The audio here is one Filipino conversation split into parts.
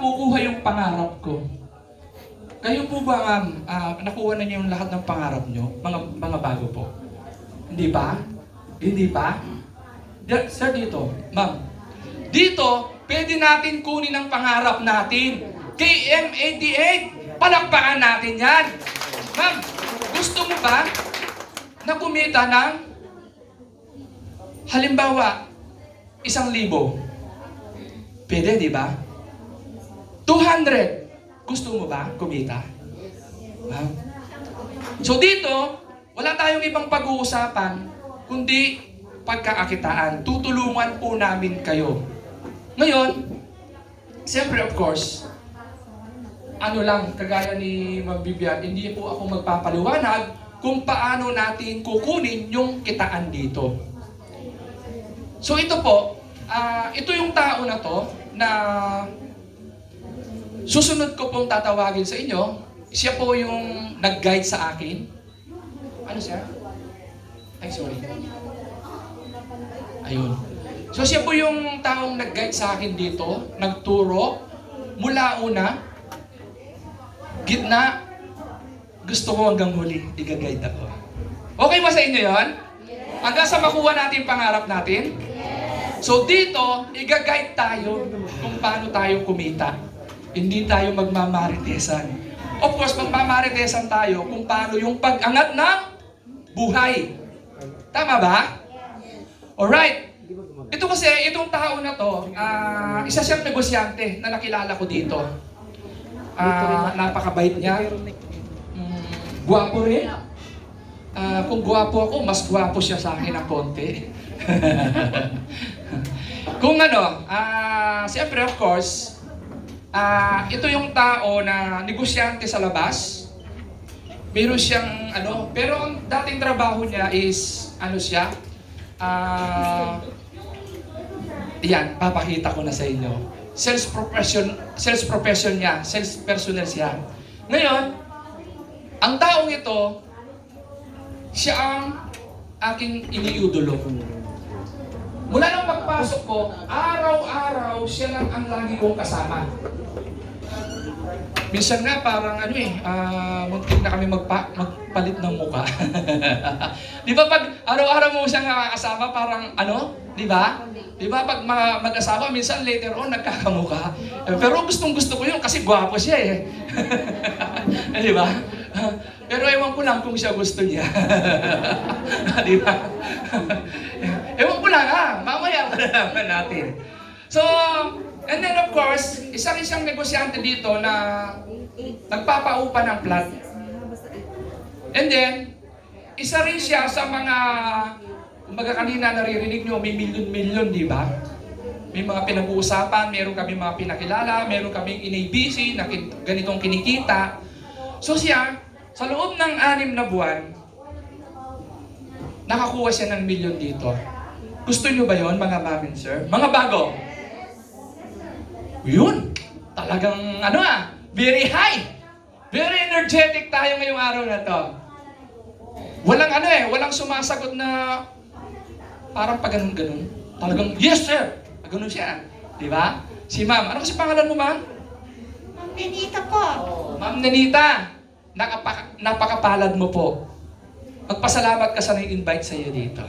makukuha yung pangarap ko. Kayo po ba, ma'am, nakuha na niyo yung lahat ng pangarap niyo? Mga bago po. Hindi pa? Hindi pa? Sir, dito. Ma'am, dito, pwede natin kunin ang pangarap natin. KM88, palakpakan natin yan. Ma'am, gusto mo ba na kumita ng halimbawa, 1,000? Pwede, di ba? 200. Gusto mo ba kumita? Ma'am? So dito, wala tayong ibang pag-uusapan, kundi pagkakakitaan. Tutulungan po namin kayo. Ngayon, siyempre of course, ano lang, kagaya ni Ma'am Vivian, hindi po ako magpapaliwanag kung paano natin kukunin yung kitaan dito. So ito po, ito yung tao na to na susunod ko pong tatawagin sa inyo. Siya po yung nag-guide sa akin. Ano siya? Ay, sorry. Ayun. So siya po yung taong nag-guide sa akin dito, nagturo, mula una, gitna, gusto ko hanggang huli, i-guide ako. Okay ba sa inyo yon? Hanggang sa makuha natin pangarap natin? So dito, i-guide tayo kung paano tayo kumita. Hindi tayo magmamaritesan. Of course, magmamaritesan tayo kung paano yung pag-angat ng buhay. Tama ba? Alright. Ito kasi, itong tao na to, isa siyang negosyante na nakilala ko dito. Napakabait niya. Gwapo rin. Kung gwapo ako, mas gwapo siya sa akin ng konti. Kung ano, siyempre of course, ito yung tao na negosyante sa labas. Meron siyang ano, pero ang dating trabaho niya is ano siya? Yan, papakita ko na sa inyo. Sales profession niya, sales personnel siya. Ngayon, ang taong ito, siya ang aking iniidolo. Mula nang pagpasok ko, araw-araw siya lang ang lagi kong kasama. Minsan nga parang ano muntik na kami magpalit ng muka. Di ba pag araw-araw mo siyang nakakasama, parang ano? Di ba? Di ba pag mag-asawa, minsan later on nagkakamuka. Pero gustong-gusto ko yun kasi gwapo siya eh. Di ba? Pero ewan ko lang kung siya gusto niya. Di ba? Ewan ko lang mamaya malalaman natin. So, and then of course, isang negosyante dito na nagpapaupa ng plot. And then, isa rin siya sa mga, kumbaga kanina naririnig nyo, may milyon-milyon, di ba? May mga pinag-uusapan, meron kami mga pinakilala, meron kaming in-ABC na ganitong kinikita. So siya, sa loob ng 6 na buwan, nakakuha siya ng milyon dito. Gusto nyo ba yon mga ma'am and sir? Mga bago? Yun! Talagang very high! Very energetic tayo ngayong araw na to. Walang walang sumasagot na parang pa ganun-ganun. Talagang, yes sir! Ganun siya. Di ba? Si ma'am, ano kasi pangalan mo ma'am? Ma'am Nenita po. Ma'am Nenita, napakapalad mo po. Magpasalamat ka sa nag-invite sa iyo dito.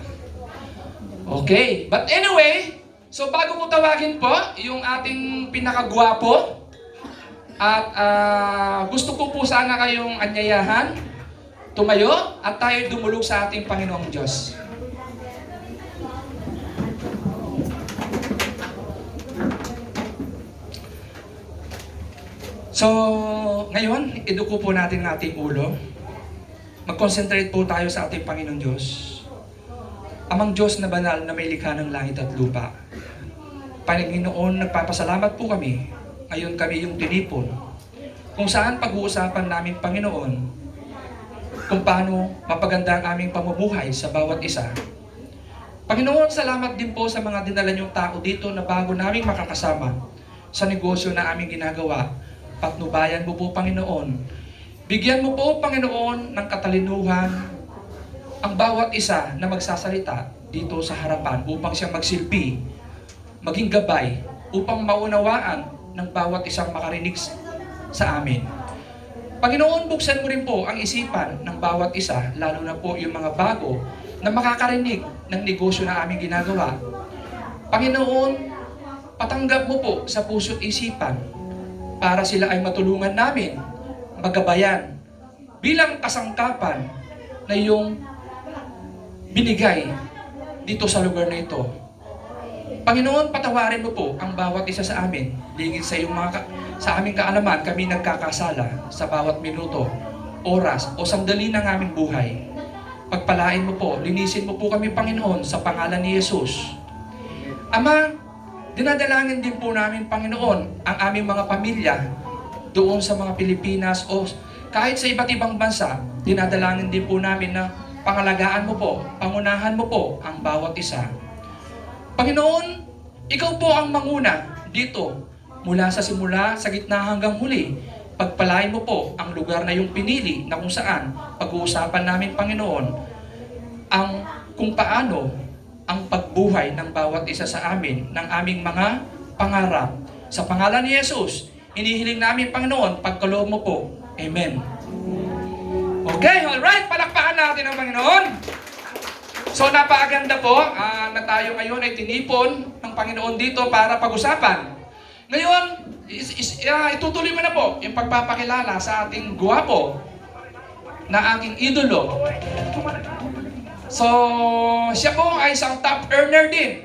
Okay, but anyway, so bago ko tawagin po yung ating pinakagwapo at gusto ko po sana kayong anyayahan, tumayo at tayo dumulog sa ating Panginoong Diyos. So, ngayon, iduko po natin ang ating ulo. Mag-concentrate po tayo sa ating Panginoong Diyos. Amang Diyos na banal na may likha ng langit at lupa. Panginoon, nagpapasalamat po kami. Ngayon kami yung tinipon. Kung saan pag-uusapan namin, Panginoon, kung paano mapaganda ang aming pamumuhay sa bawat isa. Panginoon, salamat din po sa mga dinala niyong tao dito na bago naming makakasama sa negosyo na aming ginagawa. Patnubayan mo po, Panginoon. Bigyan mo po, Panginoon, ng katalinuhan ang bawat isa na magsasalita dito sa harapan upang siya magsilbi, maging gabay, upang maunawaan ng bawat isang makarinig sa amin. Panginoon, buksan mo rin po ang isipan ng bawat isa, lalo na po yung mga bago na makakarinig ng negosyo na aming ginagawa. Panginoon, patanggap mo po sa puso't isipan para sila ay matulungan namin, magabayan, bilang kasangkapan na iyong binigay dito sa lugar na ito. Panginoon, patawarin mo po ang bawat isa sa amin. Ligid sa iyong sa aming kaalaman, kami nagkakasala sa bawat minuto, oras o sandali ng aming buhay. Pagpalain mo po, linisin mo po kami, Panginoon, sa pangalan ni Jesus. Ama, dinadalangin din po namin, Panginoon, ang aming mga pamilya doon sa mga Pilipinas o kahit sa iba't ibang bansa. Dinadalangin din po namin na pangalagaan mo po, pangunahan mo po ang bawat isa. Panginoon, ikaw po ang manguna dito mula sa simula, sa gitna hanggang huli. Pagpalain mo po ang lugar na yung pinili na kung saan pag-uusapan namin, Panginoon, ang kung paano ang pagbuhay ng bawat isa sa amin, ng aming mga pangarap. Sa pangalan ni Jesus, hinihiling namin, Panginoon, pagkaloob mo po. Amen. Okay, alright, palakpakan natin ang Panginoon. So napakaganda po na tayo ngayon ay tinipon ng Panginoon dito para pag-usapan. Ngayon, itutuloy mo na po yung pagpapakilala sa ating guwapo na aking idolo. So, siya po ay isang top earner din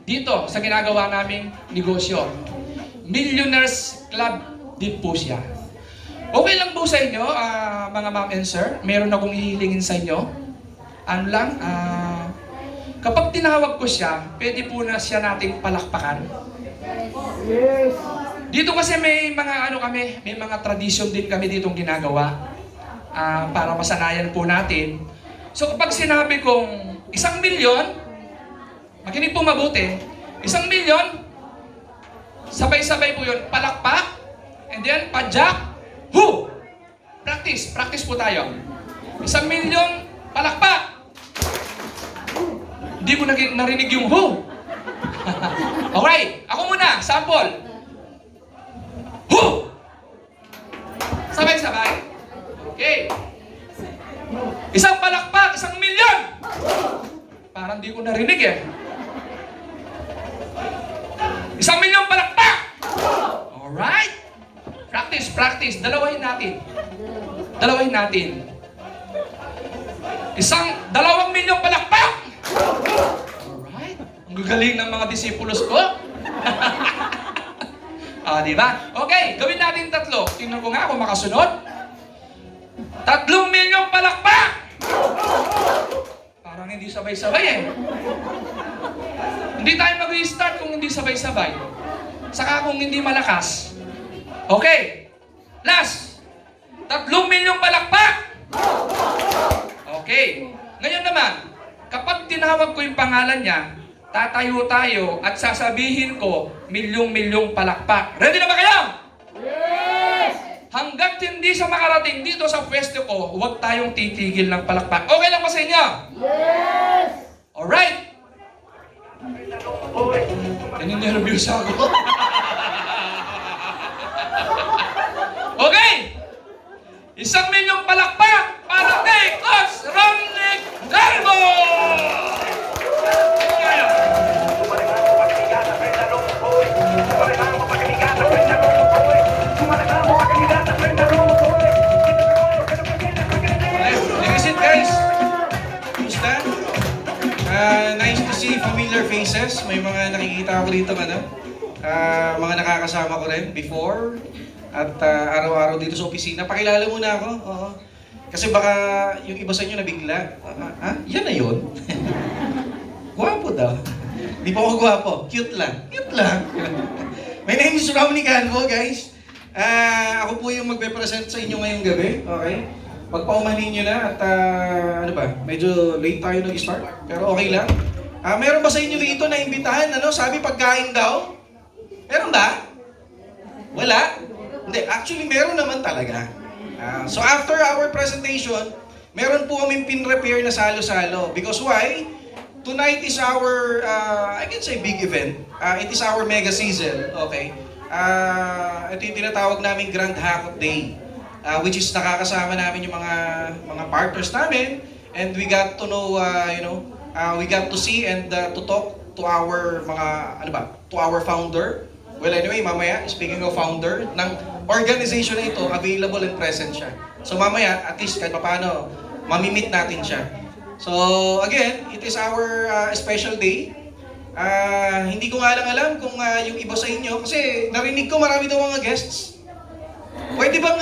dito sa ginagawa naming negosyo. Millionaires Club din po siya. Okay lang po sa inyo, mga ma'am and sir, meron akong ihilingin sa inyo. Ano lang, kapag tinawag ko siya, pwede po na siya nating palakpakan. Yes. Dito kasi may mga may mga tradisyon din kami ditong ginagawa para masanayan po natin. So kapag sinabi kong 1 milyon, makinig po mabuti, 1 milyon, sabay-sabay po yun, palakpak, and then padyak, hu! Practice po tayo. 1 milyon, palakpak! Hindi ko narinig yung hu. Okay, ako muna, sample. Hu! Sabay-sabay. Okay. 1 palakpak, 1 milyon! Parang di ko narinig eh. 1 milyon palakpak! Alright. Practice. Dalawahin natin. 2 milyong palakpak! Alright. Ang gagaling ng mga disipulos ko. Diba? Okay, gawin natin 3. Tingnan ko nga kung makasunod. 3 milyong palakpak! Parang hindi sabay-sabay eh. Hindi tayo mag-restart kung hindi sabay-sabay. Saka kung hindi malakas. Okay. Last. 3 milyong palakpak! Okay. Ngayon naman, kapag tinawag ko yung pangalan niya, tatayo tayo at sasabihin ko, milyong-milyong palakpak. Ready na ba kayo? Yes! Hanggat hindi siya makarating dito sa pwesto ko, huwag tayong titigil ng palakpak. Okay lang ba sa inyo? Yes! Alright! Naninervyos ako. Okay! 1 milyong palakpak para kay Coach Romnick Garbo! Guys, kumusta? Nice to see familiar faces. May mga nakikita ako dito, mga nakakasama ko rin before at araw-araw dito sa opisina. Pakilala muna ako. Oo. Kasi baka yung iba sa inyo nabigla. Yan na yun? Gwapo daw. Di pa ako gwapo. Cute lang. My name is Romney Canvo, guys. Ako po yung magpe-present sa inyo ngayong gabi. Okay? Pagpaumanin nyo na at medyo late tayo nag-start. Pero okay lang. Meron ba sa inyo dito na imbitahan? Sabi pagkain daw? Meron ba? Wala? Hindi, actually meron naman talaga. So after our presentation, meron po kaming pin-prepare na salo-salo. Because why? Tonight is our, I can say big event. It is our mega season, okay? ito yung tinatawag namin Grand Hakot Day. Which is nakakasama namin yung mga partners namin. And we got to know, we got to see and to talk to our to our founder. Well, anyway, mamaya, speaking of founder, ng organization na ito, available and present siya. So mamaya, at least kahit paano, mamimit natin siya. So again, it is our special day. Hindi ko nga lang alam kung yung iba sa inyo, kasi narinig ko marami daw mga guests. Pwede bang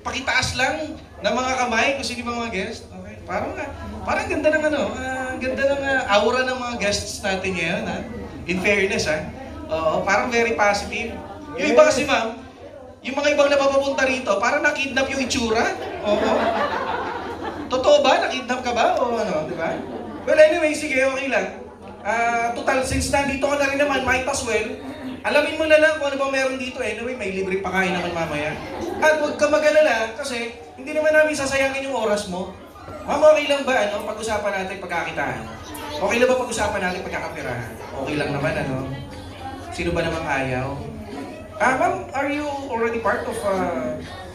pakitaas lang ng mga kamay kung sino yung mga guests? Okay. Parang ganda ng ganda ng aura ng mga guests natin ngayon, ha? In fairness, ha? Oo, parang very positive. Yung iba kasi, ma'am, yung mga ibang napapapunta rito, parang nakidnap yung itsura. Oo. Totoo ba? Nakidnap ka ba? O di ba? Well, anyway, sige, okay lang. Total, since nandito ka na rin naman, might as well, alamin mo na lang kung ano ba meron dito. Anyway, may libre pakain naman mamaya. At huwag ka mag-alala, kasi hindi naman namin sasayangin yung oras mo. Ma'am, okay lang ba, pag-usapan natin pagkakitaan? Okay lang ba pag-usapan natin pagkakapirahan? Okay lang naman, Sino ba namang ayaw? Ma'am, are you already part of,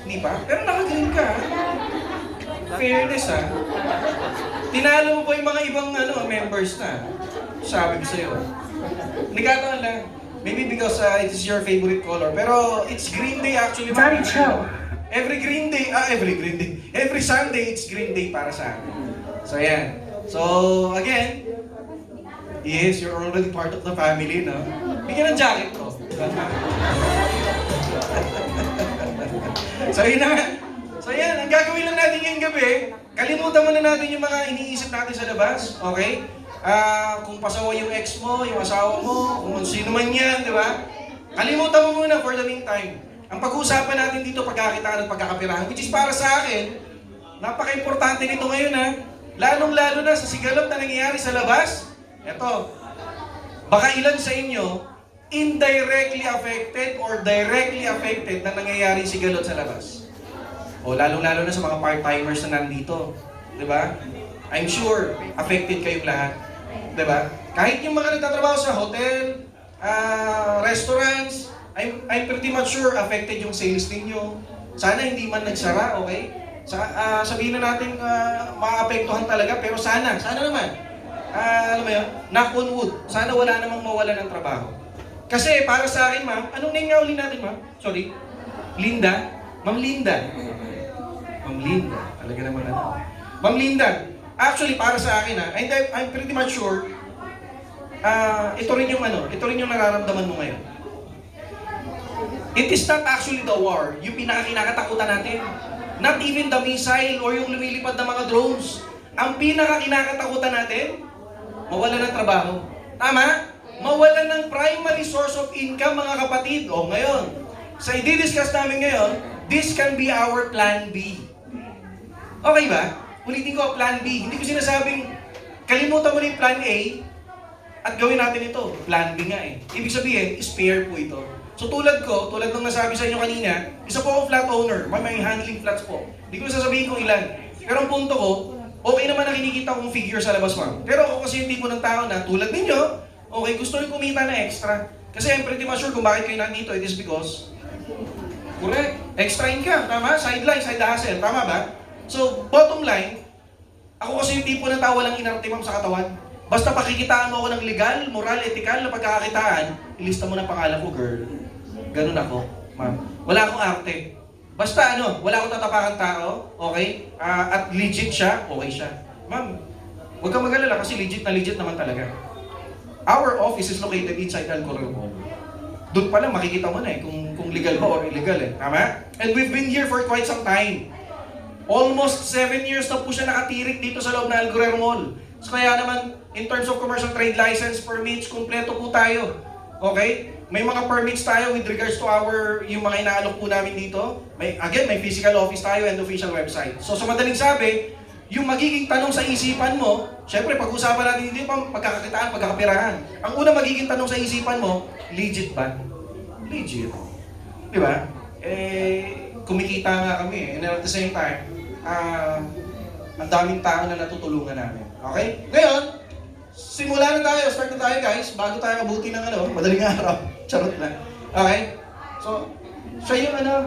hindi ba? Pero naka-green ka, ha? Fairness, ha? Tinalo mo ba yung mga ibang, members na? Sabi ko sa'yo. Nagkataon lang. Maybe because it is your favorite color. Pero it's Green Day actually. Very chill. Every Sunday, it's Green Day para sa akin. So, yan. So, again, yes, you're already part of the family, no? Bigyan ng jacket ko. So, yun na. So, yan. Ang gagawin lang natin ngayong gabi, kalimutan muna natin yung mga iniisip natin sa labas, okay? Kung pasawa yung ex mo, yung asawa mo, kung sino man yan, di ba? Kalimutan mo muna for the meantime. Ang pag-uusapan natin dito, pagkakitaan at pagkakapirahan, which is para sa akin, napaka-importante nito ngayon, ha? Lalong-lalo na sa sigalot na nangyayari sa labas. Eto, baka ilan sa inyo, indirectly affected or directly affected na nangyayari sigalot sa labas. O lalong-lalo na sa mga part-timers na nandito. Di ba? I'm sure, affected kayong lahat. Di ba? Kahit yung mga nagtatrabaho sa hotel, restaurants, I'm pretty much sure affected yung sales ninyo. Sana hindi man nagsara, okay? Sabihin na natin maapektuhan talaga, pero sana naman. Alam mo yun? Knock on wood. Sana wala namang mawala ng trabaho. Kasi para sa akin, ma'am, anong name nga uli natin, ma'am? Sorry? Linda? Ma'am Linda. Ma'am Linda. Talaga naman Ma'am Linda. Actually, para sa akin, and I'm pretty much sure, ito rin yung nararamdaman mo ngayon. It is not actually the war, yung pinakakinakatakutan natin. Not even the missile or yung lumilipad na mga drones. Ang pinakakinakatakutan natin, mawalan ng trabaho. Tama? Mawalan ng primary source of income, mga kapatid. O ngayon, sa i-discuss namin ngayon, this can be our plan B. Okay ba? Ulitin ko, plan B. Hindi ko sinasabing, kalimutan mo na yung plan A at gawin natin ito. Plan B nga eh. Ibig sabihin, spare po ito. So tulad nung nasabi sa inyo kanina, isa po akong flat owner, may handling flats po. Hindi ko sasabihin kung ilan. Pero ang punto ko, okay naman na kinikita kong figure sa labas, ma'am. Pero ako kasi yung tipo ng tao na tulad ninyo, okay, gusto rin kumita na extra. Kasi I'm pretty much sure kung bakit kayo nandito, it is because, correct, extra income, tama? Sideline, side hustle, tama ba? So, bottom line, ako kasi yung tipo ng tao walang inarte, ma'am, sa katawan. Basta pakikitaan mo ako ng legal, moral, ethical na pagkakakitaan, ilista mo ng pangalan ko, girl. Ganun ako, ma'am. Wala akong arte. Basta wala akong tatapakan tao, okay? At legit siya, okay siya. Ma'am, huwag kang mag-alala kasi legit naman talaga. Our office is located inside Alcorer Mall. Doon pa lang makikita mo na kung legal ba or illegal eh. Tama? And we've been here for quite some time. Almost 7 years na po siya nakatirik dito sa loob ng Alcorer Mall. So kaya naman, in terms of commercial trade license, permits, kumpleto po tayo. Okay? May mga permits tayo with regards to yung mga inaalok po namin dito. May physical office tayo and official website. So sa madaling sabi, yung magiging tanong sa isipan mo, syempre pag-usapan natin dito pa pagkakakitaan, pagkakapirahan. Ang unang magiging tanong sa isipan mo, legit ba? Legit. Di ba? Kumikita nga kami. And at the same time, ang daming tao na natutulungan namin. Okay? Ngayon, simula na tayo, start na tayo guys, bago tayo abuti ng madaling araw. Charot lang. Okay? So, siya yung ano,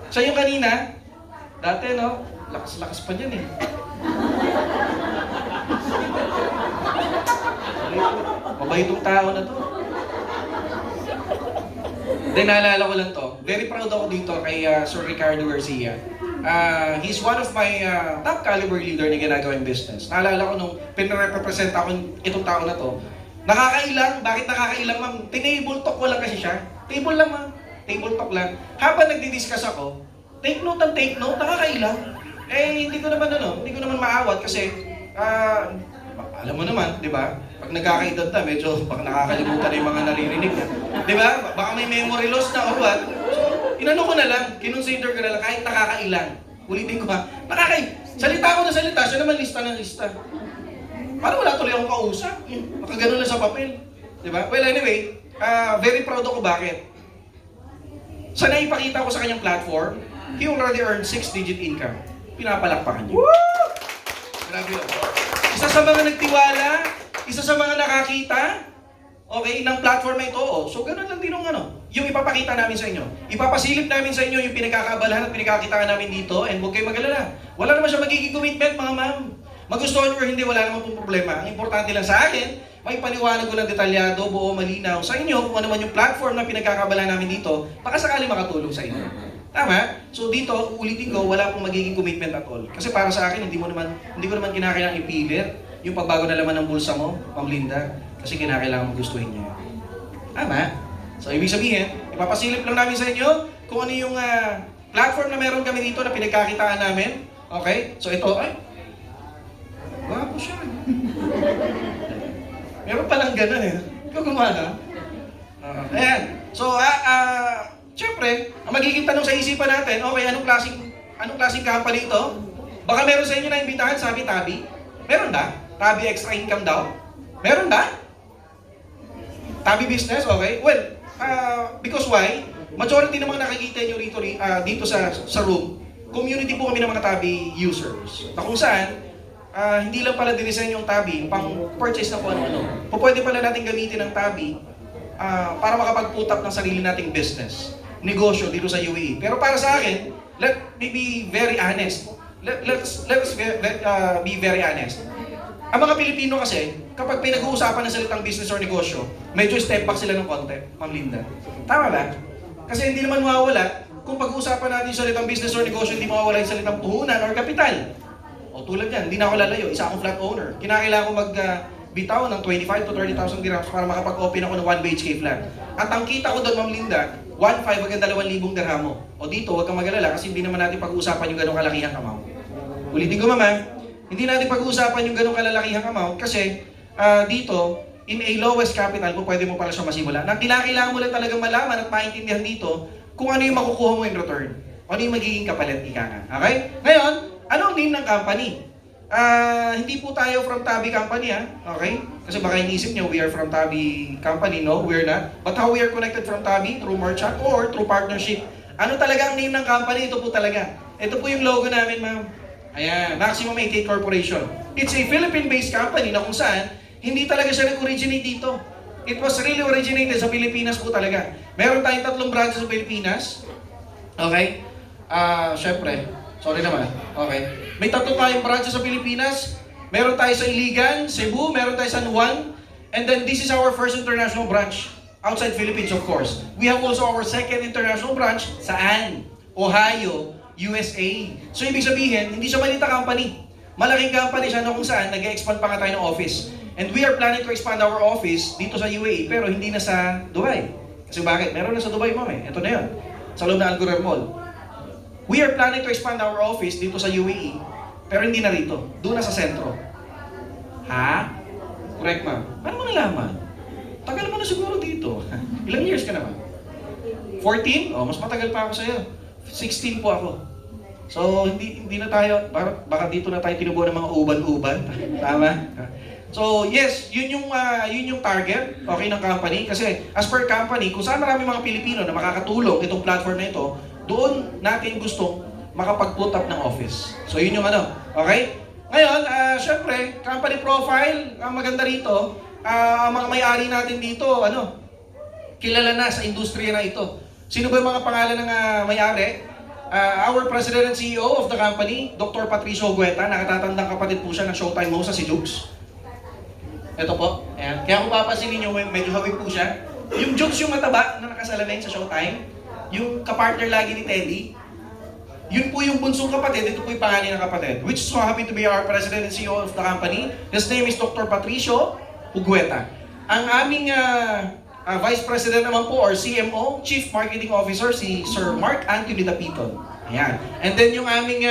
siya yung kanina, dati no, lakas-lakas pa dyan eh. Mabait itong tao na to. Then naalala ko lang to, very proud ako dito kay Sir Ricardo Garcia. He's one of my top caliber leader na ginagawang business. Naalala ko nung pinrepresent ako itong tao na to, nakakailang, bakit nakakailang ma'am? Tinable talk ko lang kasi siya. Table lang ma'am, table talk lang. Habang nagdi-discuss ako, take note, nakakailang. Eh, hindi ko naman maawat kasi, alam mo naman, di ba? Pag nagkakaedad na, medyo baka nakakalimutan na yung mga naririnig na. Di ba? Baka may memory loss na or what. So, inano ko na lang, kinonsider ko na lang, kahit nakakailang. Ulitin ko ha, salita ako na salita, siya naman lista ng lista. Parang wala tuloy akong kausap. Makaganon lang sa papel. Di ba? Well, anyway, very proud ako. Bakit? Sa naipakita ko sa kanyang platform, he already earned 6-digit income. Pinapalakpakan niyo. Grabe yun. Isa sa mga nagtiwala, isa sa mga nakakita, okay, ng platform na ito. Oh. So, ganun lang din yung ipapakita namin sa inyo. Ipapasilip namin sa inyo yung pinagkakaabalahan at pinagkakitaan namin dito, and huwag kayong mag-alala. Wala naman siya magiging commitment, mga ma'am. Magustuhan nyo or hindi, wala naman pong problema. Ang importante lang sa akin, may paliwanag ko lang detalyado, buo, malinaw sa inyo kung ano man yung platform na pinagkakaabalahan namin dito, baka sakali makatulong sa inyo. Tama? So dito, ulitin ko, wala pong magiging commitment at all. Kasi para sa akin, hindi ko naman kinakailangang ipilit yung pagbago na laman ng bulsa mo, Ma'am Linda, kasi kinakailangan mo gustuhin niya. Tama? So ibig sabihin, ipapasilip lang namin sa inyo kung ano yung platform na meron kami dito na pinagkakitaan namin. Okay? So ito, wapo siya. Meron palang ganun eh. Ikaw gumana. Ayan. So, siyempre, ang magiging tanong sa isipan natin, okay, anong klaseng company ito? Baka meron sa inyo na imbitahan, sabi Tabi. Meron ba? Tabi extra income daw? Meron ba? Tabi business, okay? Well, because why? Majority ng mga nakikita nyo rito, dito sa room, community po kami ng mga Tabi users. Na kung saan, hindi lang pala dinisenyo yung Tabi pang purchase na kung ano-ano. Pwede pala natin gamitin ang Tabi para makapag-put up ng sarili nating business, negosyo dito sa UAE. Pero para sa akin, let me be very honest. Let's be very honest. Ang mga Pilipino kasi, kapag pinag-uusapan ng salitang business or negosyo, medyo step back sila ng konti, Ma'am Linda. Tama ba? Kasi hindi naman mawawala, kung pag-uusapan natin yung salitang business or negosyo, hindi mawawala yung salitang puhunan or kapital. O tulad yan, hindi na ako lalayo, isa akong flat owner. Kinakailangan ko magbitaw ng 25 to 30,000 dirhams para makapag-open ako ng 1 BHK flat. At ang kita ko doon, Ma'am Linda, 1.5 hanggang 2,000 dirham mo. O dito, huwag kang mag-alala kasi hindi naman natin pag-uusapan yung ganong kalakihang amount. Ulitin ko, Mama, hindi natin pag-uusapan yung ganong kalalakihang amount kasi dito, in a lowest capital, kung pwede mo pala siya masimula. Nang kinakailangan mo lang talagang malaman at maintindihan dito kung ano yung makukuha mo in return. Ano yung magiging kapalit, ika nga. Okay? Ngayon, ano ang name ng company? Hindi po tayo from Tabi Company, ha? Okay? Kasi baka iniisip nyo, we are from Tabi Company. No, we're not. But how we are connected from Tabi? Through merchant or through partnership. Ano talaga ang name ng company? Ito po talaga. Ito po yung logo namin, ma'am. Ayan, Maximum 88 Corporation. It's a Philippine-based company na kung saan, hindi talaga siya nag-originate dito. It was really originated sa Pilipinas po talaga. Meron tayong 3 branches sa Pilipinas. Okay? Syempre, sorry naman. Okay. May 3 tayong branches sa Pilipinas. Meron tayo sa Iligan, Cebu, meron tayo sa San Juan. And then this is our first international branch outside Philippines, of course. We have also our second international branch, saan? Ohio, USA. So ibig sabihin, hindi siya malita company. Malaking company siya na kung saan nag-expand pa nga tayo ng office. And we are planning to expand our office dito sa UAE, pero hindi na sa Dubai. Kasi bakit? Meron na sa Dubai, ma'am eh. Ito na yun. Sa loob ng Al Ghurair Mall. We are planning to expand our office dito sa UAE, pero hindi na rito. Doon na sa sentro. Ha? Correct, ma'am. Paano mo nalaman? Tagal mo na siguro dito. Ilang years ka naman? 14? Oh, mas matagal pa ako sa'yo. 16 po ako. So, hindi na tayo, baka dito na tayo tinubuan ng mga uban-uban. Tama? So, yes, yun yung target, okay, ng company. Kasi, as per company, kung saan marami mga Pilipino na makakatulong itong platform na ito, doon natin gustong makapag-put up ng office. So, yun yung okay? Ngayon, syempre, company profile, ang maganda rito, ang mga may-ari natin dito, kilala na sa industriya na ito. Sino ba yung mga pangalan ng may-ari? Our President and CEO of the company, Dr. Patricio Hugueta, nakatatandang kapatid po siya ng Showtime host si Jukes. Ito po, ayan. Kaya kung papansinin nyo, medyo hawig po siya. Yung Jukes yung mataba na nakasalamin sa Showtime, yung kapartner lagi ni Teddy, yun po yung bunsong kapatid, ito po yung pangalan ng kapatid, which is so happy to be our President and CEO of the company. His name is Dr. Patricio Hugueta. Ang aming Vice President naman po, or CMO, Chief Marketing Officer, si Sir Mark Anthony Dapiton. Ayan. And then yung aming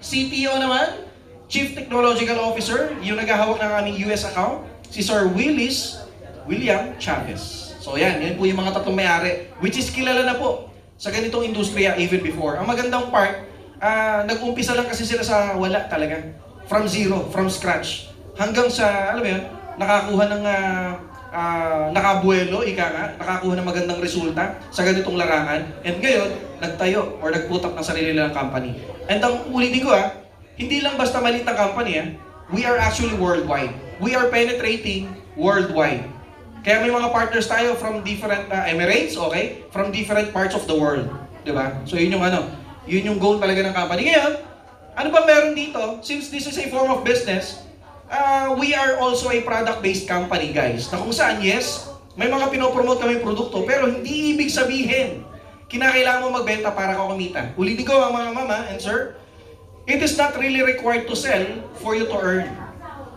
CTO naman, Chief Technological Officer, yung naghahawak ng aming US account, si Sir William Chavez. So yan po yung mga tatlong may-ari, which is kilala na po sa ganitong industriya even before. Ang magandang part, nag-umpisa lang kasi sila sa wala talaga. From zero, from scratch. Hanggang sa, alam mo yun, nakakuha ng nakabuelo, nakakuha ng magandang resulta sa ganitong larangan. And ngayon, nagtayo or nag-put up ng sarili nilang company. And ang ulitin ko hindi lang basta maliit ang company we are actually worldwide. We are penetrating worldwide. Kaya may mga partners tayo from different Emirates, okay? From different parts of the world. Diba? So yun yung yun yung goal talaga ng company. Ngayon, ano ba meron dito? Since this is a form of business, we are also a product-based company, guys. Na kung saan, yes, may mga pinopromote kami produkto, pero hindi ibig sabihin, kinakailangan mo magbenta para ka kumita. Ulitin ko, mga mama and sir, it is not really required to sell for you to earn.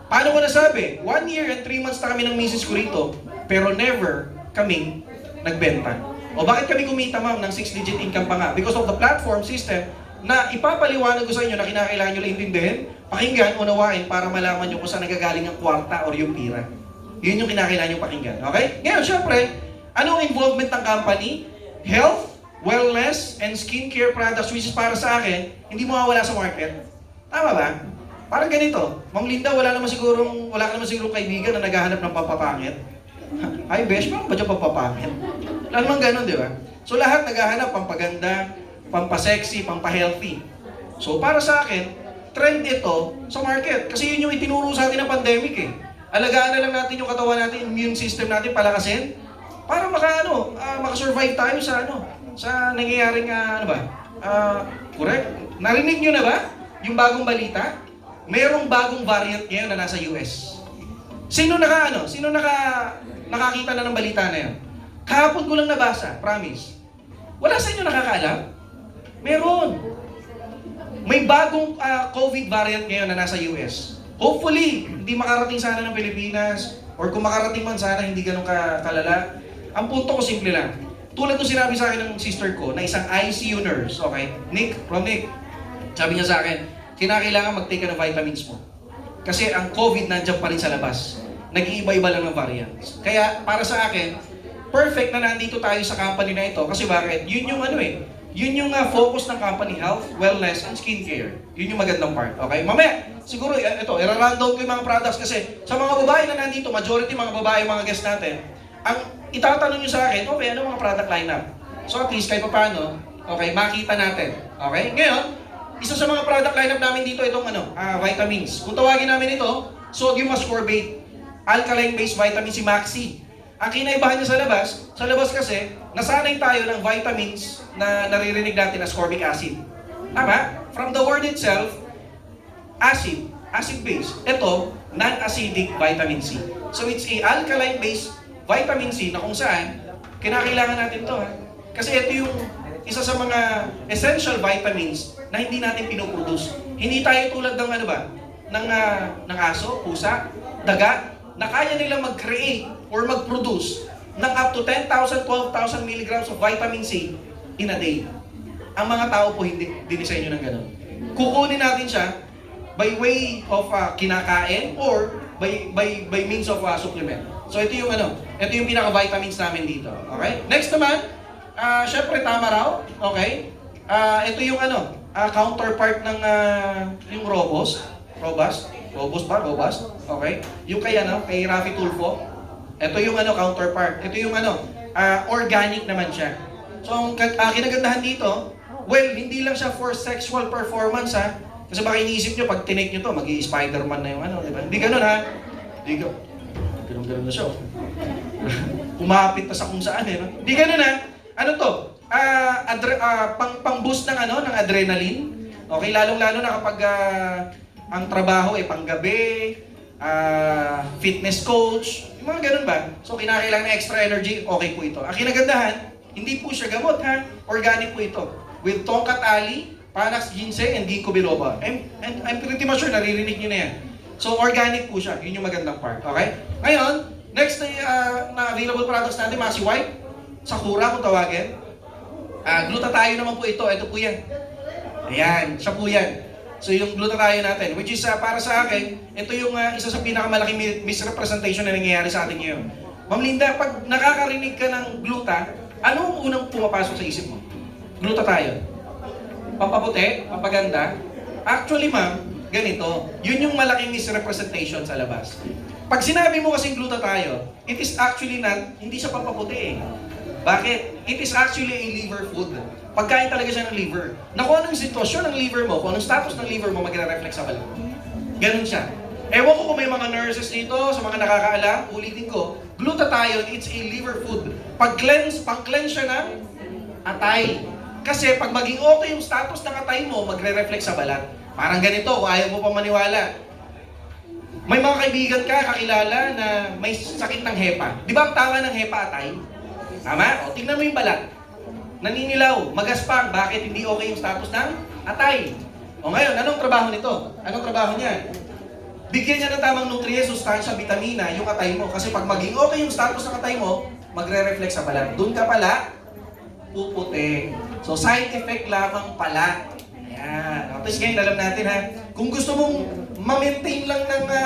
Paano ko nasabi? 1 year and 3 months na kami ng misis ko rito, pero never kaming nagbenta. O bakit kami kumita, ma'am, ng 6-digit income pa nga? Because of the platform system na ipapaliwanag ko sa inyo na kinakailangan nyo lang intindihin, pakinggan, unawain para malaman nyo kung saan nagagaling ang kwarta or yung pira. Yun yung kinakailangan nyo pakinggan. Okay? Ngayon, syempre, anong involvement ng company? Health, wellness, and skincare products, which is para sa akin, hindi mawawala sa market. Tama ba? Parang ganito. Ma'am Linda, wala ka naman sigurong kaibigan na naghahanap ng pampapangit. Ay, besh, parang ba dyan pampapangit? Wala naman ganun, di ba? So lahat naghahanap pampaganda, pampasexy, pampahealthy. So para sa akin, trend ito sa market. Kasi yun yung itinuro sa atin ng pandemic Alagaan na lang natin yung katawan natin, immune system natin palakasin para makasurvive tayo sa nangyayaring correct? Narinig nyo na ba yung bagong balita? Merong bagong variant ngayon na nasa US. Sino nakakita na ng balita na yun? Kahapon ko lang nabasa, promise. Wala sa inyo nakakaalam? Meron. May bagong COVID variant ngayon na nasa US. Hopefully, hindi makarating sana ng Pilipinas, or kung makarating man sana, hindi ganun kalala. Ang punto ko simple lang. Tulad nung sinabi sa akin ng sister ko, na isang ICU nurse, okay? Nick, sabi niya sa akin, kinakailangan mag-take ka ng vitamins mo. Kasi ang COVID nandiyan pa rin sa labas. Nag-iiba-iba lang ng variants. Kaya para sa akin, perfect na nandito tayo sa company na ito. Kasi bakit? Yun yung yun yung focus ng company, health, wellness, and skincare. Yun yung magandang part. Okay? Mamaya, siguro, i-rundown ko yung mga products kasi sa mga babae na nandito, majority mga babae, mga guests natin, ang itatanong nyo sa akin, okay, ano mga product lineup? So at least, kahit paano, okay, makita natin. Okay? Ngayon, isa sa mga product lineup namin dito, itong vitamins. Kung tawagin namin ito, sodium ascorbate, alkaline-based vitamin C Maxi. Ang kinaibahan niya sa labas kasi, nasanay tayo ng vitamins na naririnig natin na ascorbic acid. Tama? From the word itself, acid-based. Ito, non-acidic vitamin C. So it's a alkaline-based vitamin C na kung saan, kinakailangan natin ito. Kasi ito yung isa sa mga essential vitamins na hindi natin pinoproduce. Hindi tayo tulad ng ng aso, pusa, daga, na kaya nilang mag-create or mag-produce ng up to 10,000, 12,000 milligrams of vitamin C in a day. Ang mga tao po hindi dinisenyo ng ganun. Kukunin natin siya by way of kinakain or by means of supplement. So ito yung pinaka-vitamins namin dito. Okay? Next naman, syempre tama raw. Okay? Ito yung counterpart ng yung Robust. Okay? Yung kay Rafi Tulfo. Ito yung counterpart. Ito yung organic naman siya. So ang kinagandahan dito, well, hindi lang siya for sexual performance Kasi baka iniisip nyo, pag tinake nyo to, mag-i-Spider-Man na yung di ba? Hindi ganun Ganun na siya. Kumapit na sa kung saan Hindi ganun Ano to? pang-boost ng ano, ng adrenaline. Okay, lalong-lalo na kapag ang trabaho ay panggabi, fitness coach, yung mga ganun ba? So kinakailangan ng extra energy, okay po ito. Ang kinagandahan, hindi po siya gamot ha, organic po ito. With Tongkat Ali, Panax Ginseng, and Ginkgo biloba. And I'm pretty much sure naririnig niyo na yan. So organic po siya, yun yung magandang part, okay? Ngayon, next na available products natin, Maxi White, Sakura kung tawagin. Glutathione naman po ito po yan. Ayan, siya po yan. So yung glutathione natin, which is para sa akin, ito yung isa sa pinakamalaking misrepresentation na nangyayari sa atin ngayon. Ma'am Linda, pag nakakarinig ka ng gluta, ano ang unang pumapasok sa isip mo? Glutathione. Pampaputi, papaganda. Actually ma'am, ganito, yun yung malaking misrepresentation sa labas. Pag sinabi mo kasing glutathione, it is actually not, hindi siya pampaputi eh. Bakit? It is actually a liver food. Pagkain talaga siya ng liver. Na kung anong sitwasyon ng liver mo, kung anong status ng liver mo, magre-reflect sa balat. Ganun siya. Ewan ko kung may mga nurses dito, sa mga nakakaalam, ulitin ko, glutathione, it's a liver food. Pang-cleanse siya ng atay. Kasi pag maging okay yung status ng atay mo, magre-reflect sa balat. Parang ganito, kung ayaw mo pa maniwala. May mga kaibigan ka, kakilala na may sakit ng hepa. Di ba ang tama ng hepa atay? Tama? O, tingnan mo yung balat. Naninilaw, magaspang. Bakit hindi okay yung status ng atay? O ngayon, anong trabaho nito? Anong trabaho niya? Bigyan niya ng tamang nutrients, sustansya, vitamina, yung atay mo. Kasi pag maging okay yung status ng atay mo, magre-reflect sa balat. Doon ka pala, puputi. So, side effect lamang pala. Ayan. Tapos ngayon, alam natin ha, kung gusto mong ma-maintain lang ng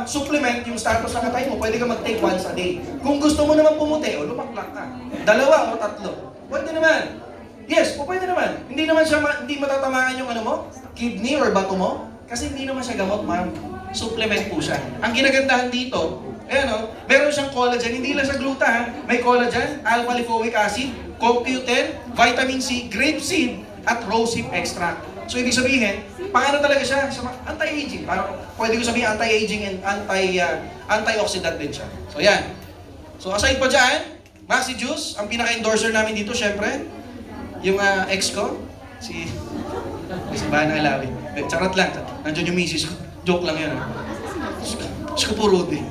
supplement yung status ng atay mo, pwede ka mag-take once a day. Kung gusto mo naman pumuti, o lumaklak ka. 2 o 3. Pwede naman. Yes, pwede naman. Hindi naman siya, hindi matatamaan yung ano mo, kidney or bato mo, kasi hindi naman siya gamot, ma'am. Supplement po siya. Ang ginagandahan dito, ayan o, meron siyang collagen, hindi lang sa gluta ha. May collagen, alpha-lipoic acid, CoQ10, vitamin C, grapeseed, at rosehip extract. So ibig sabihin, paano talaga siya? Anti-aging. Parang pwede ko sabihin anti-aging and antioxidant din siya. So yan. So aside pa dyan, Maxi Juice, ang pinaka-endorser namin dito, syempre, yung ex ko, si Bana Alawi. Charot lang. Nandiyan yung misis ko. Joke lang yun. Diyos ko po, Rudy.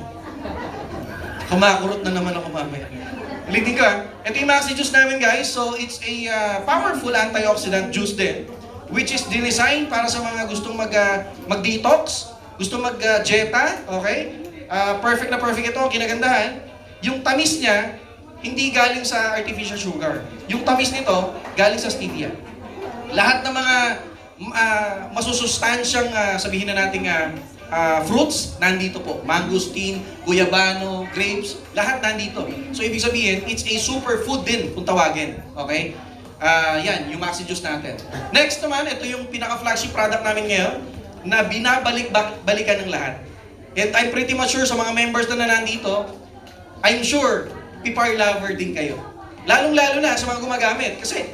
Kumakurot na naman ako mamaya. Ulitin ko ito yung Maxi Juice namin guys. So it's a powerful antioxidant juice din. Which is designed para sa mga gustong mag-detox, gustong mag-jeta, okay? Perfect na perfect ito. Kinagandahan, yung tamis niya, hindi galing sa artificial sugar. Yung tamis nito, galing sa stevia. Lahat ng mga masusustansyang sabihin na nating fruits, nandito po. Mangosteen, guyabano, grapes, lahat nandito. So ibig sabihin, it's a superfood din kung tawagin. Okay? Yan, yung Maxi Juice natin. Next naman, ito yung pinaka-flagship product namin ngayon na binabalik-balikan ng lahat. And I'm pretty much sure sa mga members na nandito, I'm sure, Pipar lover din kayo. Lalong-lalo na sa mga gumagamit. Kasi,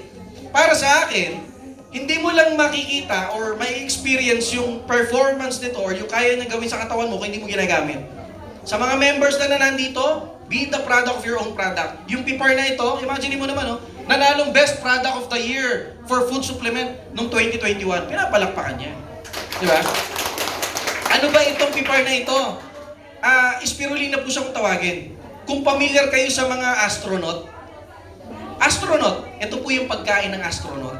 para sa akin, hindi mo lang makikita or may experience yung performance nito or yung kaya niyang gawin sa katawan mo kung hindi mo ginagamit. Sa mga members na nandito, be the product of your own product. Yung Pipar na ito, imagine mo naman, nanalong Best Product of the Year for food supplement noong 2021. Pinapalakpakan niya. Di ba? Ano ba itong Pipar na ito? Spirulina po siya kung tawagin. Kung familiar kayo sa mga astronaut, ito po yung pagkain ng astronaut.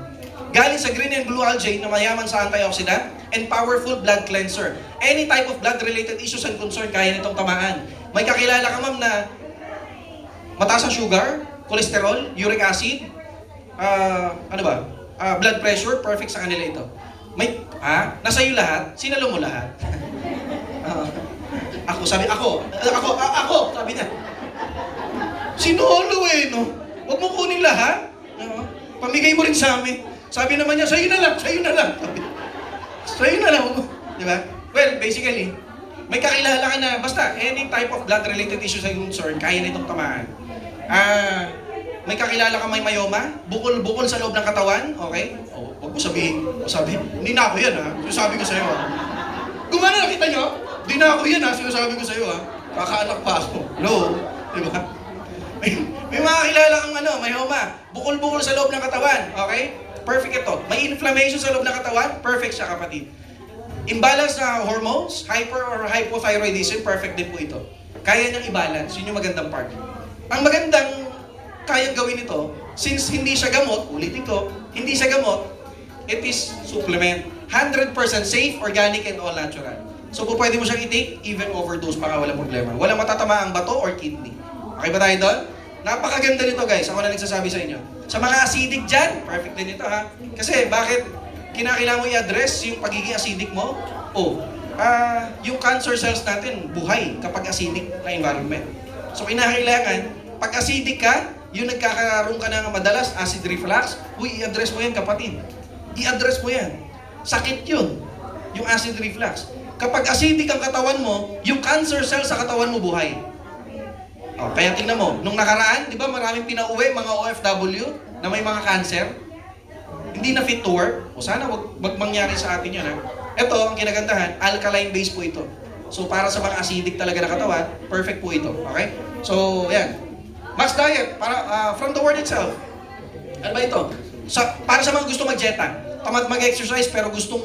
Galing sa green and blue algae na mayaman sa antioxidant and powerful blood cleanser. Any type of blood-related issues and concern kaya nitong tamaan. May kakilala ka ma'am na mataas ang sugar, cholesterol, uric acid, blood pressure, perfect sa kanila ito. Nasa iyo lahat, sinalo mo lahat. Ako, sabi niya. Sinolo no? Huwag mo kunin lahat. Pamigay mo rin sa amin. Sabi naman niya, sa'yo na lang. Sa'yo na lang. Di ba? Well, basically, may kakilala ka na, basta, any type of blood-related issues ay concern, kaya na itong tamaan. May kakilala ka may myoma, bukol sa loob ng katawan, okay? Huwag mo sabihin, hindi na ako yan ha, sinasabi ko sa'yo ha. Gumana nakita nyo? Hindi na ako yan ha, sinasabi ko sa'yo ha. Kakaanak pa ako. No, di ba? May mga kilala kang myoma, bukol-bukol sa loob ng katawan, okay? Perfect ito. May inflammation sa loob ng katawan, perfect siya kapatid. Imbalance na hormones, hyper or hypothyroidism, perfect din po ito. Kaya niyang i-balance, yun yung magandang part. Ang magandang kayang gawin ito, since hindi siya gamot, ulitin ko, hindi siya gamot, it is supplement. 100% safe, organic, and all natural. So po pwede mo siyang i-take, even overdose pa nga, walang problema. Walang matatama ang bato or kidney. Okay ba tayo doon? Napakaganda nito guys, ako na nagsasabi sa inyo. Sa mga acidic dyan, perfect din ito ha. Kasi bakit kinakailangan mo i-address yung pagiging acidic mo? Yung cancer cells natin, buhay kapag acidic na environment. So kinakailangan, pag acidic ka, yung nagkakaroon ka ng madalas acid reflux, i-address mo yan kapatid. I-address mo yan. Sakit yun, yung acid reflux. Kapag acidic ang katawan mo, yung cancer cells sa katawan mo buhay. Kaya tingnan mo, nung nakaraan, di ba maraming pinauwi, mga OFW, na may mga cancer, hindi na fit to work. Sana wag mangyari sa atin yun ha. Ito, ang kinagandahan, alkaline base po ito. So para sa mga acidic talaga na katawan, perfect po ito. Okay? So, yan. Max Diet, from the word itself. Ano ba ito? Para sa mga gusto mag-jeta, tamad mag-exercise pero gustong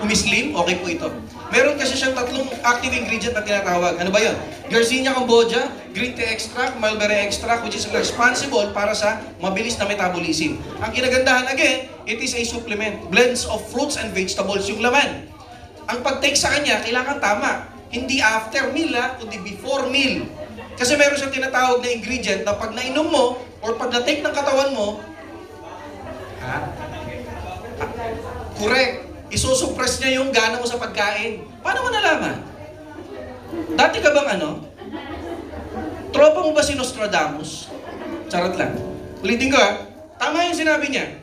umislim, okay po ito. Meron kasi siyang tatlong active ingredient na tinatawag. Ano ba yun? Garcinia cambogia, green tea extract, mulberry extract, which is responsible para sa mabilis na metabolism. Ang kinagandahan again, it is a supplement. Blends of fruits and vegetables yung laman. Ang pag-take sa kanya, kailangan tama. Hindi after meal kundi before meal. Kasi meron siyang tinatawag na ingredient na pag nainom mo or pag na-take ng katawan mo, correct. Isusuppress niya yung gana mo sa pagkain. Paano mo nalaman? Dati ka bang tropa mo ba si Nostradamus? Charot lang. Ulitin ko tama yung sinabi niya.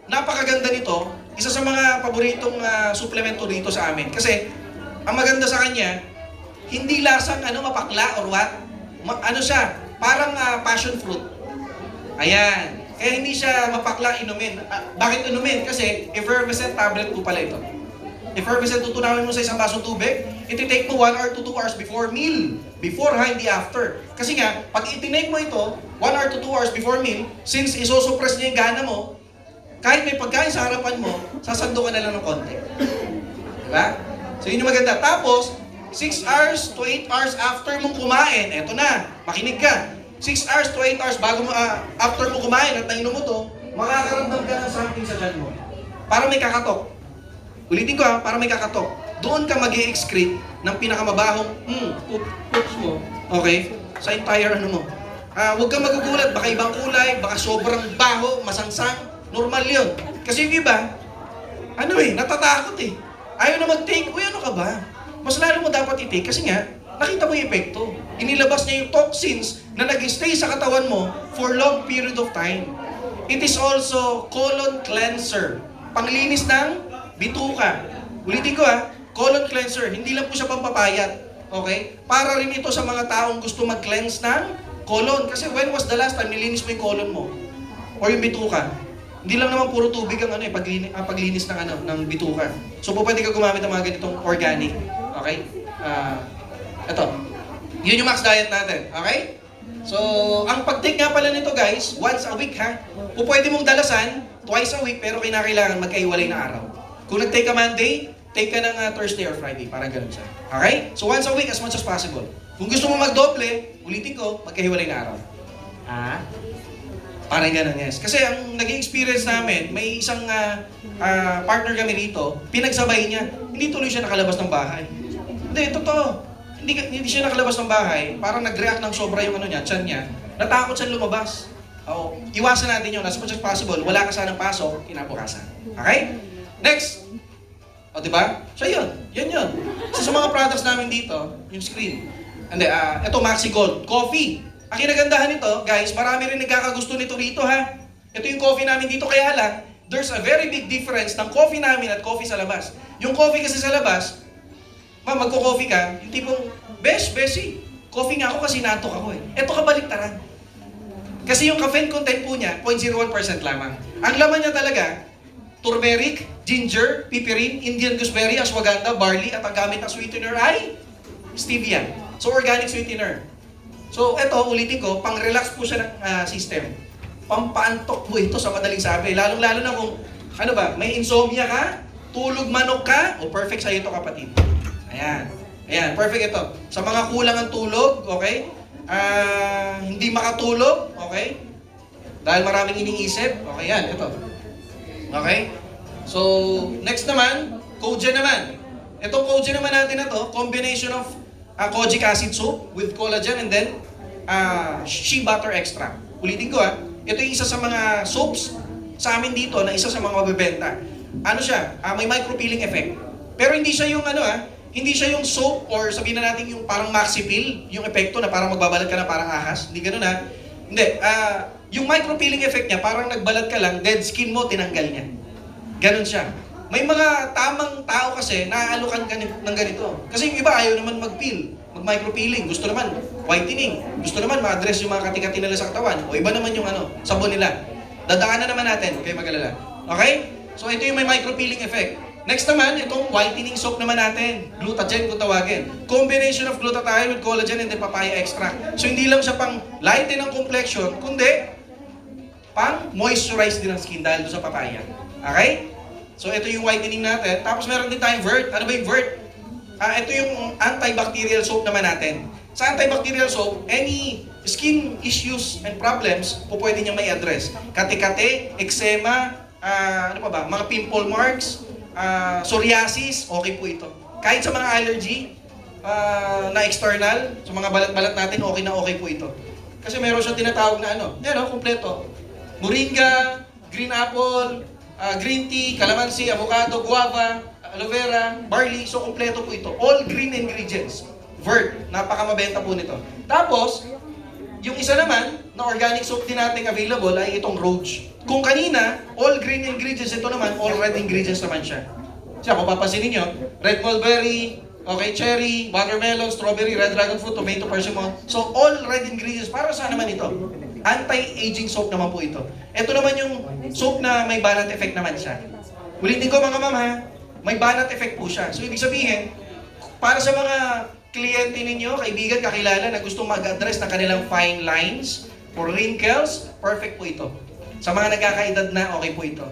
Napakaganda nito. Isa sa mga paboritong suplemento dito sa amin. Kasi, ang maganda sa kanya, hindi lasang mapakla or what. Siya, parang passion fruit. Ayan. Kaya hindi siya mapakla inumin. Bakit inumin? Kasi effervescent tablet po pala ito. Effervescent, tutunawin mo sa isang basong tubig, iti-take mo 1 hour to 2 hours before meal. Before hindi after. Kasi nga, pag itinake mo ito, 1 hour to 2 hours before meal, since isosuppress niya yung gana mo, kahit may pagkain sa harapan mo, sasando ka na lang ng konti. Diba? So yun yung maganda. Tapos, 6 hours to 8 hours after mong kumain, eto na, makinig ka. 6 hours to 8 hours bago mo, after mo kumain at nainom mo to, makakaramdam ka ng something sa tiyan mo. Para may kakatok. Ulitin ko para may kakatok. Doon ka mag-i-excrete ng pinakamabahong poops mo. Okay? Sa entire mo. Huwag kang magugulat, baka ibang kulay, baka sobrang baho, masangsang. Normal yun. Kasi yung iba, natatakot Ayaw na mag-take. Uy, ano ka ba? Mas lalo mo dapat i-take kasi nga, nakita mo yung epekto. Inilabas niya yung toxins na nag-stay sa katawan mo for long period of time. It is also colon cleanser. Panglinis ng bituka. Ulitin ko colon cleanser. Hindi lang po siya pampapayat. Okay? Para rin ito sa mga taong gusto mag-cleanse ng colon. Kasi when was the last time nilinis mo yung colon mo? Or yung bituka? Hindi lang naman puro tubig ang paglinis ng ng bituka. So po pwede ka gumamit ng mga ganitong organic. Okay? Ito. Yun yung max diet natin. Okay? So, ang pag-take nga pala nito guys, once a week o pwede mong dalasan, twice a week, pero kinakailangan magkaiwalay na araw. Kung nag-take ka Monday, take ka ng Thursday or Friday, para ganun siya. Okay? So, once a week as much as possible. Kung gusto mo mag-doble, ulitin ko, magkahiwalay na araw. Parang ganun, yes. Kasi ang naging experience namin, may isang partner kami rito, pinagsabay niya, hindi tuloy siya nakalabas ng bahay. Hindi, totoo. Hindi siya nakalabas ng bahay, parang nag-react ng sobra yung tiyan niya, natakot siya lumabas. Iwasan natin yun as much as possible. Wala ka sanang pasok, kinabukasan. Okay? Next! Diba? So yun. Yan. So, sa mga products namin dito, yung screen. And ito, Maxi Gold. Coffee. Ang kinagandahan nito, guys, marami rin nagkakagusto nito rito Ito yung coffee namin dito, kaya lang, there's a very big difference ng coffee namin at coffee sa labas. Yung coffee kasi sa labas, magko-coffee ka, yung tipong, Beshi, coffee nga ako kasi naantok ako Ito kabaliktaran. Kasi yung caffeine content po niya, 0.01% lamang. Ang laman niya talaga, turmeric, ginger, piperine, Indian gooseberry, ashwagandha, barley, at ang gamit na sweetener ay stevia. So organic sweetener. So, eto, ulitin ko, pang-relax po siya ng system. Pampaantok po ito sa madaling sabi. Lalong-lalo na kung, ano ba, may insomnia ka, tulog manok ka, o perfect sa'yo ito, kapatid. Ayan. Ayan, perfect ito. Sa mga kulang ang tulog, okay? Hindi makatulog, okay? Dahil maraming iniisip, okay yan, ito. Okay? So, next naman, Kojic naman. Itong Kojic naman natin na to, combination of kojic acid soup with collagen and then shea butter extract. Ulitin ko ito yung isa sa mga soaps sa amin dito na isa sa mga mabibenta. Ano siya? May micropeeling effect. Pero hindi siya yung hindi siya yung soap or sabihin na natin yung parang maxi peel, yung epekto na parang magbabalat ka na parang ahas. Hindi ganoon Hindi. Yung micropeeling effect niya, parang nagbalat ka lang, dead skin mo, tinanggal niya. Ganon siya. May mga tamang tao kasi naaalukan ka ng ganito. Kasi yung iba ayaw naman mag-peel, mag-micropeeling. Gusto naman whitening. Gusto naman ma-address yung mga katikati nila sa katawan. O iba naman yung sabon nila. Dadaanan naman natin, huwag kayo mag-alala. Okay? So ito yung may micropeeling effect. Next naman, itong whitening soap naman natin. Glutathione kung tawagin. Combination of glutathione with collagen and then papaya extract. So hindi lang siya pang lighten ng complexion, kundi pang moisturize din ang skin dahil doon sa papaya. Okay? So ito yung whitening natin. Tapos meron din tayong Vert. Ano ba yung Vert? Ito yung antibacterial soap naman natin. Sa antibacterial soap, any skin issues and problems po pwede niya may address. Kate-kate, eczema, ano pa ba? Mga pimple marks, psoriasis, okay po ito. Kahit sa mga allergy na external, sa mga balat-balat natin, okay po ito. Kasi meron siyang tinatawag na kompleto. Moringa, green apple, green tea, calamansi, avocado, guava, aloe vera, barley. So, kompleto po ito. All green ingredients. Vert. Napakamabenta po nito. Tapos, yung isa naman, na organic soap din natin available ay itong Roach. Kung kanina, all green ingredients, ito naman, all red ingredients naman siya. Siya, kung papansinin nyo, red mulberry, okay, cherry, watermelon, strawberry, red dragon fruit, tomato, persimmon. So, all red ingredients. Para saan naman ito? Anti-aging soap naman po ito. Ito naman yung soap na may banat effect naman siya. Ulitin ko mga ma'am may banat effect po siya. So, ibig sabihin, para sa mga kliyente ninyo, kaibigan, kakilala na gusto mag-address ng kanilang fine lines or wrinkles, perfect po ito. Sa mga nagkakaedad na, okay po ito.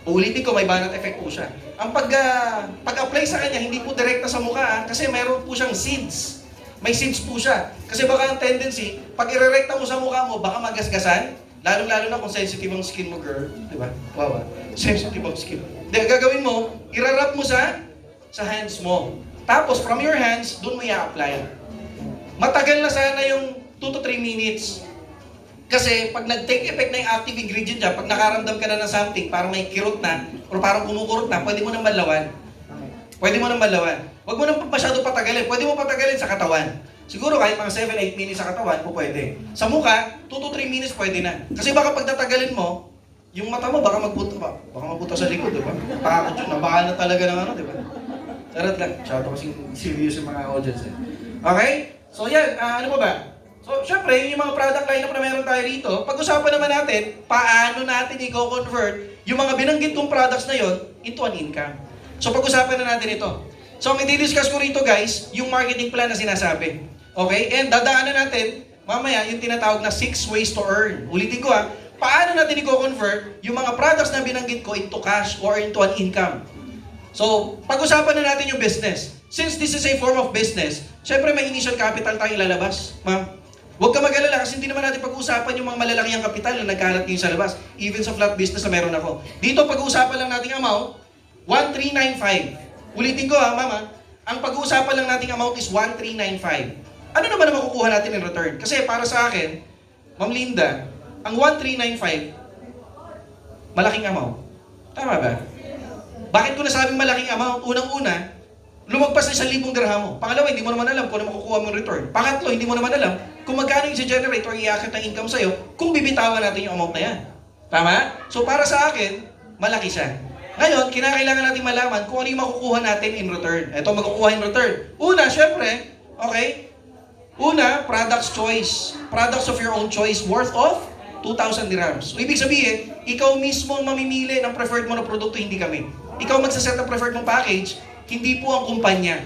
Ulitin ko, may banat effect po siya. Ang pag-apply sa kanya, hindi po direkta sa mukha kasi mayroon po siyang seeds. May seeds po siya. Kasi baka ang tendency, pag irerekta mo sa mukha mo, baka magasgasan. Lalong-lalo na kung sensitive ang skin mo, girl. Di ba? Wow, sensitive ang skin. Then, gagawin mo, irarap mo sa hands mo. Tapos, from your hands, doon mo i-apply. Matagal na sana yung 2 to 3 minutes. Kasi, pag nag-take effect na yung active ingredient dyan, pag nakaramdam ka na ng something, parang may kirot na, o parang kumukurot na, pwede mo nang malawan. Pwede mo nang malawan. Huwag mo nang masyado patagalin. Pwede mo patagalin sa katawan. Siguro kahit mga 7-8 minutes sa katawan, po pwede. Sa mukha, 2 to 3 minutes pwede na. Kasi baka pag tatagalin mo, yung mata mo baka magbuta pa. Baka magbuta sa likod, di ba? Takot yun. Nabahan na talaga ng di ba? Charot lang. Masyado kasi serious yung mga audience Okay? So yan, ano pa ba? So, syempre, yung mga product lineup na meron tayo rito, pag-usapan naman natin, paano natin i-convert yung mga binanggit kong products na yon into an income. So, pag-usapan na natin ito. So, ang i-discuss ko rito, guys, yung marketing plan na sinasabi. Okay? And dadaanan natin, mamaya, yung tinatawag na 6 ways to earn. Ulitin ko paano natin i-convert yung mga products na binanggit ko into cash or into an income. So, pag-usapan na natin yung business. Since this is a form of business, syempre may initial capital tayong ilalabas. Ma'am, huwag ka mag-alala kasi hindi naman natin pag-uusapan yung mga malalaki ang kapital na nagkalat ngayon sa labas. Even sa flat business na meron ako. Dito, pag-uusapan lang natin amount, 1,395. Ulitin ko mama, ang pag-uusapan lang nating amount is 1,395. Ano naman ang makukuha natin in return? Kasi para sa akin, Ma'am Linda, ang 1,395, malaking amount. Tama ba? Bakit ko nasabing malaking amount? Unang-una, lumagpas na 1,000 dirham mo. Pangalawa, hindi mo naman alam kung ano makukuha mo in return. Pangatlo, hindi mo naman alam kung magkano yung generate or i-akit ng income sa'yo kung bibitawan natin yung amount na yan. Tama? So para sa akin, malaki siya. Ngayon, kinakailangan natin malaman kung ano yung makukuha natin in return. Ito makukuha in return. Una, syempre, okay? Una, products choice. Products of your own choice worth of 2,000 dirhams. So, ibig sabihin, ikaw mismo ang mamimili ng preferred mo na produkto, hindi kami. Ikaw magsaset ng preferred mong package, hindi po ang kumpanya.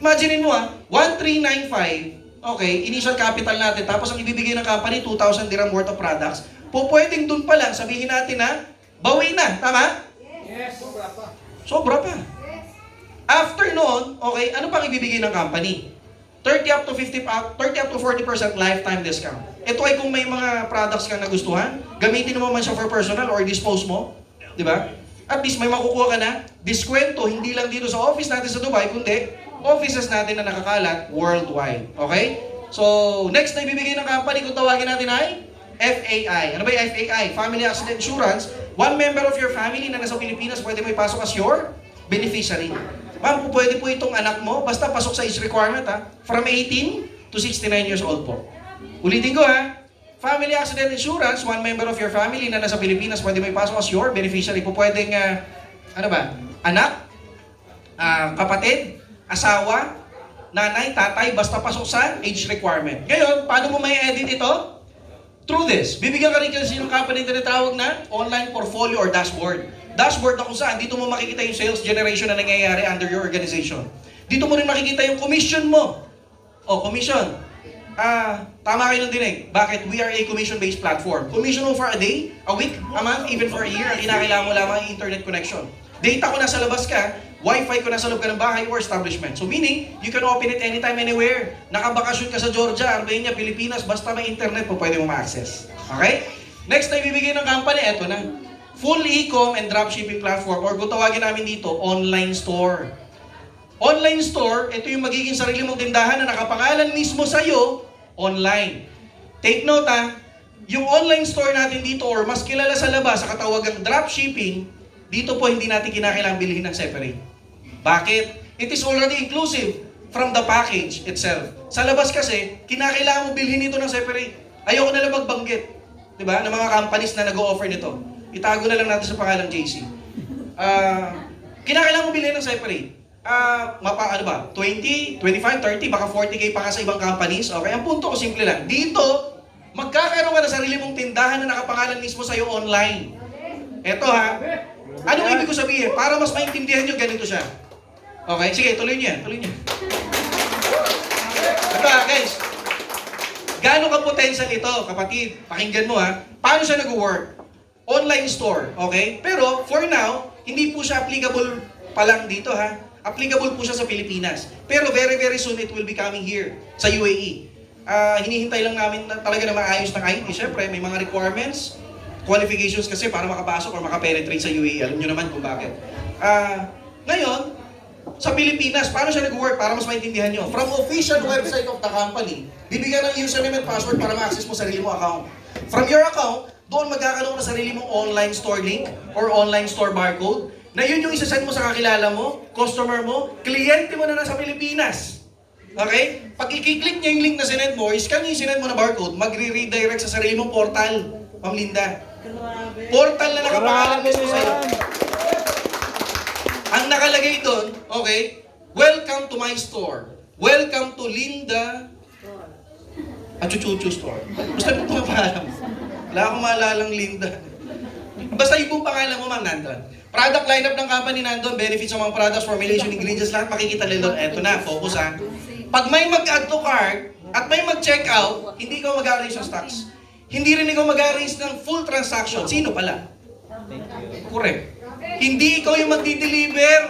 Imagine mo 1,395 okay, initial capital natin, tapos ang ibibigay ng company, 2,000 dirham worth of products, pwedeng dun pa lang, sabihin natin na, bawi na, tama? Yes. Sobra pa. Sobra pa. After noon, okay, ano pang ibibigay ng company? 30 up to 40% lifetime discount. Ito ay kung may mga products kang nagustuhan, gamitin mo man siya for personal or dispose mo, di ba? At least may makukuha ka na diskwento, hindi lang dito sa office natin sa Dubai, kundi offices natin na nakakalat worldwide. Okay? So, next na ibibigay ng company, kung tawagin natin ay FAI. Ano ba yung FAI? Family Accident Insurance. One member of your family na nasa Pilipinas pwede mo ipasok as your beneficiary. Ma'am, pwede po itong anak mo, basta pasok sa age requirement ha, from 18 to 69 years old po. Ulitin ko ha, Family Accident Insurance, one member of your family na nasa Pilipinas pwede mo ipasok as your beneficiary. Po pwedeng, ano ba, anak, kapatid, asawa, nanay, tatay, basta pasok sa age requirement. Ngayon, paano mo may edit ito? Through this. Bibigyan ka rin kasi ng company na tinatawag na online portfolio or dashboard. Dashboard na kung saan, dito mo makikita yung sales generation na nangyayari under your organization. Dito mo rin makikita yung commission mo. O, commission. Tama kayo ng dinig. Bakit? We are a commission-based platform. Commission mo for a day, a week, a month, even for a year, ang kinakailangan mo lamang yung internet connection. Data ko nasa labas ka, Wi-Fi ko nasa loob ka ng bahay or establishment. So meaning, you can open it anytime, anywhere. Nakabakasyon ka sa Georgia, Armenia, Pilipinas, basta may internet po, pwede mo ma-access. Okay? Next na ibibigay ng company, eto na. Full e-com and dropshipping platform or kung tawagin namin dito, online store. Online store, ito yung magiging sarili mong tindahan na nakapangalan mismo sa'yo, online. Take note yung online store natin dito or mas kilala sa labas sa katawagang dropshipping, dito po hindi natin kinakailangang bilhin ng separate. Bakit? It is already inclusive from the package itself. Sa labas kasi, kinakailangan mo bilhin ito ng separate. Ayoko na lang magbanggit, diba, ng mga companies na nag-o-offer nito. Itago na lang natin sa pangalang JC. Kinakailangan mo bilhin ng separate. Ano ba? 20, 25, 30, baka 40K pa ka sa ibang companies. Okay, ang punto ko simple lang. Dito, magkakaroon ka na sarili mong tindahan na nakapangalan mismo sa'yo online. Eto ha. Anong ibig ko sabihin? Para mas maintindihan nyo, ganito siya. Okay, sige, tuloy niyo yan. Tuloy niyo. Ito guys. Gaano ka potential ito, kapatid? Pakinggan mo ha. Paano siya nag-work? Online store, okay? Pero for now, hindi po siya applicable pa lang dito ha. Applicable po siya sa Pilipinas. Pero very very soon it will be coming here sa UAE. Hinihintay lang namin talaga na maayos ng IT. Siyempre, may mga requirements, qualifications kasi para makapasok or makapenetrate sa UAE. Alam nyo naman kung bakit. Ngayon, sa Pilipinas, paano siya nag-work para mas maintindihan nyo? From official website of the company, bibigyan ng username and password para ma-access mo sarili mo account. From your account, doon magkakaroon ng sarili mong online store link or online store barcode na yun yung isasend mo sa kakilala mo, customer mo, kliyente mo na nasa Pilipinas. Okay? Pag i-click niya yung link na sinend mo, scan niya yung sinend mo na barcode, magre-redirect sa sarili mong portal, Ma'am Linda. Portal na nakapangalan mismo sa'yo. Ang nakalagay doon, okay, welcome to my store. Welcome to Linda Chuchu store. Basta yung pangalan mo. Wala akong maalalang Linda. Basta yung pangalan mo, ma'am, nandun. Product lineup ng company nandun, benefits ng mga products, formulation, ingredients, lahat makikita nila doon. Eto na, focus ha. Pag may mag-add to cart at may mag-check out, hindi ikaw mag-arrange ng stocks. Hindi rin ikaw mag-arrange ng full transaction. Sino pala? Correct. Hindi ikaw yung magdi-deliver.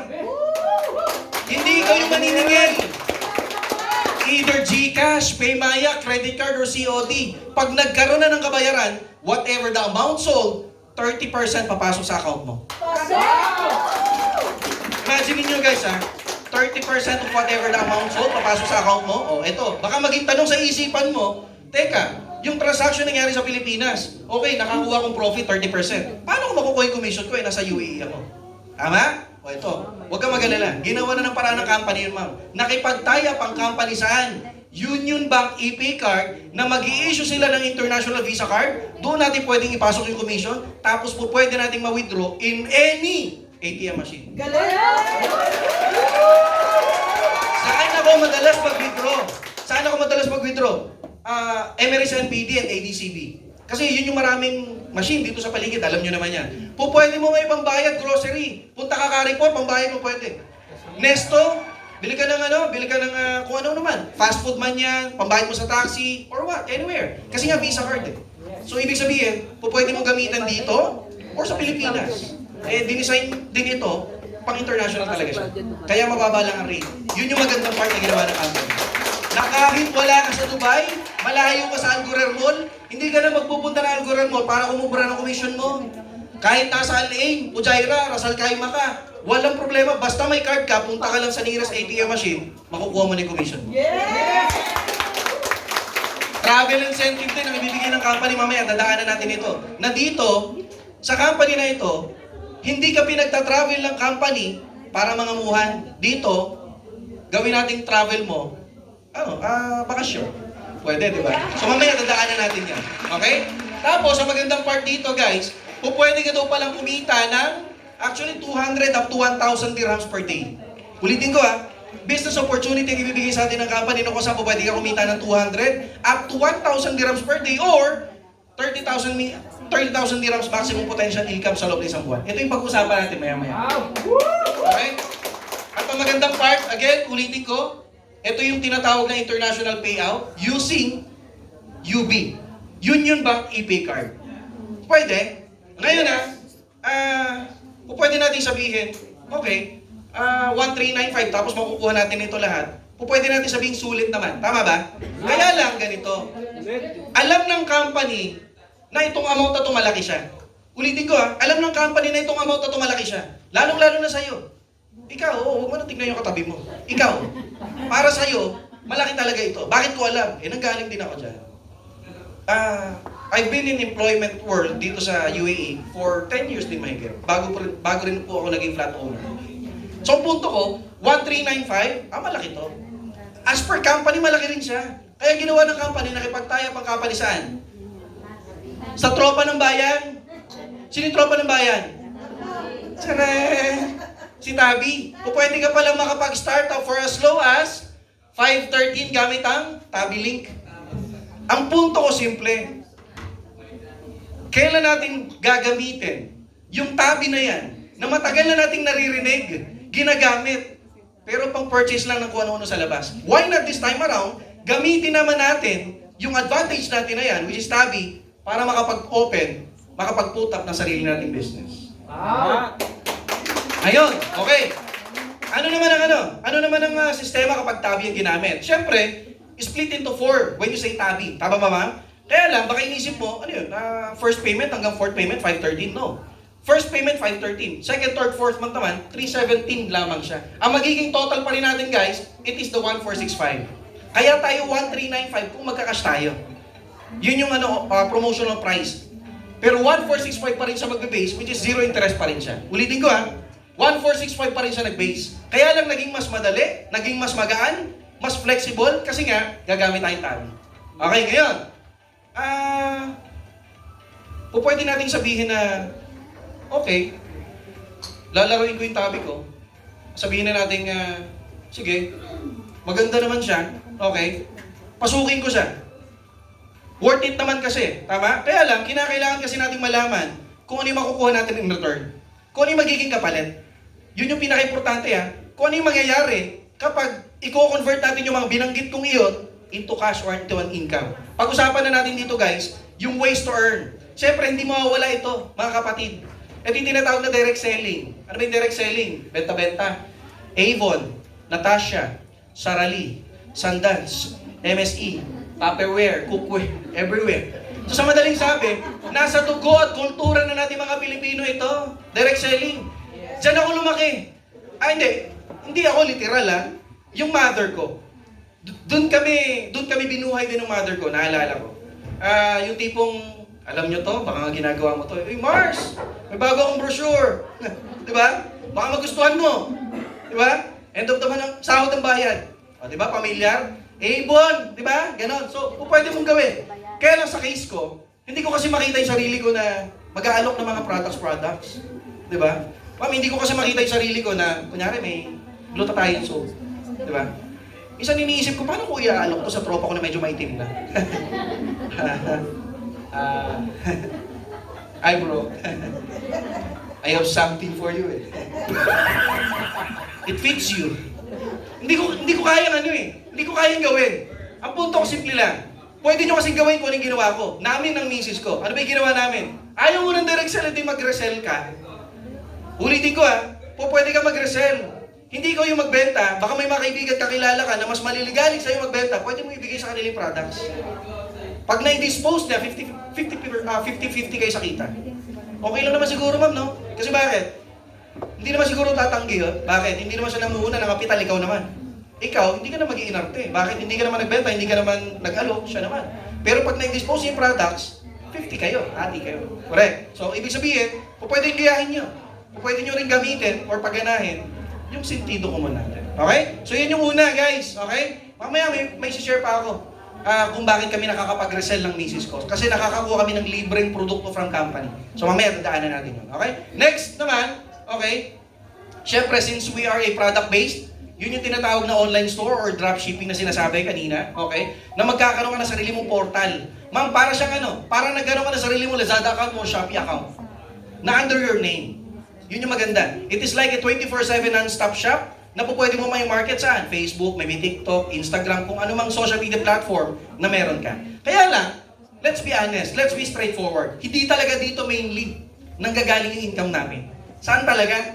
Hindi ikaw yung maniningil. Either GCash, Paymaya, credit card, or COD. Pag nagkaroon na ng kabayaran, whatever the amount sold, 30% papasok sa account mo. Imagine niyo guys 30% of whatever the amount sold, papasok sa account mo. O, eto, baka maging tanong sa isipan mo, teka, yung transaction nangyari sa Pilipinas, okay, nakakuha kong profit 30%. Paano ko makukuha yung commission ko? Nasa UAE ako. Tama? O ito, huwag kang mag-alala. Ginawa na ng paraan ng company yun, ma'am. Nakipagtaya pang company saan? Union Bank EP card na mag-i-issue sila ng international visa card. Doon natin pwedeng ipasok yung commission. Tapos po pwede natin ma-withdraw in any ATM machine. Saan ako madalas mag-withdraw? Saan ako madalas mag-withdraw? Emirates NBD and ADCB. Kasi yun yung maraming machine dito sa paligid, alam nyo naman yan. Pwede mo may pambayad, grocery. Punta ka Carrefour, pambayad mo pwede. Nesto, Bili ka ng kung ano naman. Fast food man yan, pambayad mo sa taxi, or what, anywhere. Kasi nga, Visa card eh. So, ibig sabihin, pwede mong gamitan dito or sa Pilipinas. Dinesign din ito, pang-international talaga siya. Kaya mababa lang ang rate. Yun yung magandang part na ginawa ng company. Na kahit wala ka sa Dubai, malayo ka sa Algorer Mall, hindi ka na magpupunta ng Algorer Mall para kumubra ng commission mo. Kahit nasa Al-Ain, Fujairah, Ras Al Khaimah ka, walang problema. Basta may card ka, punta ka lang sa nearest ATM machine, makukuha mo na yung commission mo. Travel incentive din ang ibibigay ng company mamaya, dadaanan natin ito. Na dito, sa company na ito, hindi ka pinagta-travel ng company para mangamuhan. Dito, gawin nating travel mo, bakasyon. Pwede, di ba? So mamaya dadaanan natin yan. Okay? Tapos, ang magandang part dito, guys, pwede ka daw palang kumita ng actually 200 up to 1,000 dirhams per day. Ulitin ko business opportunity ang ibibigay sa atin ng company na kung saan pwede ka kumita ng 200 up to 1,000 dirhams per day or 30,000 dirhams maximum potential income sa loob ng isang buwan. Ito yung pag-usapan natin maya-maya. Okay? At ang magandang part, again, ulitin ko, ito yung tinatawag na international payout using UB. Union Bank ePay card. Pwede. Ngayon pwede natin sabihin, okay, 1,395 tapos makukuha natin ito lahat. Pwede natin sabihin sulit naman. Tama ba? Kaya lang ganito. Alam ng company na itong amount na ito malaki siya. Ulitin ko alam ng company na itong amount na ito malaki siya. Lalong-lalo na sa'yo. Ikaw, huwag mo na tignan yung katabi mo. Ikaw, para sa'yo, malaki talaga ito. Bakit ko alam? Nanggaling din ako dyan. I've been in employment world dito sa UAE for 10 years din mahigit. Bago rin po ako naging flat owner. So, ang punto ko, 1,395, malaki to. As per company, malaki rin siya. Kaya ginawa ng company, nakipagtaya pang company saan? Sa tropa ng bayan. Sino yung tropa ng bayan? Si Tabi. Pwede ka palang makapag-start up for as low as 513 gamit ang Tabi link. Ang punto ko simple. Kailan natin gagamitin yung Tabi na yan na matagal na nating naririnig, ginagamit, pero pang purchase lang ng kung ano-ano sa labas. Why not this time around, gamitin naman natin yung advantage natin na yan, which is Tabi, para makapag-open, makapag-put up ng sarili nating business. Ayun, okay. Ano naman ang sistema kapag Tabi ang ginamit? Siyempre, split into 4 when you say Tabi. Tama ba, ma'am? Kaya lang, baka inisip mo, first payment hanggang fourth payment, 513. No. First payment, 513. Second, third, fourth month naman, 317 lamang siya. Ang magiging total pa rin natin, guys, it is the 1,465. Kaya tayo 1,395 kung magkakash tayo. Yun yung promotional price. Pero 1,465 pa rin siya magbe-base, which is zero interest pa rin siya. Ulitin ko 1,465 pa rin siya nag-base. Kaya lang naging mas madali, naging mas magaan, mas flexible, kasi nga, gagamit tayong Tabi. Okay, ngayon. Pwede nating sabihin na, okay, lalaroin ko yung Tabi ko. Sabihin na natin, sige, maganda naman siya, okay, pasukin ko siya. Worth it naman kasi, tama? Kaya lang, kinakailangan kasi nating malaman kung ano yung makukuha natin in return. Kung ano yung magiging kapalit. Yun yung pinaka-importante Kung ano yung mangyayari kapag i-convert natin yung mga binanggit kong iyon into cash or into an income. Pag-usapan na natin dito, guys, yung ways to earn. Siyempre, hindi mawawala ito, mga kapatid. Ito yung tinatawag na direct selling. Ano ba yung direct selling? Benta-benta. Avon, Natasha, Sarali, Sandals, MSE, Tupperware, Cookware, everywhere. So sa madaling sabi, nasa dugo at kultura na natin mga Pilipino ito. Direct selling. Diyan ako lumaki. Hindi ako literal Yung mother ko. Doon kami binuhay din ng mother ko, naalala ko. Yung tipong, alam nyo to, baka ginagawa mo to. Uy, Mars! May bago akong brochure. Diba? Baka magustuhan mo. Diba? End of the month, sahod ng bayad. Diba? Pamilyar? Avon! Diba? Ganon. So, pwede mong gawin. Kaya lang sa case ko, hindi ko kasi makita yung sarili ko na mag-aalok ng mga products. Diba? Ma'am, hindi ko kasi makita yung sarili ko na, kunyari may luta tayong soap. Diba? Isa iniisip ko, paano ko iaalok to sa tropa ko na medyo maitim na? Ay bro, I have something for you It fits you. Hindi ko kayang ano eh. Hindi ko kayang gawin. Ang punto ko simple lang. Pwede nyo kasing gawin kung anong ginawa ko. Namin ng misis ko. Ano ba yung ginawa namin? Ayaw mo ng direct sell, hindi mag-resell ka. Ulitin ko pwede ka mag-resell. Hindi ikaw yung magbenta. Baka may mga kaibigan kakilala ka na mas maliligalig sa'yo magbenta. Pwede mo ibigay sa kanilang products. Pag na-dispose na, 50-50 kayo sa kita. Okay lang naman siguro, ma'am, no? Kasi bakit? Hindi naman siguro tatanggi, Bakit? Hindi naman siya namuhuna ng kapital, ikaw naman. Ikaw, hindi ka na mag-iinarte. Bakit? Hindi ka naman nagbenta, hindi ka naman nag-alok, siya naman. Pero pag na-dispose yung products, 50 kayo, hati kayo. Correct? So, ibig sabihin, pwede yung gayahin nyo. Pwede nyo rin gamitin or pagganahin yung sentido ko muna natin. Okay? So, yun yung una, guys. Okay? Mamaya may share pa ako kung bakit kami nakakapag-resell ng misis ko. Kasi nakakakuha kami ng libreng produkto from company. So, mamaya dadaanan natin yun. Okay? Next naman, okay? Siyempre, since we are a product-based, yun yung tinatawag na online store or dropshipping na sinasabi kanina, okay? Na magkakaroon ka ng sarili mong portal. Ma'am, para siyang para nagkaroon ka ng sarili mong Lazada account o Shopee account na under your name. Yun yung maganda. It is like a 24/7 non-stop shop na pwede mo may market saan? Facebook, maybe TikTok, Instagram, kung anumang social media platform na meron ka. Kaya lang, let's be honest, let's be straightforward. Hindi talaga dito mainly nanggagaling yung income namin. Saan talaga?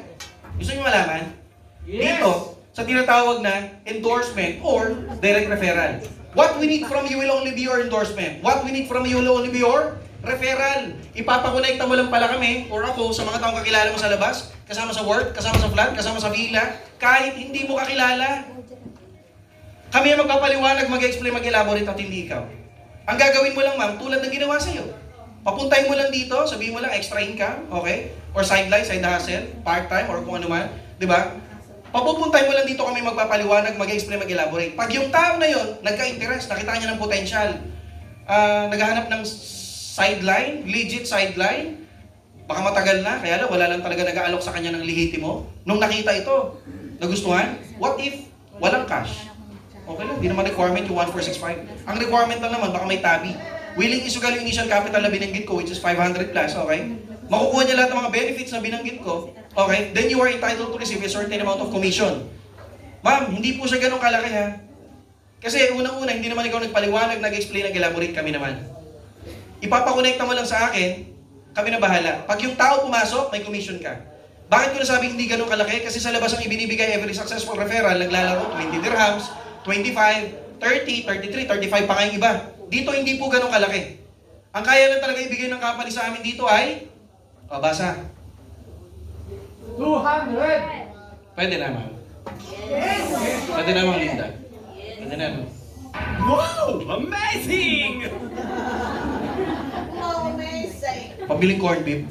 Gusto niyo malaman? Yes. Dito, sa tinatawag na endorsement or direct referral. What we need from you will only be your endorsement. What we need from you will only be your referral. Ipapakonekta mo lang pala kami or ako sa mga taong kakilala mo sa labas, kasama sa work, kasama sa flat, kasama sa villa, kahit hindi mo kakilala. Kami ang magpapaliwanag, mag-explain, mag-elaborate at hindi ikaw. Ang gagawin mo lang, ma'am, tulad ng ginawa sa'yo. Papuntahin mo lang dito, sabihin mo lang extra income, okay? Or sideline, side hustle, part-time, or kung ano man, di ba? Papupuntahin mo lang dito kami magpapaliwanag, mag-explain, mag-elaborate. Pag yung tao na yon nagka-interest, nakita niya ng potential, naghahanap ng sideline, legit sideline, baka matagal na, kaya lang wala lang talaga nag-aalok sa kanya ng lehitimo. Nung nakita ito, nagustuhan, what if walang cash? Okay lang, hindi naman requirement yung 1465. Ang requirement lang naman, baka may tabi. Willing isugal yung initial capital na binanggit ko, which is 500 plus, okay? Makukuha niya lahat ng mga benefits na binanggit ko, okay? Then you are entitled to receive a certain amount of commission. Ma'am, hindi po siya ganun kalaki ha. Kasi unang-una, hindi naman ikaw nagpaliwanag, nag-explain, nag-elaborate kami naman. Ipapakonekta mo lang sa akin, kami na bahala. Pag yung tao pumasok, may commission ka. Bakit ko nasabing hindi ganun kalaki? Kasi sa labas ang ibinibigay every successful referral, naglalaro 20 dirhams, 25, 30, 33, 35 pa kayong iba. Dito hindi po ganun kalaki. Ang kaya lang talaga ibigay ng company sa amin dito ay basa. 200. Pwede na, ma'am. Yes. Pwede na, ma'am Linda. Pwede na, no? Wow! Amazing! Amazing. Pabiling corned beef.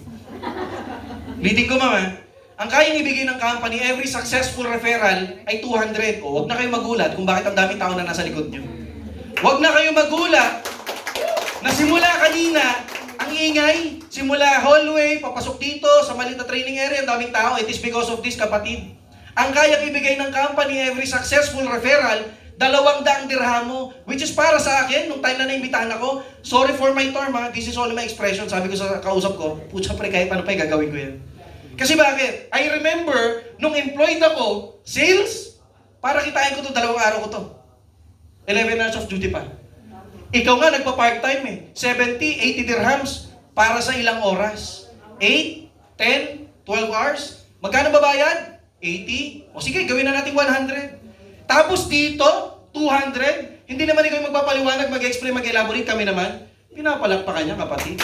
Liting ko, ma'am, ang kayang ibigay ng company, every successful referral ay 200. O, huwag na kayo magulat kung bakit ang daming tao na nasa likod nyo. Huwag na kayo magulat na simula kanina, ang ingay, simula hallway, papasok dito, sa maliit na training area, ang daming tao. It is because of this, kapatid. Ang kayang ibigay ng company, every successful referral, 200 dirhamo, which is para sa akin, nung time na naimbitahan ako, sorry for my term this is only my expression, sabi ko sa kausap ko, putsa pre, kahit ano pa gagawin ko yan. Kasi bakit? I remember, nung employed ako, sales, para kitain ko to 2 araw ko to. 11 hours of duty pa. Ikaw nga, nagpa-part-time 70, 80 dirhams para sa ilang oras. 8, 10, 12 hours. Magkano babayad? 80. O sige, gawin na natin 100. Tapos dito, 200. Hindi naman ikaw yung magpapaliwanag, mag-explain, mag-elaborate. Kami naman, pinapalakpakan niya, kapatid.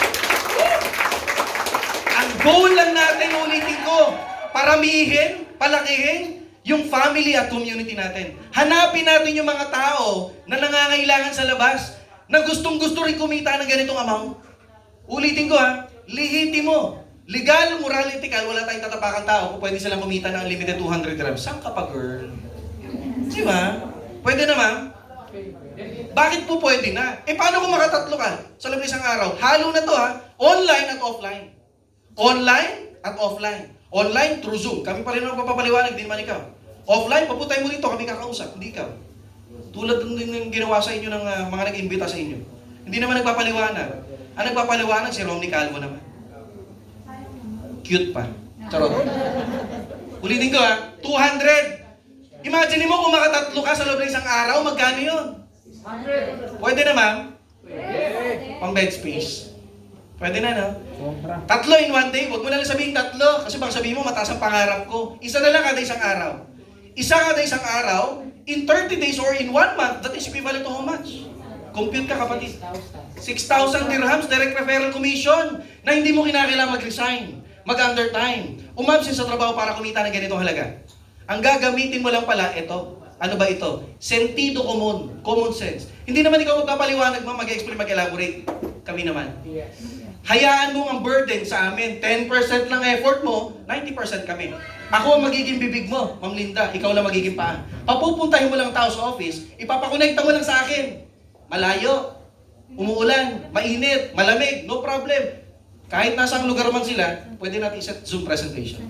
Ang goal lang natin, ulitin ko, paramihin, palakihin, yung family at community natin. Hanapin natin yung mga tao na nangangailangan sa labas, na gustong-gusto rin kumita ng ganitong amount. Ulitin ko lihitin mo. Legal, moral, ethical, wala tayong tatapakan tao kung pwede silang kumita ng unlimited 200 grams. Saan ka pa, girl? Di ba? Pwede na, ma'am? Bakit po pwede na? Paano kung makatatlo ka sa loob ng isang araw? Halo na to online at offline. Online at offline. Online through Zoom. Kami pa rin ang papapaliwanag, din man ikaw. Offline, papuntay mo dito, kami kakausap, hindi ikaw. Tulad ng ginawa sa inyo ng mga nag-imbita sa inyo. Hindi naman nagpapaliwanag. Ang nagpapaliwanag si Romney Calvo naman. Cute pa. Charot. Ulitin ko 200. Imagine mo kung makatatlo ka sa loob ng isang araw, magkano yun? Pwede na, ma'am? Pang bed space. Pwede na, no? Tatlo in one day. Huwag mo na lang sabihin tatlo. Kasi baka sabihin mo, mataas ang pangarap ko. Isa na lang kada isang araw. Isa kada isang araw, in 30 days or in 1 month, that is equivalent to how much? Compute ka, kapatid. 6,000 dirhams, direct referral commission, na hindi mo kinakailangan mag-resign, mag-undertime, umabsent sa trabaho para kumita ng ganitong halaga. Ang gagamitin mo lang pala, ito. Ano ba ito? Sentido común, common sense. Hindi naman ikaw magpapaliwanag mo, mag-explain, mag-elaborate. Kami naman. Hayaan mo ang burden sa amin. 10% lang effort mo, 90% kami. Ako ang magiging bibig mo, Ma'am Linda. Ikaw lang magiging paa. Papupuntahin mo lang tao sa office, ipapakonekta mo lang sa akin. Malayo, umuulan, mainit, malamig, no problem. Kahit nasa lugar man sila, pwede natin i-set Zoom presentation.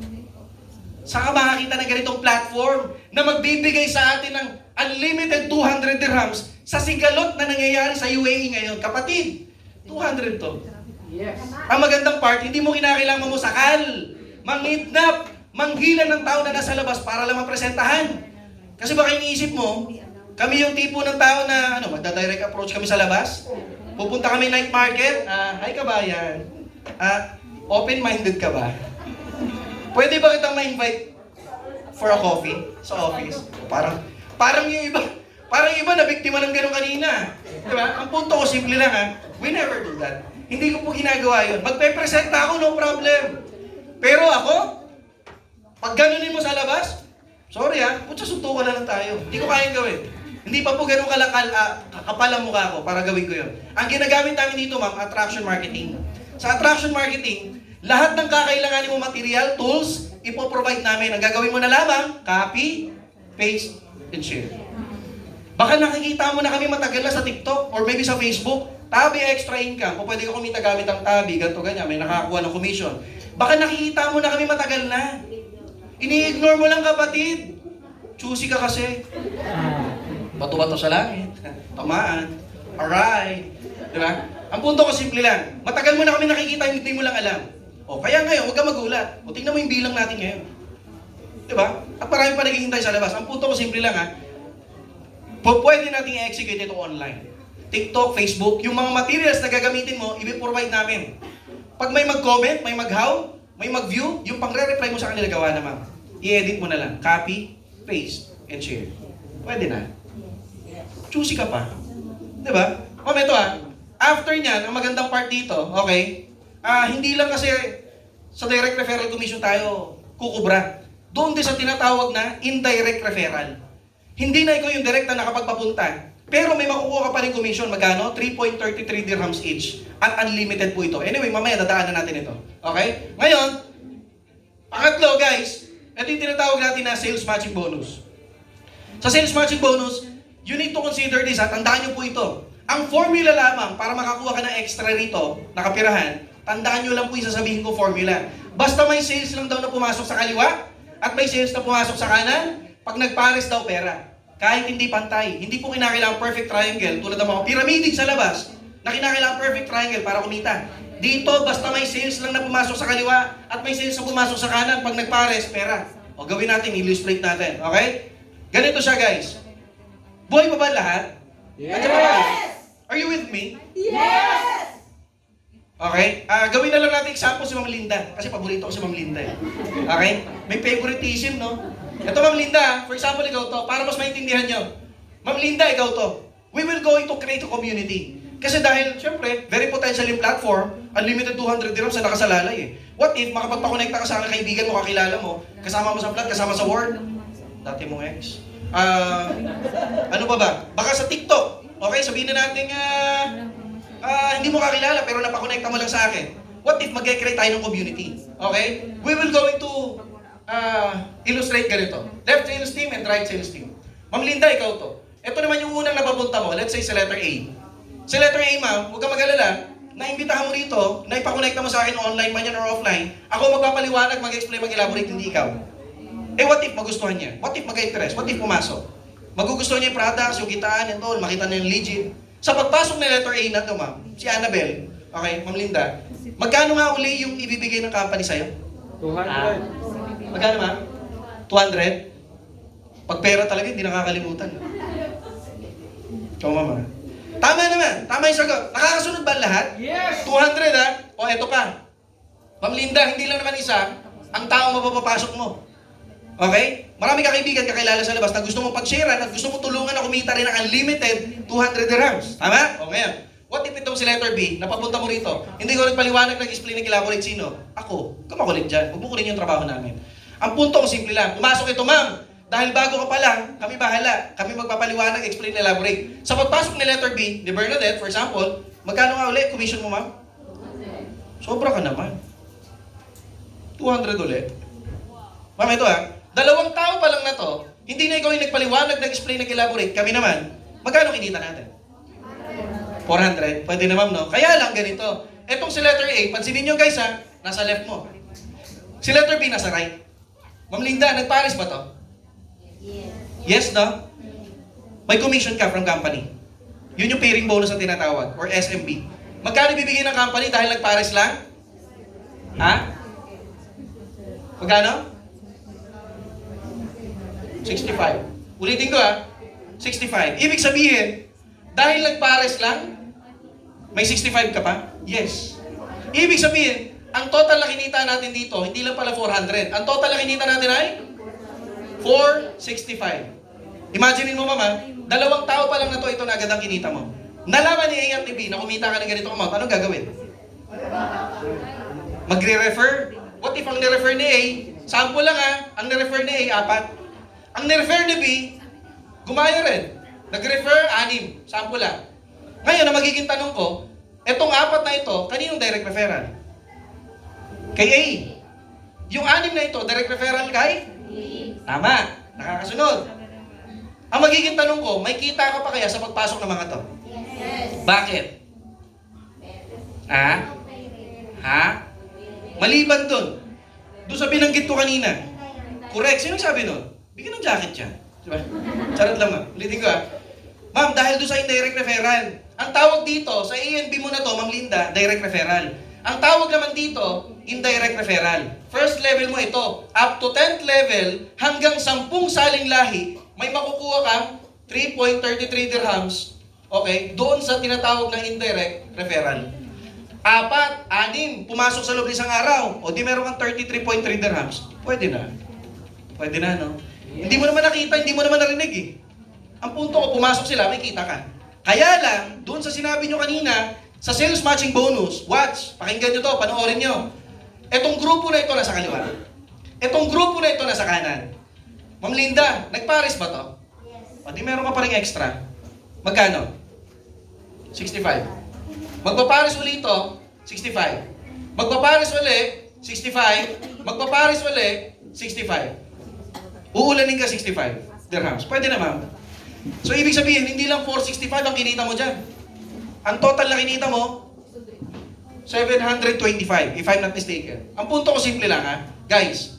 Saka makakita ng ganitong platform na magbibigay sa atin ng unlimited 200 dirhams sa sigalot na nangyayari sa UAE ngayon. Kapatid, 200 to. Ang magandang part, hindi mo kinakailangan mo sakal, mangidnap, manghilan ng tao na nasa labas para lang mapresentahan. Kasi baka iniisip mo, kami yung tipo ng tao na magda-direct approach kami sa labas. Pupunta kami night market. Hi kabayan. Open-minded ka ba? Pwede ba kitang ma-invite for a coffee sa office? Parang yung iba na biktima ng gano'n kanina. Diba? Ang punto ko, simple lang ha. We never do that. Hindi ko po ginagawa yun. Magpe-presenta ako, no problem. Pero ako, pag ganunin mo sa labas, sorry ha, putsa suntukan na lang tayo. Hindi ko kayang gawin. Hindi pa po ganun kakapal ang mukha ko para gawin ko yun. Ang ginagamit namin dito, ma'am, attraction marketing. Sa attraction marketing, lahat ng kakailanganin mo material, tools, ipoprovide namin. Ang gagawin mo na lamang, copy, paste, and share. Baka nakikita mo na kami matagal na sa TikTok or maybe sa Facebook, Tabi extra income. Kung pwede ka kumita gamit ang Tabi, ganito ganyan, may nakakuha ng commission. Baka nakikita mo na kami matagal na. Ini-ignore mo lang, kapatid. Choosy ka kasi. Bato-bato sa langit. Tamaan. Alright. Diba? Ang punto ko simple lang. Matagal mo na kami nakikita, hindi mo lang alam. O, kaya ngayon, huwag ka magulat. O, tingnan mo yung bilang natin ngayon. Diba? At marami pa naghihintay sa labas. Ang punto ko simple lang ha. Pwede natin i-execute ito online. TikTok, Facebook, yung mga materials na gagamitin mo, i-provide namin. Pag may mag-comment, may mag-how, may mag-view, yung pang-re-reply mo sa kanila gawa na ma'am. I-edit mo na lang. Copy, paste, and share. Pwede na. Choosy ka pa. Diba? Ma'am, ito ha. After nyan, ang magandang part dito, okay, hindi lang kasi sa direct referral commission tayo kukubra. Doon din sa tinatawag na indirect referral. Hindi na ikaw yung direct na nakapagpapunta. Pero may makukuha ka pa rin commission. Magkano? 3.33 dirhams each. At unlimited po ito. Anyway, mamaya dadaanan natin ito. Okay? Ngayon, pangatlo guys, ito yung tinatawag natin na sales matching bonus. Sa sales matching bonus, you need to consider this at tandaan nyo po ito. Ang formula lamang para makakuha ka ng extra rito, nakapirahan, tandaan nyo lang po yung sasabihin ko formula. Basta may sales lang daw na pumasok sa kaliwa at may sales na pumasok sa kanan, pag nagpares daw pera. Kahit hindi pantay, hindi po kinakailangan perfect triangle tulad ng mga piramidig sa labas na kinakailangan perfect triangle para kumita. Dito, basta may sales lang na pumasok sa kaliwa at may sales na pumasok sa kanan, pag nagpares, pera. O gawin natin, illustrate natin. Okay? Ganito siya guys. Buhay pa ba lahat? Yes! Are you with me? Yes! Okay? Gawin na lang natin example si Ma'am Linda. Kasi paborito ko si Ma'am Linda eh. Okay? May favoritism, no? Ito Ma'am Linda, for example, ikaw to, para mas maintindihan nyo. Ma'am Linda, ikaw to. We will going to create a community. Kasi dahil, syempre, very potential yung platform, unlimited 200 dirhams na nakasalalay eh. What if makapagpakonekta ka sa mga kaibigan mo, kakilala mo, kasama mo sa vlog, kasama sa work, dati mong ex. Ano ba? Baka sa TikTok. Okay, sabihin na natin, hindi mo kakilala pero napakonekta mo lang sa akin. What if mag-create tayo ng community? Okay? We will going to illustrate ganito. Left sales team and right sales team. Ma'am Linda, ikaw to. Ito naman yung unang napapunta mo. Let's say sa letter A. Sa letter A, ma'am, huwag ka mag-alala. Naimbitahan mo rito, na ipakonekta mo sa akin online man yan or offline. Ako magpapaliwanag, mag-explain, mag-elaborate, hindi ikaw. Eh what if magustuhan niya? What if mag-interest? What if pumasok? Magugustuhan niya yung products, yung kitaan, and all, makita niya yung legit. Sa pagpasok ng letter A na to, ma'am, si Annabelle, okay, Ma'am Linda, magkano nga uli yung ibibigay ng company sa'yo? 200. Magkano ma'am? 200? Pag pera talaga, hindi nakakalimutan. Ikaw, mama. Tama naman. Tama yung sagot. Nakakasunod ba ang lahat? Yes! 200 ha? O eto pa. Ma'am Linda, hindi lang naman isa ang taong mapapapasok mo. Okay? Marami ka kaibigan, kakilala sa labas na gusto mo pag-sharean at gusto mo tulungan na kumita rin ng unlimited 200 dirhams. Tama? O ngayon, what if itong si letter B, napapunta mo rito, hindi ko nagpaliwanag, nag-explain, nag-elaborate sino? Ako. Kumakulit dyan. Huwag mo kunin yung trabaho namin. Ang punto ko simple lang. Pumasok ito, ma'am. Dahil bago ka pa lang, kami bahala. Kami magpapaliwanag, explain, elaborate. Sa pagpasok ni letter B, ni Bernadette, for example, magkano nga ulit commission mo, ma'am? Sobra ka naman. 200 ulit. Ma'am, ito ha. 2 tao pa lang na to, hindi na ikaw yung nagpaliwanag, nag-explain, nag-elaborate. Kami naman, magkano kinita natin? 400. Pwede na, ma'am, no? Kaya lang ganito. Etong si letter A, pansinin nyo guys ha, nasa left mo. Si letter B nasa right. Ma'am Linda, nagpares ba to? Yes, no? May commission ka from company. Yun yung pairing bonus na tinatawag, or SMB. Magkano bibigyan ng company dahil nagpares lang? Ha? Magkano? 65. Ulitin ko ha. 65. Ibig sabihin, dahil nagpares lang, may 65 ka pa? Yes. Ibig sabihin, ang total na kinita natin dito, hindi lang pala 400. Ang total na kinita natin ay 465. Imagine mo, mama, 2 tao pa lang na to, ito na agad ang kinita mo. Nalaman ni A at ni B na kumita ka ng ganito amount, anong gagawin? Magre-refer? What if ang ni-refer ni A, sample lang ha, ang ni-refer ni A, 4. Ang ni-refer ni B, gumaya rin. Nag-refer, 6. Sample lang. Ngayon, ang magiging tanong ko, etong 4 na ito, kaninong direct referral? Kay A. Yung 6 na ito, direct referral kay? Tama. Nakakasunod. Ang magiging tanong ko, may kita ka pa kaya sa pagpasok ng mga to? Yes. Bakit? Ha? Maliban dun. Doon sa binanggit ko kanina. Correct. Sino sabi nun? Bigyan ng jacket yan. Diba? Charot lang, ma'am. Ulitin ko ha. Ma'am, dahil doon sa indirect referral, ang tawag dito, sa A&B mo na to, Ma'am Linda, direct referral. Ang tawag naman dito, indirect referral. First level mo ito. Up to 10th level, hanggang 10 saling lahi, may makukuha kang 3.33 dirhams, okay, doon sa tinatawag na indirect referral. 4, 6, pumasok sa loob ng isang araw, o di meron kang 33.3 dirhams, pwede na. Pwede na, no? Hindi mo naman nakita, hindi mo naman narinig eh. Ang punto ko, pumasok sila, may kita ka. Kaya lang, doon sa sinabi nyo kanina, sa sales matching bonus, watch, pakinggan nyo to, panoorin nyo. Etong grupo na ito nasa kaliwa. Etong grupo na ito nasa kanan. Ma'am Linda, nagpares ba to? Yes. O di meron ka pa ring extra. Magkano? 65. Magpapares uli ito, 65. Magpapares uli, 65. Magpapares uli, 65. Uulanin ka 65 dirhams. Pwede na, ma'am. So, ibig sabihin, hindi lang 465 ang kinita mo dyan. Ang total na kinita mo, 725, if I'm not mistaken. Ang punto ko simple lang, ha? Guys,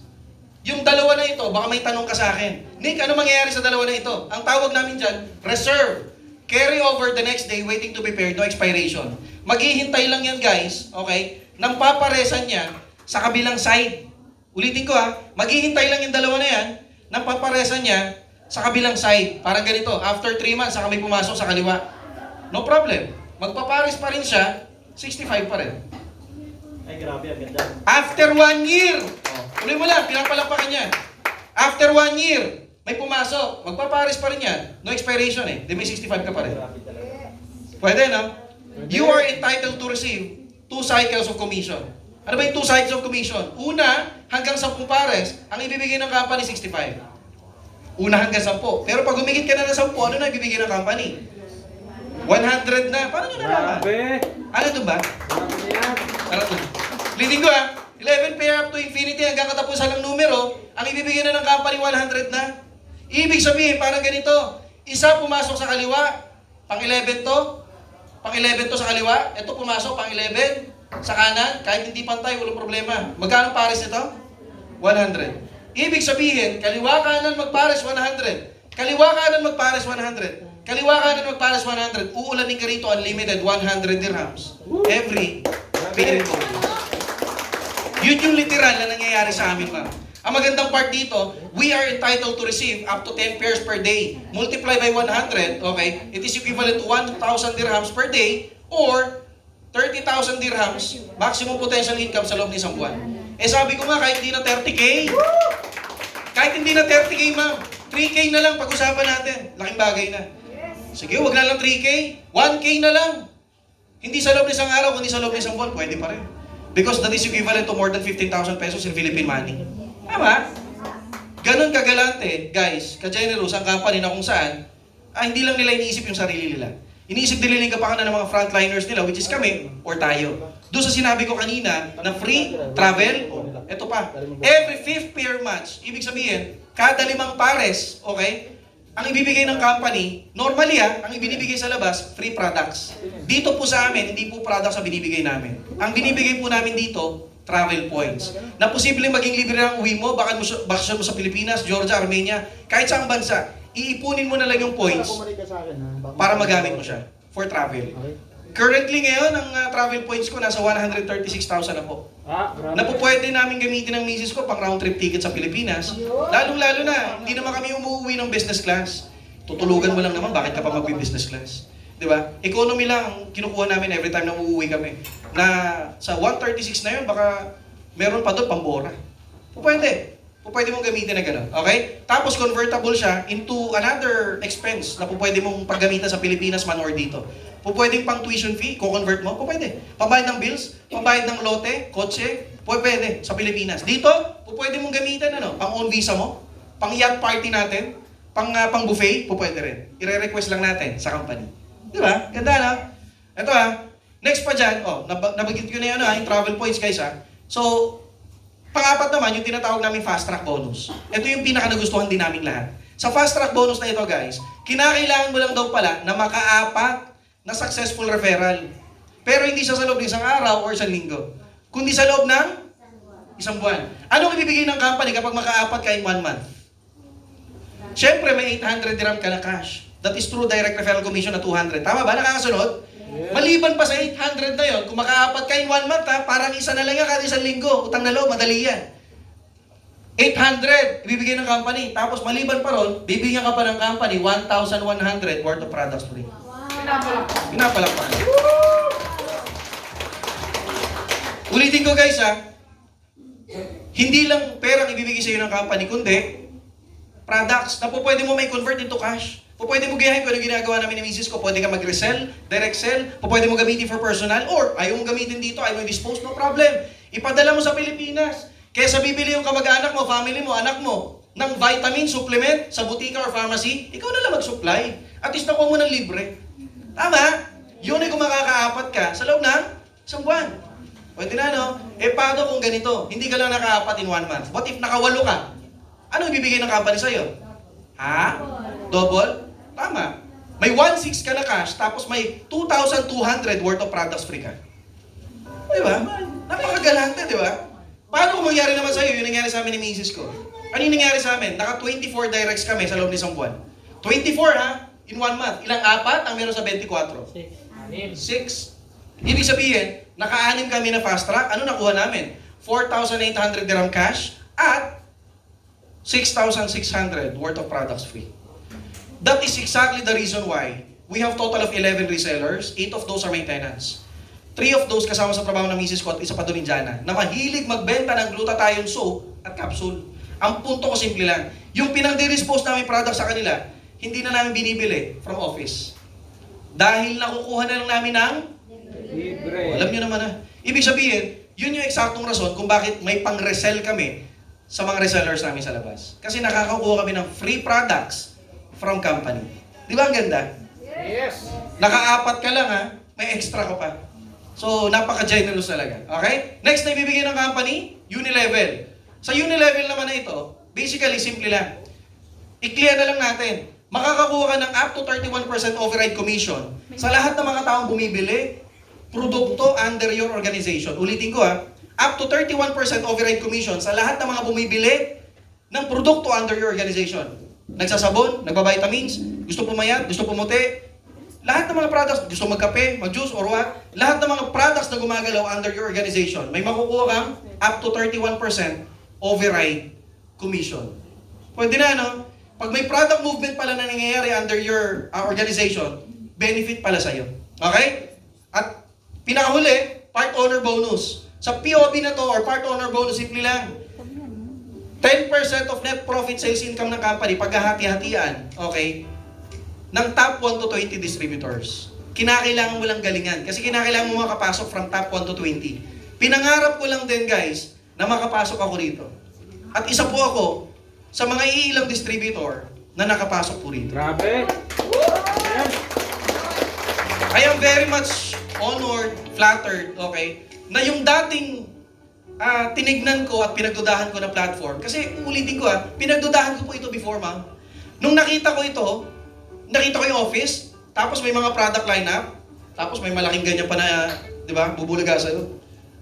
yung 2 na ito, baka may tanong ka sa akin. Nick, ano mangyayari sa 2 na ito? Ang tawag namin dyan, reserve. Carry over the next day, waiting to be paired, no expiration. Maghihintay lang yan, guys, okay? Nang paparesan niya sa kabilang side. Ulitin ko, ha? Maghihintay lang yung 2 na yan, nang paparesan niya sa kabilang side. Parang ganito, after 3 months, saka may pumasok sa kaliwa. No problem. Magpapares pa rin siya, 65 pa rin. Ay, grabe, ang ganda. After 1 year, tuloy mo lang, pinapalapakan niya. After 1 year, may pumasok, magpapares pa rin yan. No expiration eh, di may 65 ka pa rin. Grabe talaga. Pwede, no? You are entitled to receive 2 cycles of commission. Ano ba yung 2 cycles of commission? Una, hanggang 10 pares, ang ibibigay ng company, 65. Una hanggang 10. Pero pag humigit ka na ng 10, ano na ibibigay ng company? 100 na. Paano nyo nalaman? Grabe. Ano ito ba? Grabe na yan. Ano ito? Leading ko 11 pair up to infinity hanggang katapusan ng numero, ang ibibigay na ng company 100 na. Ibig sabihin, parang ganito. Isa pumasok sa kaliwa, pang 11 to. Pang 11 to sa kaliwa. Ito pumasok, pang 11 sa kanan. Kahit hindi pantay, walang problema. Magkano pares nito? 100. Ibig sabihin, kaliwa kanan magpares 100. Kaliwa kanan magpares 100. Kaliwa kanan magpares 100. Uulanin ka rito unlimited 100 dirhams. Every period. Yun yung literal na nangyayari sa amin, ma'am. Ang magandang part dito, we are entitled to receive up to 10 pairs per day. Multiply by 100, okay? It is equivalent to 1,000 dirhams per day or 30,000 dirhams maximum potential income sa loob ng isang buwan. Eh sabi ko nga, kahit hindi na 30K, kahit hindi na 30K ma'am, 3K na lang pag-usapan natin. Laking bagay na. Sige, wag na lang 3K, 1K na lang. Hindi sa loob ng isang araw, kundi sa loob ng isang buwan, pwede pa rin. Because that is equivalent to more than 15,000 pesos in Philippine money. Tama? Ganon kagalante, guys, ka-generous ang company na kung saan, hindi lang nila iniisip yung sarili nila. Iniisip nila yung kapakanan ng mga frontliners nila, which is kami, or tayo. Doon sa sinabi ko kanina, na free travel, eto pa, every 5th pair match, ibig sabihin, kada 5 pares, okay, ang ibibigay ng company, normally ang ibinibigay sa labas, free products. Dito po sa amin, hindi po products ang binibigay namin. Ang binibigay po namin dito, travel points. Na posibleng maging libre ang uwi mo, bakasyon mo sa Pilipinas, Georgia, Armenia, kahit saang bansa, iipunin mo na lang yung points para magamit mo siya for travel. Currently ngayon, ang travel points ko nasa 136,000 na po. Na po pwede namin gamitin ng misis ko pang round trip ticket sa Pilipinas. Lalong-lalo na, hindi naman kami umuwi ng business class. Tutulugan mo lang naman, bakit ka pa mag-business class? Di ba? Economy lang ang kinukuha namin every time na uuwi kami. Na sa 136 na yun, baka meron pa doon pambora. Pwede mong gamitin na gano'n. Okay? Tapos convertible siya into another expense na pwede mong paggamitan sa Pilipinas man or dito. Pwedeng pang tuition fee, ko-convert mo, pwede. Pambayad ng bills, pambayad ng lote, kotse, pwede sa Pilipinas. Dito, pwede mong gamitin pang own visa mo, pang yacht party natin, pang buffet, pwede rin. I-request lang natin sa company. Di ba? Ganda na. Ito next pa dyan, nabagit ko na yun yung travel points guys So, pang-apat naman, yung tinatawag namin fast track bonus. Ito yung pinaka-nagustuhan din namin lahat. Sa fast track bonus na ito guys, kinakailangan mo lang daw pala na maka-apat na successful referral. Pero hindi siya sa loob ng isang araw or isang linggo, kundi sa loob ng isang buwan. Anong ibibigay ng company kapag maka-apat ka in 1 month? Siyempre, may 800 dirham ka na cash. That is through direct referral commission na 200. Tama ba? Nakakasunod? Yeah. Maliban pa sa 800 na yon, kung maka-apat ka in 1 month, parang isa na lang yan kada isang linggo. Utang na loob, madali yan. 800, ibibigay ng company. Tapos maliban pa ron, bibigyan ka pa ng company 1,100 worth of products free. Pinapalakpan. Ulitin ko guys hindi lang perang ibibigay sa iyo ng company, kundi products na pwede mo may convert into cash. Pwede mo gayahin kung ano ginagawa namin ni misis ko. Pwede ka mag-resell, direct sell, pwede mo gamitin for personal, or ayaw mo gamitin dito, ayaw mo dispose, no problem. Ipadala mo sa Pilipinas. Kesa bibili yung kamag-anak mo, family mo, anak mo, ng vitamin, supplement sa butika or pharmacy, ikaw na lang mag-supply. At least nakuha mo ng libre. Tama? Yun ay kung makakaapat ka sa loob ng isang buwan. Pwede na, no? Paano kung ganito? Hindi ka lang nakaapat in 1 month. What if nakawalo ka? Ano ibibigay ng company sa'yo? Double? Tama. May 1,600 ka na cash, tapos may 2,200 worth of products free ka. Di ba? Napakagalante, di ba? Paano kung mangyari naman sa'yo yung nangyari sa amin ni misis ko? Ano yung nangyari sa amin? Naka 24 directs kami sa loob ng isang buwan. 24 in 1 month. Ilang apat ang meron sa 24? 6. Ibig sabihin, naka-6 kami na fast track. Ano nakuha namin? 4,800 dirham cash at 6,600 worth of products free. That is exactly the reason why we have total of 11 resellers. 8 of those are maintenance. 3 of those kasama sa trabaho ng misis ko at isa pa doon Indiana na mahilig magbenta ng glutathione soap at capsule. Ang punto ko simple lang. Yung pinang-dispose namin product sa kanila, hindi na namin binibili from office. Dahil nakukuha na lang namin ng libre. Alam nyo naman Ibig sabihin, yun yung eksaktong rason kung bakit may pang-resell kami sa mga resellers namin sa labas. Kasi nakakakuha kami ng free products from company. Di ba ang ganda? Yes! Naka-apat ka lang may extra ka pa. So, napaka-generous talaga. Okay? Next na ibibigay ng company, Unilevel. Sa Unilevel naman na ito, basically, simple lang. I-clear na lang natin. Makakakuha ka ng up to 31% override commission sa lahat ng mga taong bumibili produkto under your organization. Ulitin ko up to 31% override commission sa lahat ng mga bumibili ng produkto under your organization. Nagsasabon, nagbabitamins, gusto pumayat, gusto pumuti, lahat ng mga products, gusto magkape, mag-juice or what, lahat ng mga products na gumagalaw under your organization, may makukuha kang up to 31% override commission. Pwede na, no? Pag may product movement pala na nangyayari under your organization, benefit pala sa'yo. Okay? At pinakahuli, part owner bonus. Sa POB na to, or part owner bonus, simple lang. 10% of net profit sales income ng company, paghahati-hatian, okay, ng top 1 to 20 distributors. Kinakailangan mo lang galingan. Kasi kinakailangan mo makapasok from top 1 to 20. Pinangarap ko lang din, guys, na makapasok ako rito. At isa po ako sa mga iilang distributor na nakapasok po rito. Grabe! I am very much honored, flattered, okay, na yung dating tinignan ko at pinagdudahan ko na platform. Kasi ulitin ko pinagdudahan ko po ito before, ma'am. Nung nakita ko ito, nakita ko yung office, tapos may mga product lineup, tapos may malaking ganyan pa na, di ba, bubulaga sa'yo.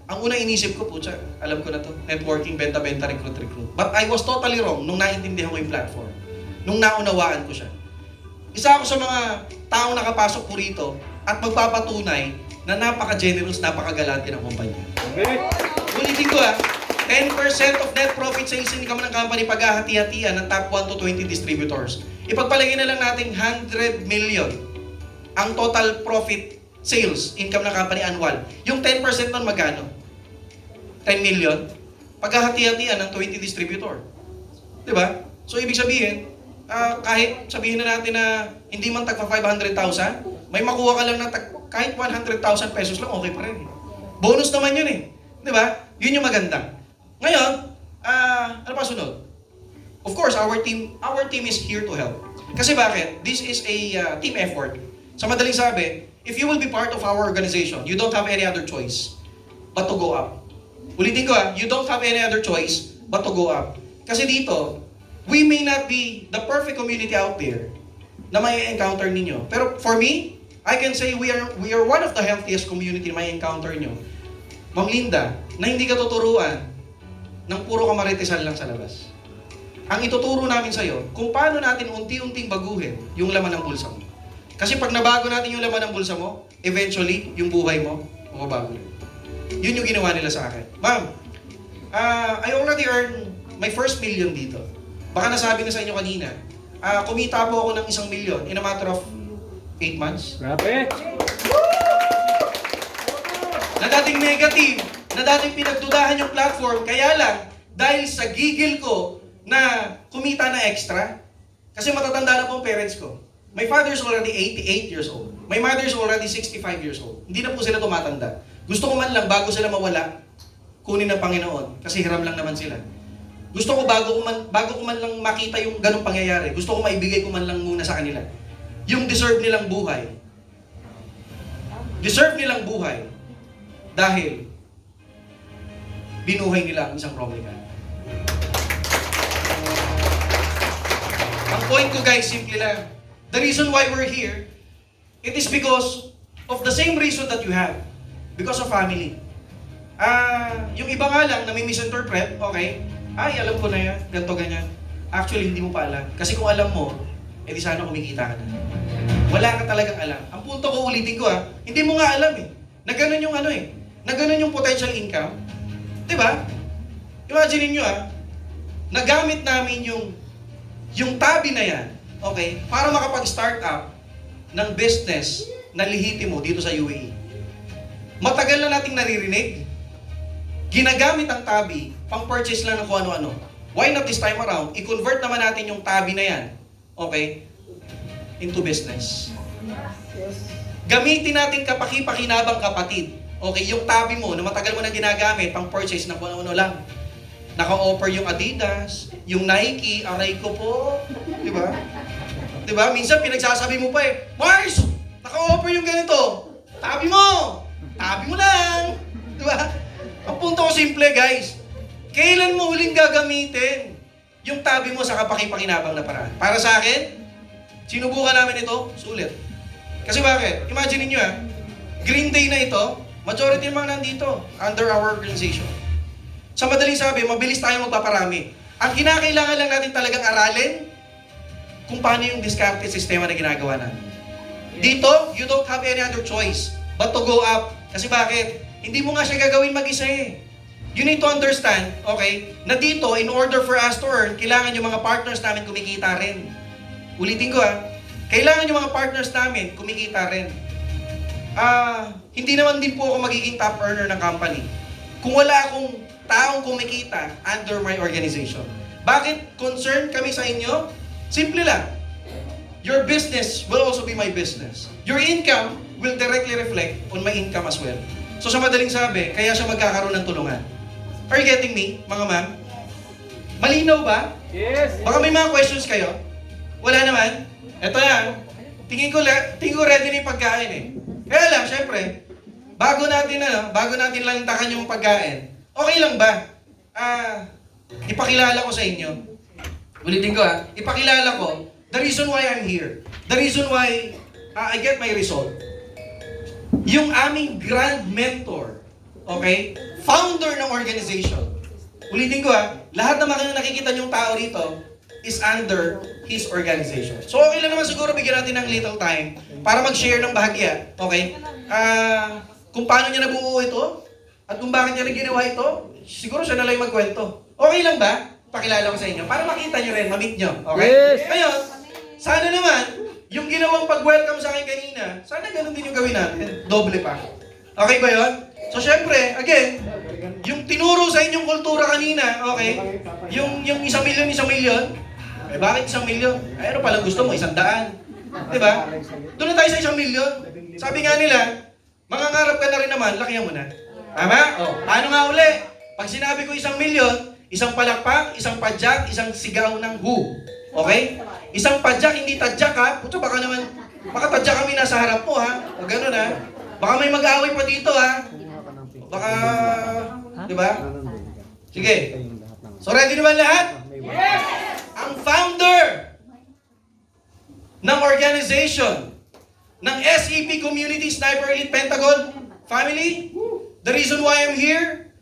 Ang unang inisip ko, putya, alam ko na to, networking, benta-benta, recruit. But I was totally wrong nung naintindihan ko yung platform. Nung naunawaan ko siya. Isa ako sa mga taong nakapasok po rito at magpapatunay na napaka-generous, napaka-galante ng kumpanya. Ulitin ko 10% of net profit sales income ng company paghahati-hatian ng top 1 to 20 distributors. Ipagpalagay na lang natin 100 million ang total profit sales income ng company annual. Yung 10% nun magkano? 10 million? Paghahati-hatian ng 20 distributor. Diba? So ibig sabihin, kahit sabihin na natin na hindi man tagpa 500,000, may makuha ka lang ng kahit 100,000 pesos lang, okay pa rin. Bonus naman yun Di ba? Yun yung maganda. Ngayon, ano pa sunod? Of course, our team is here to help. Kasi bakit? This is a team effort. Sa madaling sabi, if you will be part of our organization, you don't have any other choice but to go up. Ulitin ko you don't have any other choice but to go up. Kasi dito, we may not be the perfect community out there na may encounter ninyo. Pero for me, I can say we are one of the healthiest community na may encounter nyo. Ma'am Linda, na hindi ka tuturuan ng puro kamaritesan lang sa labas. Ang ituturo namin sa'yo, kung paano natin unti-unting baguhin yung laman ng bulsa mo. Kasi pag nabago natin yung laman ng bulsa mo, eventually, yung buhay mo, mababago rin. Yun yung ginawa nila sa akin. Ma'am, I already earned my first million dito. Baka nasabi na sa inyo kanina, kumita po ako ng 1 million in a matter of 8 months. Grabe! Na dating negative, na dating pinagdudahan yung platform, kaya lang, dahil sa gigil ko na kumita na extra, kasi matatanda na po ang parents ko. My father is already 88 years old. My mother is already 65 years old. Hindi na po sila tumatanda. Gusto ko man lang, bago sila mawala, kunin ng Panginoon, kasi hiram lang naman sila. Gusto ko bago ko man lang makita yung ganong pangyayari, gusto ko maibigay ko man lang muna sa kanila. Yung deserve nilang buhay. Deserve nilang buhay. Dahil binuhay nila ang isang Romican. Ang point ko guys, simple lang. The reason why we're here, it is because of the same reason that you have. Because of family. Yung iba nga lang na may misinterpret, okay, ay alam ko na yan, ganito ganyan. Actually, hindi mo pa alam. Kasi kung alam mo, edi sana kumikita ka na. Wala ka talagang alam. Ang punto ko, ulitin ko hindi mo nga alam na ganun yung na ganun yung potential income. Diba? Imagine niyo nagamit namin yung tabi na yan, okay, para makapag-start up ng business na lihitimo dito sa UAE. Matagal na nating naririnig, ginagamit ang tabi pang-purchase lang ng kung ano-ano. Why not this time around, i-convert naman natin yung tabi na yan, okay, into business. Gamitin natin kapaki-pakinabang kapatid. Okay, yung tabi mo na matagal mo na ginagamit pang-purchase ng kung ano-ano lang. Naka-offer yung Adidas, yung Nike, aray ko po. Diba? Diba? Minsan pinagsasabi mo pa Mars! Naka-offer yung ganito. Tabi mo! Tabi mo lang! Diba? Ang punto ko simple, guys. Kailan mo huling gagamitin yung tabi mo sa kapaki-pakinabang na paraan? Para sa akin, sinubukan namin ito, sulit. Kasi bakit? Imagine niyo Green Day na ito, majority ng mga nandito under our organization. Sa madaling sabi, mabilis tayo magpaparami. Ang kinakailangan lang natin talagang aralin kung paano yung discarded sistema na ginagawa natin. Dito, you don't have any other choice but to go up. Kasi bakit? Hindi mo nga siya gagawin mag-isa you need to understand, okay, na dito, in order for us to earn, kailangan yung mga partners namin kumikita rin. Ulitin ko kailangan yung mga partners namin kumikita rin. Hindi naman din po ako magiging top earner ng company kung wala akong taong kumikita under my organization. Bakit concerned kami sa inyo? Simple lang. Your business will also be my business. Your income will directly reflect on my income as well. So sa madaling sabi, kaya siya magkakaroon ng tulungan. Are you getting me, mga ma'am? Malinaw ba? Yes! Baka may mga questions kayo? Wala naman? Eto yan. Tingin ko ready na yung pagkain eh. Kaya lang, syempre, bago natin lantakan yung pagkain, okay lang ba? Ipakilala ko sa inyo. Ulitin ko ipakilala ko the reason why I'm here. The reason why I get my result. Yung aming grand mentor, okay? Founder ng organization. Ulitin ko lahat ng mga nakikita niyong tao rito is under his organization. So okay lang naman siguro bigyan natin ng little time para mag-share ng bahagya. Okay? Kung paano niya nabuo ito at kung bakit niya rin ginawa ito, siguro siya na lang yung magkwento. Okay lang ba? Pakilala ko sa inyo para makita niyo rin, ma-meet niyo. Okay? Yes! Ngayon, sana naman, yung ginawang pag-welcome sa akin kanina, sana ganun din yung gawin natin. Doble pa. Okay ba yun? So syempre, again, yung tinuro sa inyong kultura kanina, okay? Yung 1 milyon, bakit 1 milyon? Ay, ano palang gusto mo? 100. Diba? Doon na tayo sa 1 milyon. Sabi nga nila, mangangarap ka na rin naman, lakihan mo na. Tama? Paano nga uli? Pag sinabi ko 1 milyon, isang palakpak, isang padyak, isang sigaw ng who. Okay? Isang padyak, hindi tadyak Puto, baka tadyak kami nasa harap mo O gano'n Baka may mag-away pa dito Baka, di ba? Sige. So ready naman lahat? Yes! Ang founder ng organization ng SEP Community Sniper Elite Pentagon Family, the reason why I'm here,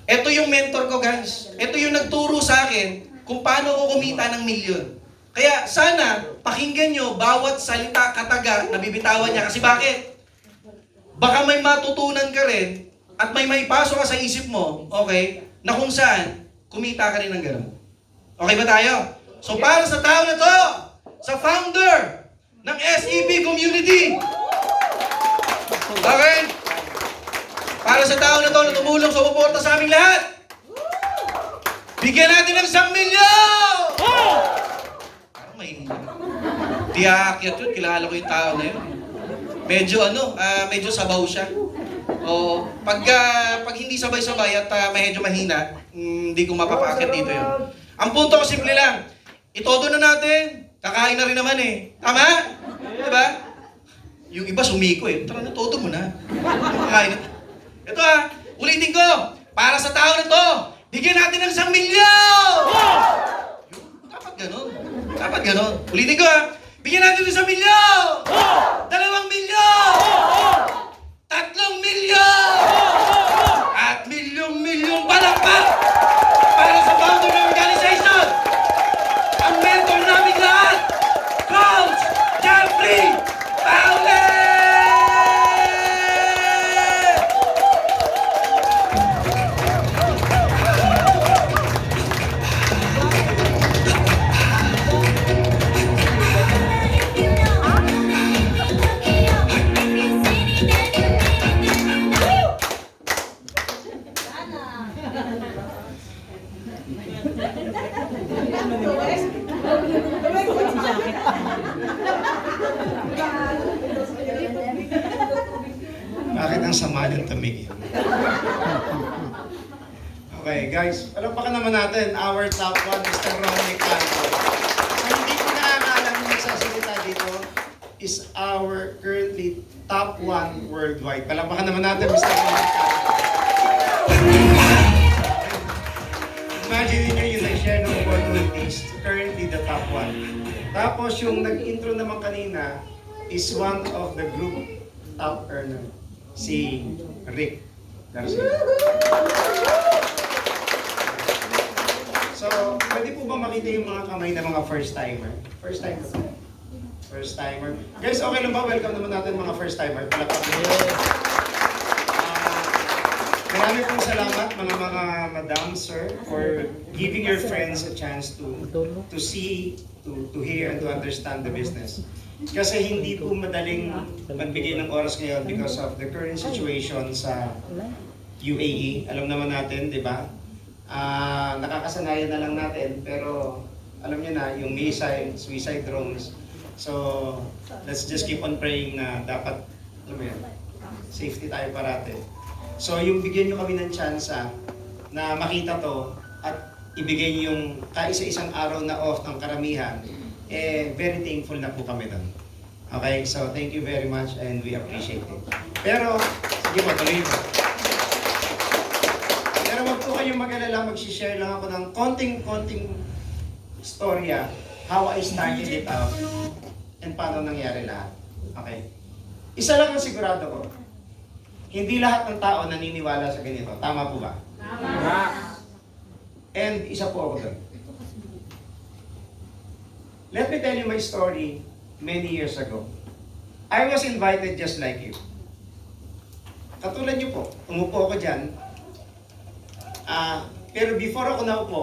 ito yung mentor ko guys. Ito yung nagturo sa akin kung paano ko kumita ng milyon. Kaya sana pakinggan nyo bawat salita kataga na bibitawan niya. Kasi bakit? Baka may matutunan ka rin at may maipasok ka sa isip mo, okay, na kung saan kumita ka rin ng gano'n. Okay ba tayo? So para sa tao na to, sa founder ng SEP Community, okay? Para sa tao na to na tumulong sa suporta sa aming lahat, bigyan natin ng 1 milyon! Parang may di aakyat yun, kilala ko yung tao na yun. Medyo sabaw siya. O, pag hindi sabay-sabay at medyo mahina, hindi ko mapapaakyat dito yun. Ang punto ko simple lang, itodo na natin, kakain na rin naman Tama? Diba? Yung iba sumiko Tara na, todo mo na. Kakain na. Ito ulitin ko, para sa tao na to, bigyan natin ng 1 milyon! Dapat ganon. Ulitin ko bigyan natin ng 1 milyon! 2 milyon! 3 milyon! At milyong palakpak para sa founder ng organization! Ang mentor namin lahat! Coach Jeffrey Paulet! Bakit ang sama niyong tumigil? Okay, guys, palakpakan naman natin our top 1, Mr. Ronnie Canto. Ang hindi ko nakakaalam yung nagsasalita dito is our currently top 1 worldwide. Palakpakan naman natin, Mr. Ronnie Canto. Imagine niyo yung nag-share ng opportunities, currently the top 1. Tapos yung nag-intro naman kanina is one of the group top earner, si Rick Garcia. So, pwede po ba makita yung mga kamay ng mga first-timer? First-timer ba? First-timer. Guys, okay lang ba? Welcome naman natin mga first-timer. Palakpakan. Marami pong salamat mga madam, sir, for giving your friends a chance to see, to hear, and to understand the business. Kasi hindi po madaling magbigay ng oras ngayon because of the current situation sa UAE. Alam naman natin, di ba? Nakakasanayan na lang natin, pero alam niyo na, yung missile, suicide drones. So, let's just keep on praying na dapat, alam mo yan, safety tayo parate. So, yung bigyan nyo kami ng tsansa na makita to at ibigay yung kaisa-isang araw na off ng karamihan, very thankful na po kami doon. Okay? So, thank you very much and we appreciate it. Pero, sige po, tuloy po. Pero wag po kayong mag-alala, mag-share lang ako ng konting storya, how I started it out, and paano nangyari lahat. Okay? Isa lang ang sigurado ko. Hindi lahat ng tao naniniwala sa ganito. Tama po ba? Tama. And isa po ako doon. Let me tell you my story many years ago. I was invited just like you. Katulad niyo po, umupo ako dyan. Pero before ako naupo,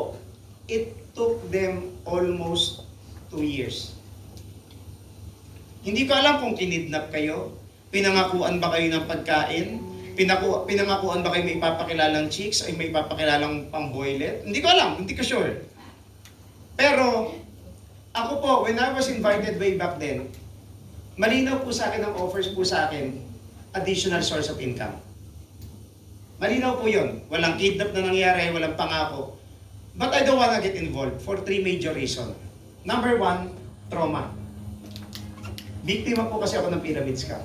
it took them almost 2 years. Hindi ko alam kung kinidnap kayo, pinangakuan ba kayo ng pagkain, pinangakuan ba kayo may papakilalang chicks, ay may papakilalang pang-boylet. Hindi ko alam, hindi ko sure. Pero, ako po, when I was invited way back then, malinaw po sa akin ang offers po sa akin, additional source of income. Malinaw po yun. Walang kidnap na nangyari, walang pangako. But I don't wanna get involved for 3 major reasons. Number 1, trauma. Biktima po kasi ako ng pyramid scam.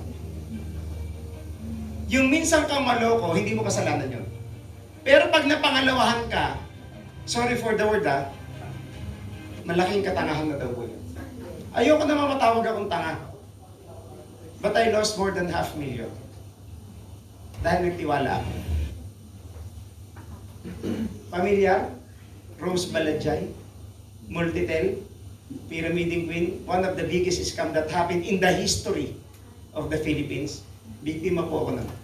Yung minsan kang maloko, hindi mo kasalanan yun. Pero pag napangalawahan ka, sorry for the word malaking katangahan na daw po yun. Ayoko naman matawag akong tanga. But I lost more than 500,000. Dahil nagtiwala ako. Familiar? Rose Balajay, Multitel, Pyramiding Queen, one of the biggest scam that happened in the history of the Philippines. Biktima po ako naman.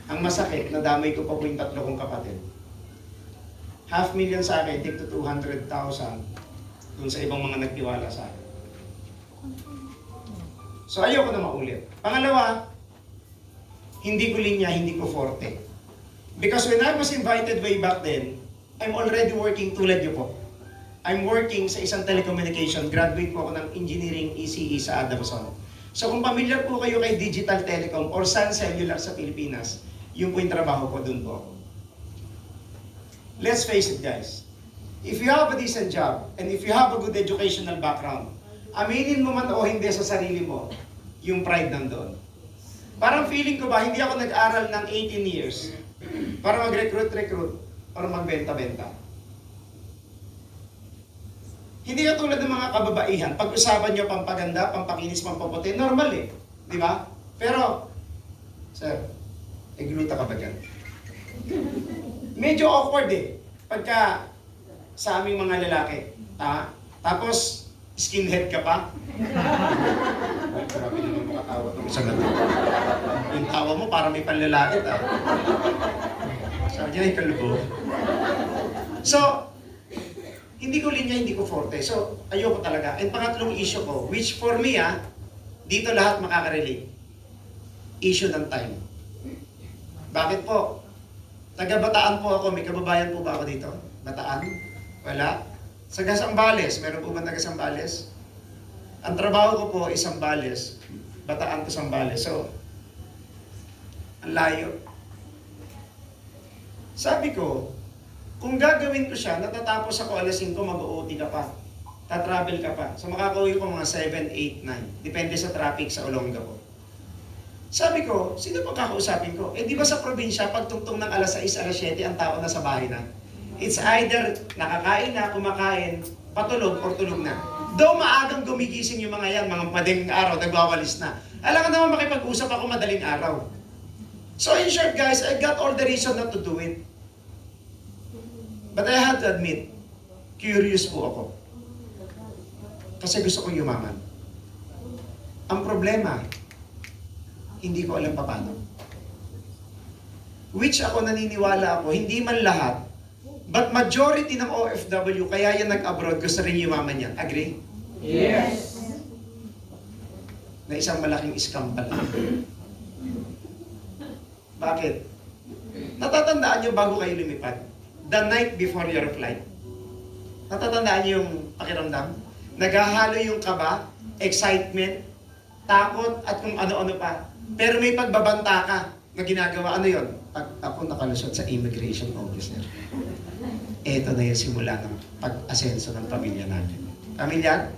Ang masakit, nadamay ko pa po yung 3 kong kapatid. 500,000 sa akin, take to 200,000 dun sa ibang mga nagtiwala sa akin. So ayoko na maulit. Pangalawa, hindi ko linya, hindi ko forte. Because when I was invited way back then, I'm already working tulad niyo po. I'm working sa isang telecommunication. Graduate po ako ng Engineering ECE sa Adamson. So kung familiar po kayo kay Digital Telecom or Sun Cellular sa Pilipinas, yun po yung trabaho ko, dun po ako. Let's face it guys. If you have a decent job and if you have a good educational background, aminin mo man o hindi sa sarili mo, yung pride nandoon. Parang feeling ko ba, hindi ako nag-aral ng 18 years para mag-recruit or magbenta-benta. Hindi ka tulad ng mga kababaihan. Pag-usapan nyo pampaganda, pampakinis, pampaputi, normal eh. Di ba? Pero, sir, gluta ka ba dyan? Medyo awkward eh. Pagka sa aming mga lalaki. Tapos, skinhead ka pa. Ay, grabe naman makatawa ng isang natin. Yung tawa mo para may panlalait Sabi niya, ikalubo. So, hindi ko linya, hindi ko forte. So, ayoko talaga. And pangatlong issue ko, which for me, dito lahat makaka-relate. Issue ng time. Bakit po? Taga-Bataan po ako. May kababayan po ba ako dito? Bataan? Wala? Sa Gasambales. Meron po ba taga Sambales? Ang trabaho ko po is Sambales. Bataan to Sambales. So, ang layo. Sabi ko, kung gagawin ko siya, natatapos ako alas 5, mag-OT ka pa. Tatravel ka pa. So makakauwi ko mga 7, 8, 9. Depende sa traffic sa Olongapo. Sabi ko, sino pang kakausapin ko? Di ba sa probinsya, pagtungtong ng alas 6, alas 7, ang tao na sa bahay na. It's either nakakain na, kumakain, patulog, or tulog na. Though maagang gumigising yung mga yan, mga madaling araw, nagwawalis na. Alam ka naman makipag-usap ako madaling araw. So in short guys, I got all the reason not to do it. But I have to admit, curious po ako. Kasi gusto kong yumaman. Ang problema, hindi ko alam paano. which ako naniniwala ako, hindi man lahat, but majority ng OFW, kaya yan nag-abroad, gusto rin yumaman yan. Agree? Yes. Na isang malaking scam pala. Bakit? Natatandaan nyo bago kayo lumipad? The night before your flight. Natatandaan nyo yung pakiramdam? Naghahalo yung kaba, excitement, takot, at kung ano-ano pa. Pero may pagbabanta ka na ginagawa. Ano yon? Pag ako nakalusot sa immigration officer, eto na yung simula ng pag-asenso ng pamilya natin. Pamilya?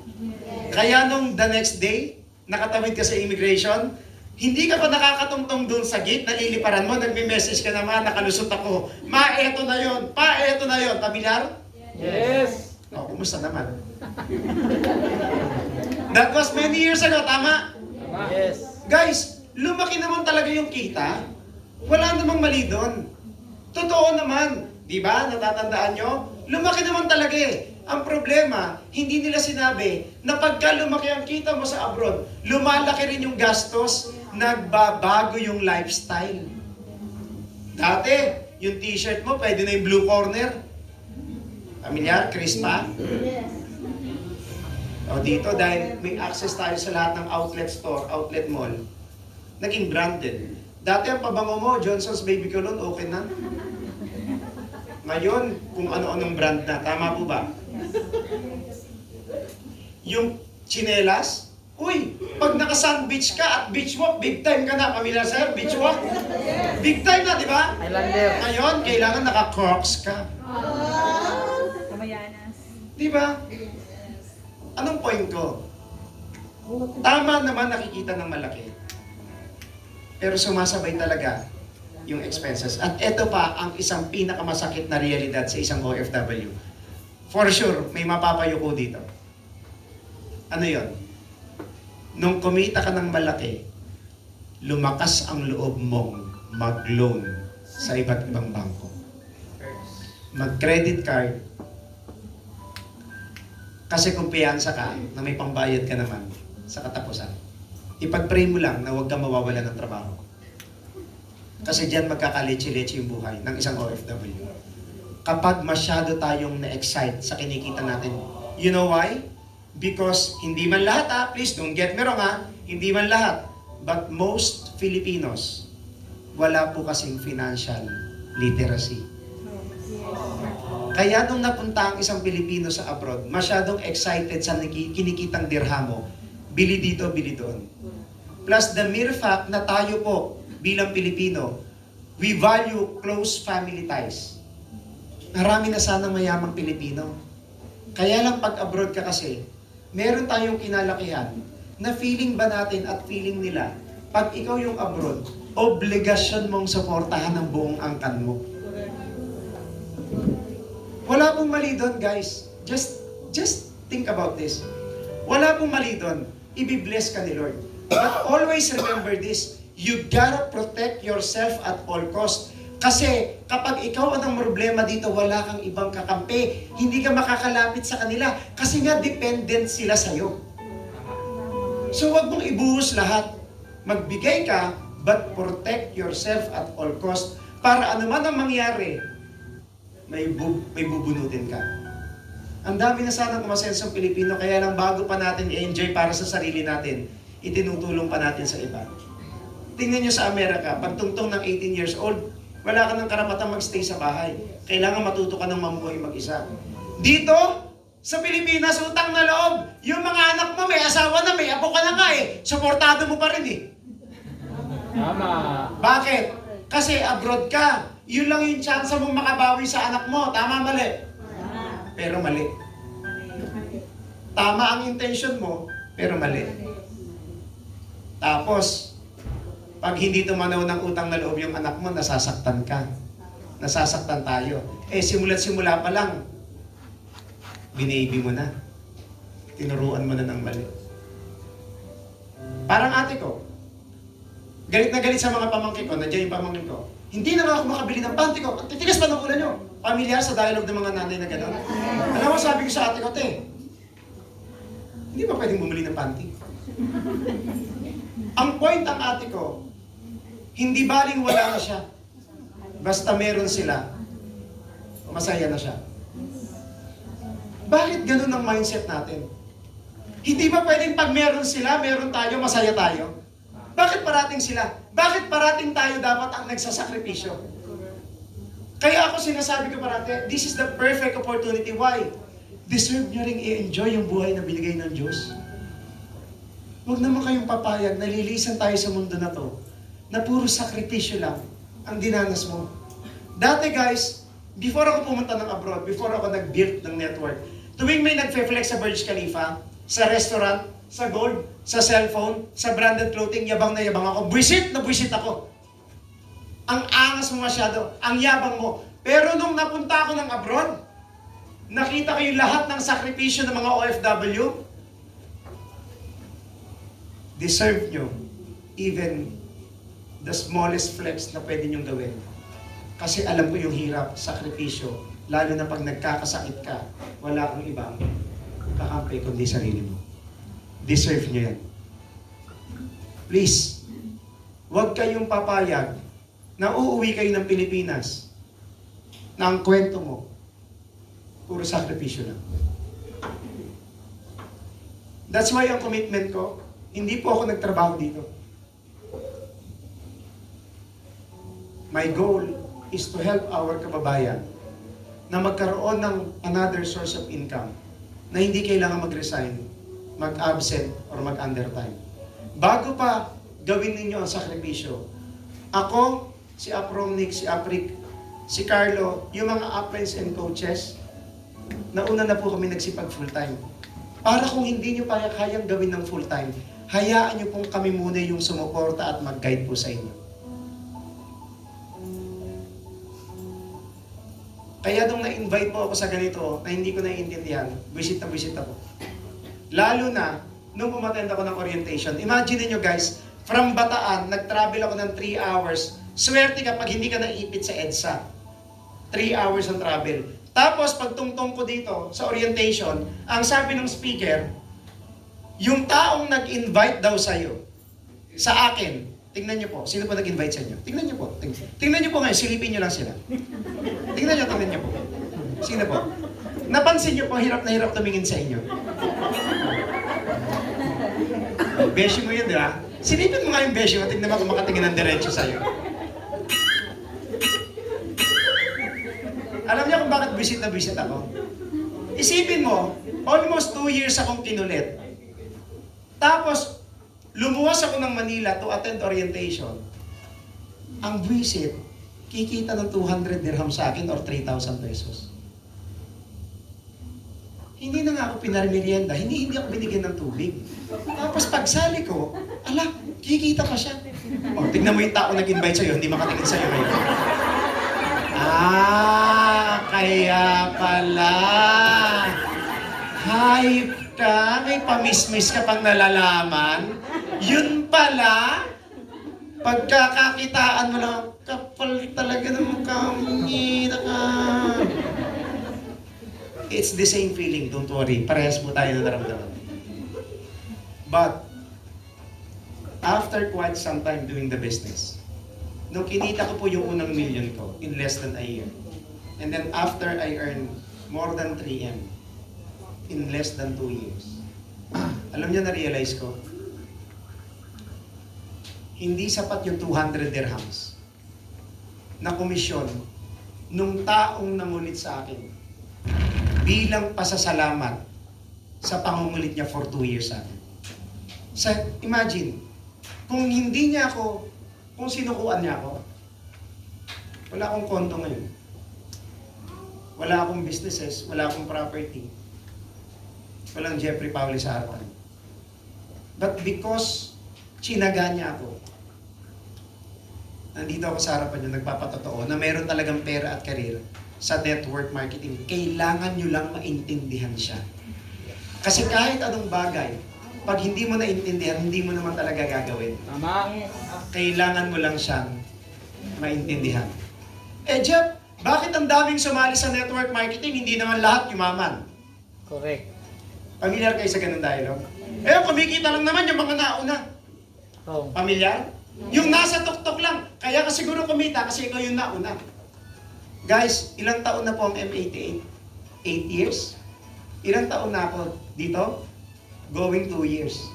Kaya nung the next day, nakatawid ka sa immigration, hindi ka pa nakakatungtong doon sa gate, naliliparan mo, nagme-message ka naman, nakalusot ako. Ma, eto na yon. Pa, eto na yon. Pamilyar? Yes. O, kumusta naman? That was many years ago, tama? Yes. Guys, lumaki naman talaga yung kita. Wala namang mali doon. Totoo naman. Di ba? Natatandaan nyo? Lumaki naman talaga eh. Ang problema, hindi nila sinabi na pagka lumaki ang kita mo sa abroad, lumalaki rin yung gastos, nagbabago yung lifestyle. Dati, yung t-shirt mo, pwede na yung blue corner. Pamilyar? Crispa? O dito, dahil may access tayo sa lahat ng outlet store, outlet mall, naging branded. Dati ang pabango mo, Johnson's Baby Cologne, okay na. Ngayon, kung ano-anong brand na. Tama po ba? Yung chinelas, uy, pag naka-sandwich ka at beach walk, big time ka na. Pamilya sir, beach walk? Big time na, di ba? Islander. Ngayon, kailangan naka-crocs ka. Kamayanas. Di ba? Anong point ko? Tama naman nakikita ng malaki. Pero sumasabay talaga yung expenses. At ito pa ang isang pinakamasakit na realidad sa isang OFW. For sure, may mapapayo ko dito. Ano yon? Nung kumita ka ng malaki, lumakas ang loob mong mag-loan sa iba't ibang bangko. Mag-credit card. Kasi kumpiyansa ka na may pambayad ka naman sa katapusan. Ipag-pray mo lang na huwag kang mawawala ng trabaho. Kasi diyan magkakaleche-leche yung buhay ng isang OFW. Kapag masyado tayong na-excite sa kinikita natin. You know why? Because hindi man lahat please don't get me wrong hindi man lahat. But most Filipinos, wala po kasing financial literacy. Kaya nung napunta ang isang Pilipino sa abroad, masyadong excited sa kinikitang dirhamo, bili dito, bili doon. Plus the mere fact na tayo po, bilang Pilipino, we value close family ties. Marami na sanang mayamang Pilipino. Kaya lang pag abroad ka kasi, meron tayong kinalakihan na feeling ba natin at feeling nila, pag ikaw yung abroad, obligasyon mong suportahan ng buong angkan mo. Wala pong mali doon, guys. Just think about this. Wala pong mali doon. Ibi-bless ka ni Lord. But always remember this. You gotta protect yourself at all cost. Kasi kapag ikaw ang problema dito, wala kang ibang kakampi. Hindi ka makakalapit sa kanila. Kasi nga, dependent sila sa'yo. So wag mong ibuhos lahat. Magbigay ka, but protect yourself at all cost. Para ano man ang mangyari, may bubunutin ka. Ang dami na sanang umasensong Pilipino, kaya lang bago pa natin i-enjoy para sa sarili natin, itinutulong pa natin sa iba. Tingnan nyo sa Amerika, pagtungtong ng 18 years old, wala ka ng karapatang magstay sa bahay. Kailangan matuto ka ng mamuhay mag-isa. Dito, sa Pilipinas, utang na loob. Yung mga anak mo, may asawa na, may apo ka na nga suportado mo pa rin Tama. Bakit? Kasi abroad ka. Yun lang yung chance mong makabawi sa anak mo. Tama, mali? Pero mali. Tama ang intention mo, pero mali. Tapos, pag hindi tumanaw ng utang na loob yung anak mo, nasasaktan ka. Nasasaktan tayo. Simula't simula pa lang, binaby mo na. Tinuruan mo na ng mali. Parang ate ko, galit na galit sa mga pamangkin ko, nandiyan yung pamangkin ko. Hindi na nga ako makabili ng panty ko. Ang titigas pa ng ulan nyo. Pamilyar sa dialogue ng mga nanay na gano'n. Alam mo, sabi ko sa ate ko, hindi ba pwedeng bumili ng panty? Ang point ang ate ko, hindi baling wala na siya. basta meron sila, masaya na siya. Bakit ganun ang mindset natin? Hindi ba pwedeng pag meron sila, meron tayo, masaya tayo? Bakit parating sila? Bakit parating tayo dapat ang nagsasakripisyo? Kaya ako sinasabi ko parati, this is the perfect opportunity. Why? Deserve nyo ring i-enjoy yung buhay na binigay ng Diyos. Huwag naman kayong papayag, nalilisan tayo sa mundo na to, na puro sakripisyo lang ang dinanas mo. Dati guys, before ako pumunta ng abroad, before ako nag-build ng network, tuwing may nag-flex sa Burj Khalifa, sa restaurant, sa gold, sa cellphone, sa branded clothing, yabang na yabang ako. Buisit na buisit ako. Ang angas mo masyado, ang yabang mo. Pero nung napunta ako ng abroad, nakita ko yung lahat ng sakripisyo ng mga OFW, deserve nyo even the smallest flex na pwede nyong gawin. Kasi alam ko yung hirap, sakripisyo, lalo na pag nagkakasakit ka, wala kang ibang kakampi kundi sarili mo. Deserve nyo yan. Please, huwag kayong papayag na uuwi kayo ng Pilipinas na ang kwento mo, puro sakripisyo lang. That's why ang commitment ko, hindi po ako nagtrabaho dito. My goal is to help our kababayan na magkaroon ng another source of income na hindi kailangan mag-resign, mag-absent, or mag-undertime. Bago pa gawin ninyo ang sakripisyo, ako, si Apromnic, si Aprik, si Carlo, yung mga uplines and coaches, nauna na po kami nagsipag full-time. Para kung hindi nyo pa kayang gawin ng full-time, hayaan nyo pong kami muna yung sumuporta at mag-guide po sa inyo. Kaya nung na-invite po ako sa ganito na hindi ko naiintindihan, visit na visit ako. Lalo na, nung umattend ako ng orientation, imagine niyo guys, from Bataan, nag-travel ako ng 3 hours. Swerte kapag hindi ka naipit sa EDSA. 3 hours ang travel. Tapos, pagtungtong ko dito sa orientation, ang sabi ng speaker, yung taong nag-invite daw sa'yo, sa akin, tingnan niyo po, sino po nag-invite sa inyo? Tingnan niyo po. Tingnan niyo po ngayon, silipin niyo lang sila. Tingnan niyo po. Sino po? Napansin niyo po, hirap na hirap tumingin sa inyo. Beshi mo yun, di ba? Silipin mo nga yung beshi mo, tingnan mo kung makatingin ng diretso sa'yo. Alam niyo kung bakit visit na visit ako? Isipin mo, almost 2 years akong kinulit. Tapos, lumuwas ako ng Manila to attend orientation. Ang visit, kikita ng 200 dirham sa akin or 3,000 pesos. Hindi na nga ako pinarmerienda, hindi ako binigyan ng tubig. Tapos pagsali ko, ala, kikita pa siya. O, tignan mo yung tao nag-invite sa'yo, hindi makatingin sa'yo ngayon. Kaya pala. Hype ka, may pamismis ka pang nalalaman. Yun pala, pagkakakitaan mo lang, kapal talaga ng mukha mo, ngita ka. It's the same feeling, don't worry. Parehas mo tayo na naramdaman. But, after quite some time doing the business, nung kinita ko po yung unang million ko in less than a year, and then after I earned more than 3M in less than 2 years, alam niyo na-realize ko, hindi sapat yung 200 dirhams na komisyon nung taong nangulit sa akin bilang pasasalamat sa pangungulit niya for 2 years sa akin. Imagine, kung hindi niya ako, kung sinukuan niya ako, wala akong konto ngayon. Wala akong businesses, wala akong property. Walang Jeffrey Pauli sa harapan. But because chinaga niya ako, nandito ako sa harapan niyo, nagpapatotoo na meron talagang pera at career sa network marketing. Kailangan nyo lang maintindihan siya. Kasi kahit anong bagay, pag hindi mo naintindihan, hindi mo naman talaga gagawin. Tama. Kailangan mo lang siyang maintindihan. Jeff, bakit ang daming sumali sa network marketing, hindi naman lahat yumaman? Correct. Pamilyar kayo sa ganun dialogue? Kumikita lang naman yung mga nauna. Oh. Pamilyar? Yung nasa tuktok lang, kaya ka siguro kumita kasi ikaw yung nauna. Guys, ilang taon na po ang M88? 8 years? Ilang taon na ako dito? Going 2 years.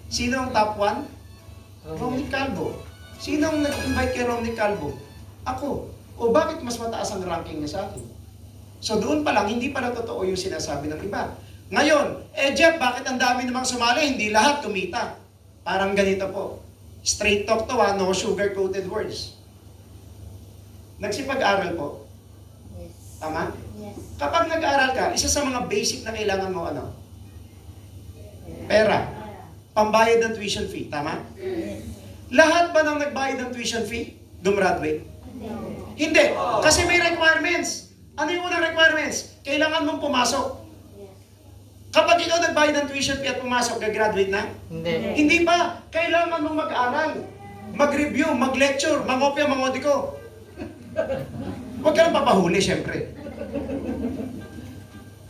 Sino ang top 1? Ronnie Calvo. Sino ang nag-invite kay Ronnie Calvo? Ako. O bakit mas mataas ang ranking niya sa akin? So doon pa lang, hindi pala totoo yung sinasabi ng iba. Ngayon, Jeff, bakit ang dami namang sumali? Hindi lahat kumita. Parang ganito po. Straight talk to no sugar-coated words. Nagsipag-aral po. Yes. Tama? Yes. Kapag nag-aral ka, isa sa mga basic na kailangan mo ano? Pera. Pambayad ng tuition fee. Tama? Yes. Lahat ba nang nagbayad ng tuition fee, gumraduate? Hindi. Kasi may requirements. Ano yung unang requirements? Kailangan mong pumasok. Yes. Kapag ikaw nagbayad ng tuition fee at pumasok, gagraduate na? Hindi. Hindi pa. Kailangan mong mag-aral. Mag-review, mag-lecture, mangopya, mangodiko. Huwag ka lang papahuli, syempre.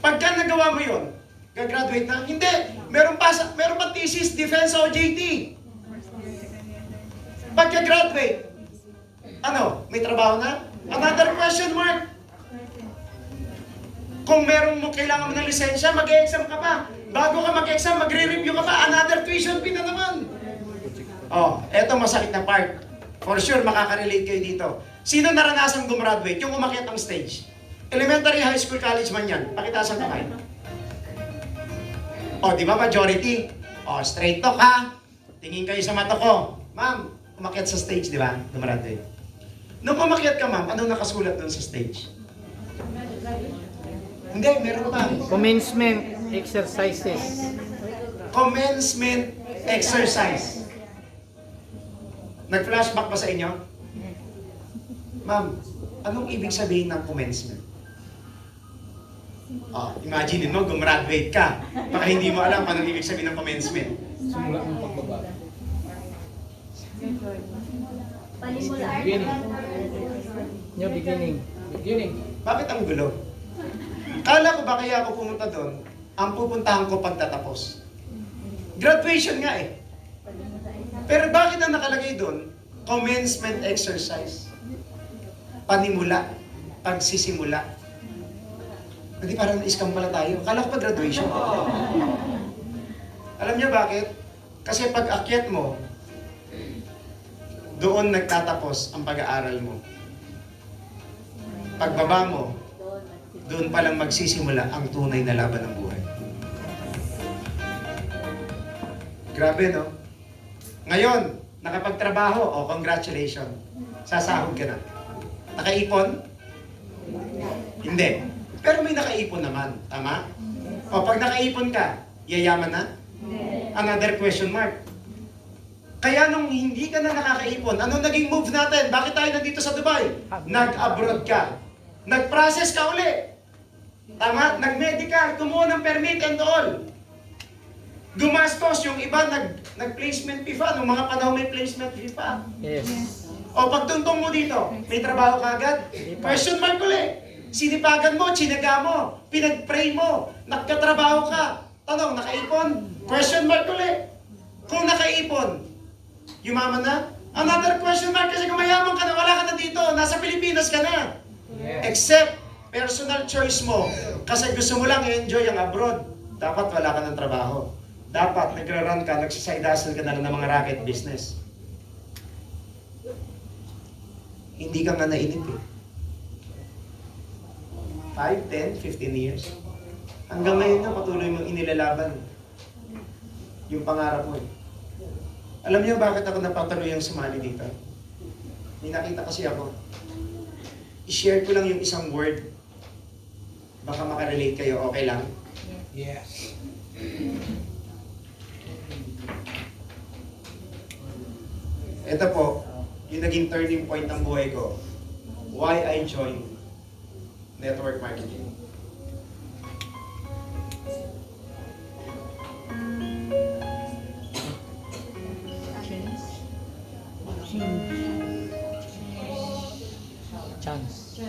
Pagka nagawa mo yun, gagraduate na? Hindi. Meron pa thesis, defense o JT. Pagka-graduate, ano, may trabaho na? Another question mark. Kung meron mo kailangan mo ng lisensya, mag-e-exam ka pa. Bago ka mag-exam, magre-review ka pa. Another tuition fee na naman. Oh, eto masakit na part. For sure, makaka-relate kayo dito. Sino naranasang gumraduate? Yung umakyat ang stage. Elementary, high school, college man yan. Pakitaas ang kamay. Oh, di ba majority? Oh, straight talk ha. Tingin kayo sa mata ko. Ma'am, umakyat sa stage, di ba? Gumraduate. Nung umakyat ka, ma'am, anong nakasulat doon sa stage? Hindi, meron pa. Commencement exercises. Commencement exercise. Nag-flashback ba sa inyo? Ma'am, anong ibig sabihin ng commencement? Oh, imagine mo, gumraduate ka. Baka hindi mo alam anong ibig sabihin ng commencement. Simula ng pagbaba. Beginning. Yung beginning. Beginning. Bakit ang gulo? Kala ko ba kaya ako pumunta doon, ang pupuntahan ko pagtatapos. Graduation nga eh. Pero bakit ang nakalagay doon? Commencement exercise. Panimula. Pagsisimula. Hindi parang na-scam pala tayo. Kala ko pa graduation. Alam niyo bakit? Kasi pag akyat mo, doon nagtatapos ang pag-aaral mo. Pagbaba mo, doon palang magsisimula ang tunay na laban ng buhay. Grabe, no? Ngayon, nakapagtrabaho, congratulations. Sasahod ka na. Nakaipon? Hindi. Pero may nakaipon naman. Tama? O, pag nakaipon ka, yayaman na? Another question mark. Kaya nung hindi ka na nakakaipon, anong naging move natin? Bakit tayo nandito sa Dubai? Nag-abroad ka. Nag-process ka uli. Tama? Nag-medical, kumuha ng permit and all. Gumastos, yung iba nag-placement fee pa. Nung mga panahon may placement fee pa. Yes. O pagtuntong mo dito, may trabaho ka agad? Question mark uli. Sinipagan mo, tsinaga mo, pinag-pray mo, nagkatrabaho ka. Tanong, nakaipon? Question mark uli. Kung nakaipon, yumaman na? Another question mark kasi kung mayaman ka na, wala ka na dito, nasa Pilipinas ka na. Except, personal choice mo, kasi gusto mo lang i-enjoy ang abroad, dapat wala ka ng trabaho. Dapat nagra-run ka, nagsiside hustle ka na lang ng mga racket business. Hindi ka nga nainip eh. 5, 10, 15 years. Hanggang ngayon na patuloy mong inilalaban yung pangarap mo eh. Alam niyo bakit ako napatuloy ang sumali dito? May nakita kasi ako. I-share ko lang yung isang word. Baka makarelate kayo, okay lang? Yes. Ito po, yung naging turning point ng buhay ko. Why I joined network marketing. Chance.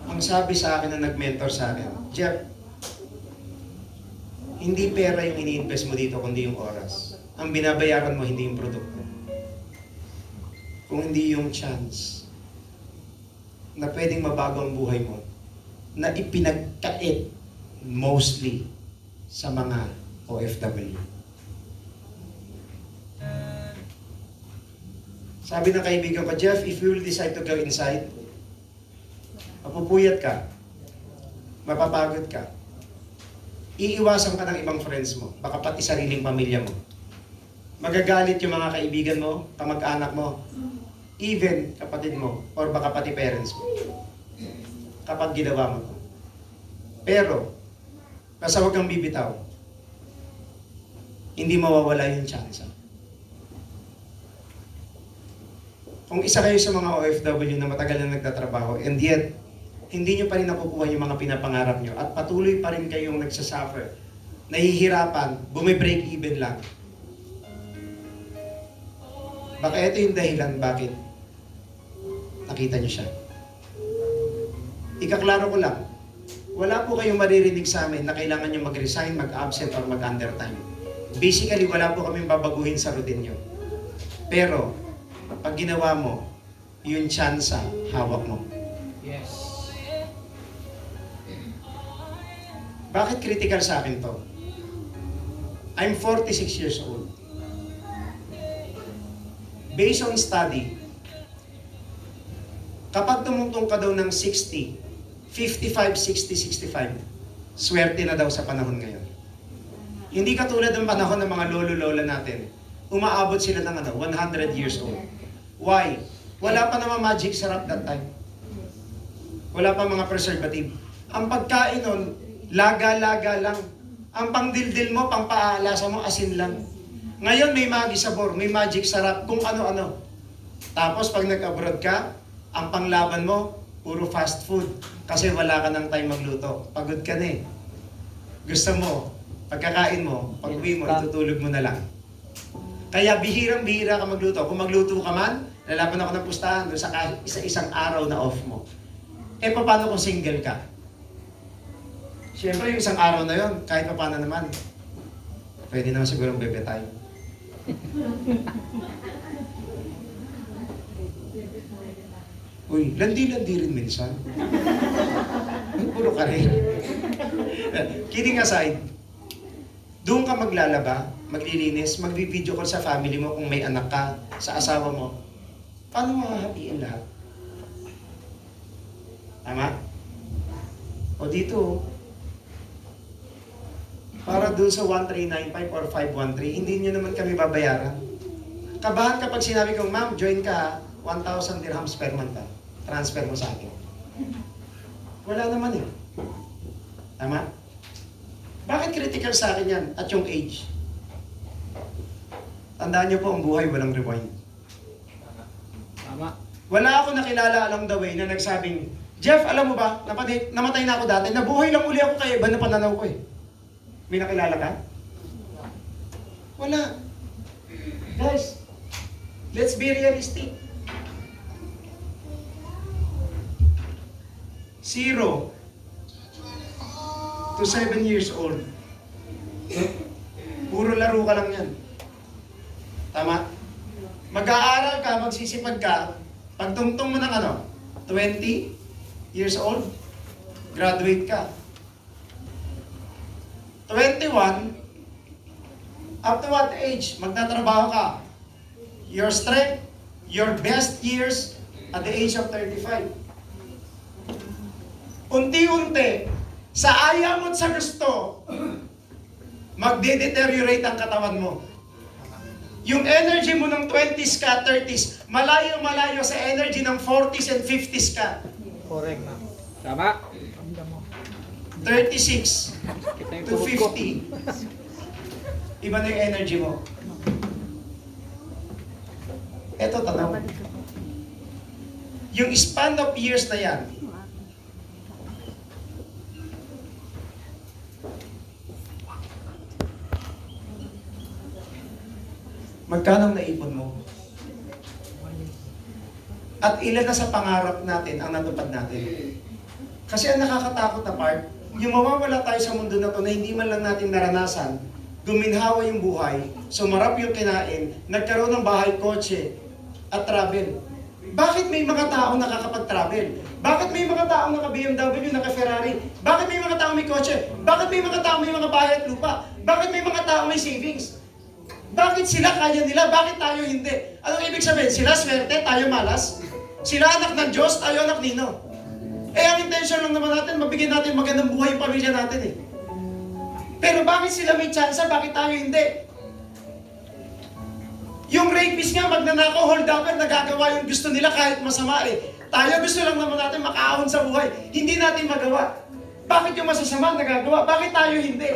Ang sabi sa akin na nag-mentor sa akin, Jeff, Hindi pera yung ini-invest mo dito, kundi yung oras. Ang binabayaran mo, hindi yung produkto. Kung hindi yung chance na pwedeng mabago ang buhay mo, na ipinagkait mostly sa mga OFW. Sabi ng kaibigan ko, Jeff, if you will decide to go inside, mapupuyat ka, mapapagod ka, iiwasan ka ng ibang friends mo, baka pati sariling pamilya mo. Magagalit yung mga kaibigan mo, kamag-anak mo, even kapatid mo, or baka pati parents mo. Kapag ginawa mo to. Pero, basta huwag kang bibitaw, hindi mawawala yung chance. Kung isa kayo sa mga OFW na matagal na nagtatrabaho, and yet, hindi nyo pa rin nakukuha yung mga pinapangarap nyo, at patuloy pa rin kayong nagsasuffer, nahihirapan, bumibreak even lang. Baka ito yung dahilan bakit nakita nyo siya. Ikaklaro ko lang, wala po kayong maririnig sa amin na kailangan nyo mag-resign, mag-absent, or mag-undertime. Basically, wala po kaming babaguhin sa routine nyo. Pero, pag ginawa mo, yung tsansa, hawak mo. Yes. Bakit critical sa akin to? I'm 46 years old. Based on study, kapag tumungtong ka daw ng 60, 55, 60, 65, swerte na daw sa panahon ngayon. Hindi katulad ng panahon ng mga lolo-lola natin. Umaabot sila ng 100 years old. Why? Wala pa naman magic syrup that time. Wala pa mga preservative. Ang pagkain nun, laga-laga lang. Ang pangdildil mo, pangpaalasa mo, asin lang. Ngayon may magic sabor, may magic sarap, kung ano-ano. Tapos pag nag-abroad ka, ang panglaban mo, puro fast food. Kasi wala ka ng time magluto. Pagod ka na eh. Gusto mo, pagkakain mo, pag-uwi mo, itutulog mo na lang. Kaya bihirang-bihira ka magluto. Kung magluto ka man, lalaban ako ng pustahan doon sa isa-isang araw na off mo. Eh, paano kung single ka? Siyempre, yung isang araw na yon, kahit paano naman, pwede naman sigurong bebe tayo. Uy, landi-landi rin minsan. Puro karir. Kidding aside, doon ka maglalaba, maglilinis, magbi-video call sa family mo kung may anak ka, sa asawa mo. Paano mo hahatiin lahat? Tama? O dito, para dun sa 1395 or 513, hindi nyo naman kami babayaran. Kabahan kapag sinabi kong, ma'am, join ka, 1,000 dirhams per month ka. Transfer mo sa akin. Wala naman eh. Tama? Bakit critical sa akin yan at yung age? Tandaan nyo po, ang buhay walang rewind. Tama. Wala ako nakilala along the way na nagsabing, Jeff, alam mo ba, namatay na ako dati, nabuhay lang uli ako kaya iba na pananaw ko eh. May nakilala ka? Wala. Guys, let's be realistic. 0 to 7 years old. Puro laro ka lang yan. Tama? Mag-aaral ka, magsisipag ka, pagtungtong mo ng 20 years old, graduate ka. 21, up to what age magtatrabaho ka? Your strength, your best years at the age of 35. Unti-unti, sa ayaw mo at sa gusto, magde-deteriorate ang katawan mo. Yung energy mo ng 20s ka, 30s, malayo-malayo sa energy ng 40s and 50s ka. Correct. Tama. 36 Kita yung to tuhod ko. 50. Iba na yung energy mo. Eto, tanaw. Yung span of years na yan, magkano ang naipon mo? At ilan na sa pangarap natin ang natupad natin? Kasi ang nakakatakot na part, yung mawawala tayo sa mundo na to na hindi man lang natin naranasan, guminhawa yung buhay, sumarap yung kinain, nagkaroon ng bahay, kotse, at travel. Bakit may mga tao nakakapag-travel? Bakit may mga tao naka-BMW, naka-Ferrari? Bakit may mga tao may kotse? Bakit may mga tao may mga bahay at lupa? Bakit may mga tao may savings? Bakit sila kaya nila? Bakit tayo hindi? Anong ibig sabihin? Sila swerte, tayo malas? Sila anak ng Diyos, tayo anak nino? Eh, ang intention lang naman natin, mabigyan natin magandang buhay yung pamilya natin eh. Pero bakit sila may tsansa? Bakit tayo hindi? Yung rapist nga, magnanakaw, hold upper, nagagawa yung gusto nila kahit masama eh. Tayo gusto lang naman natin makaahon sa buhay. Hindi natin magawa. Bakit yung masasama nagagawa? Bakit tayo hindi?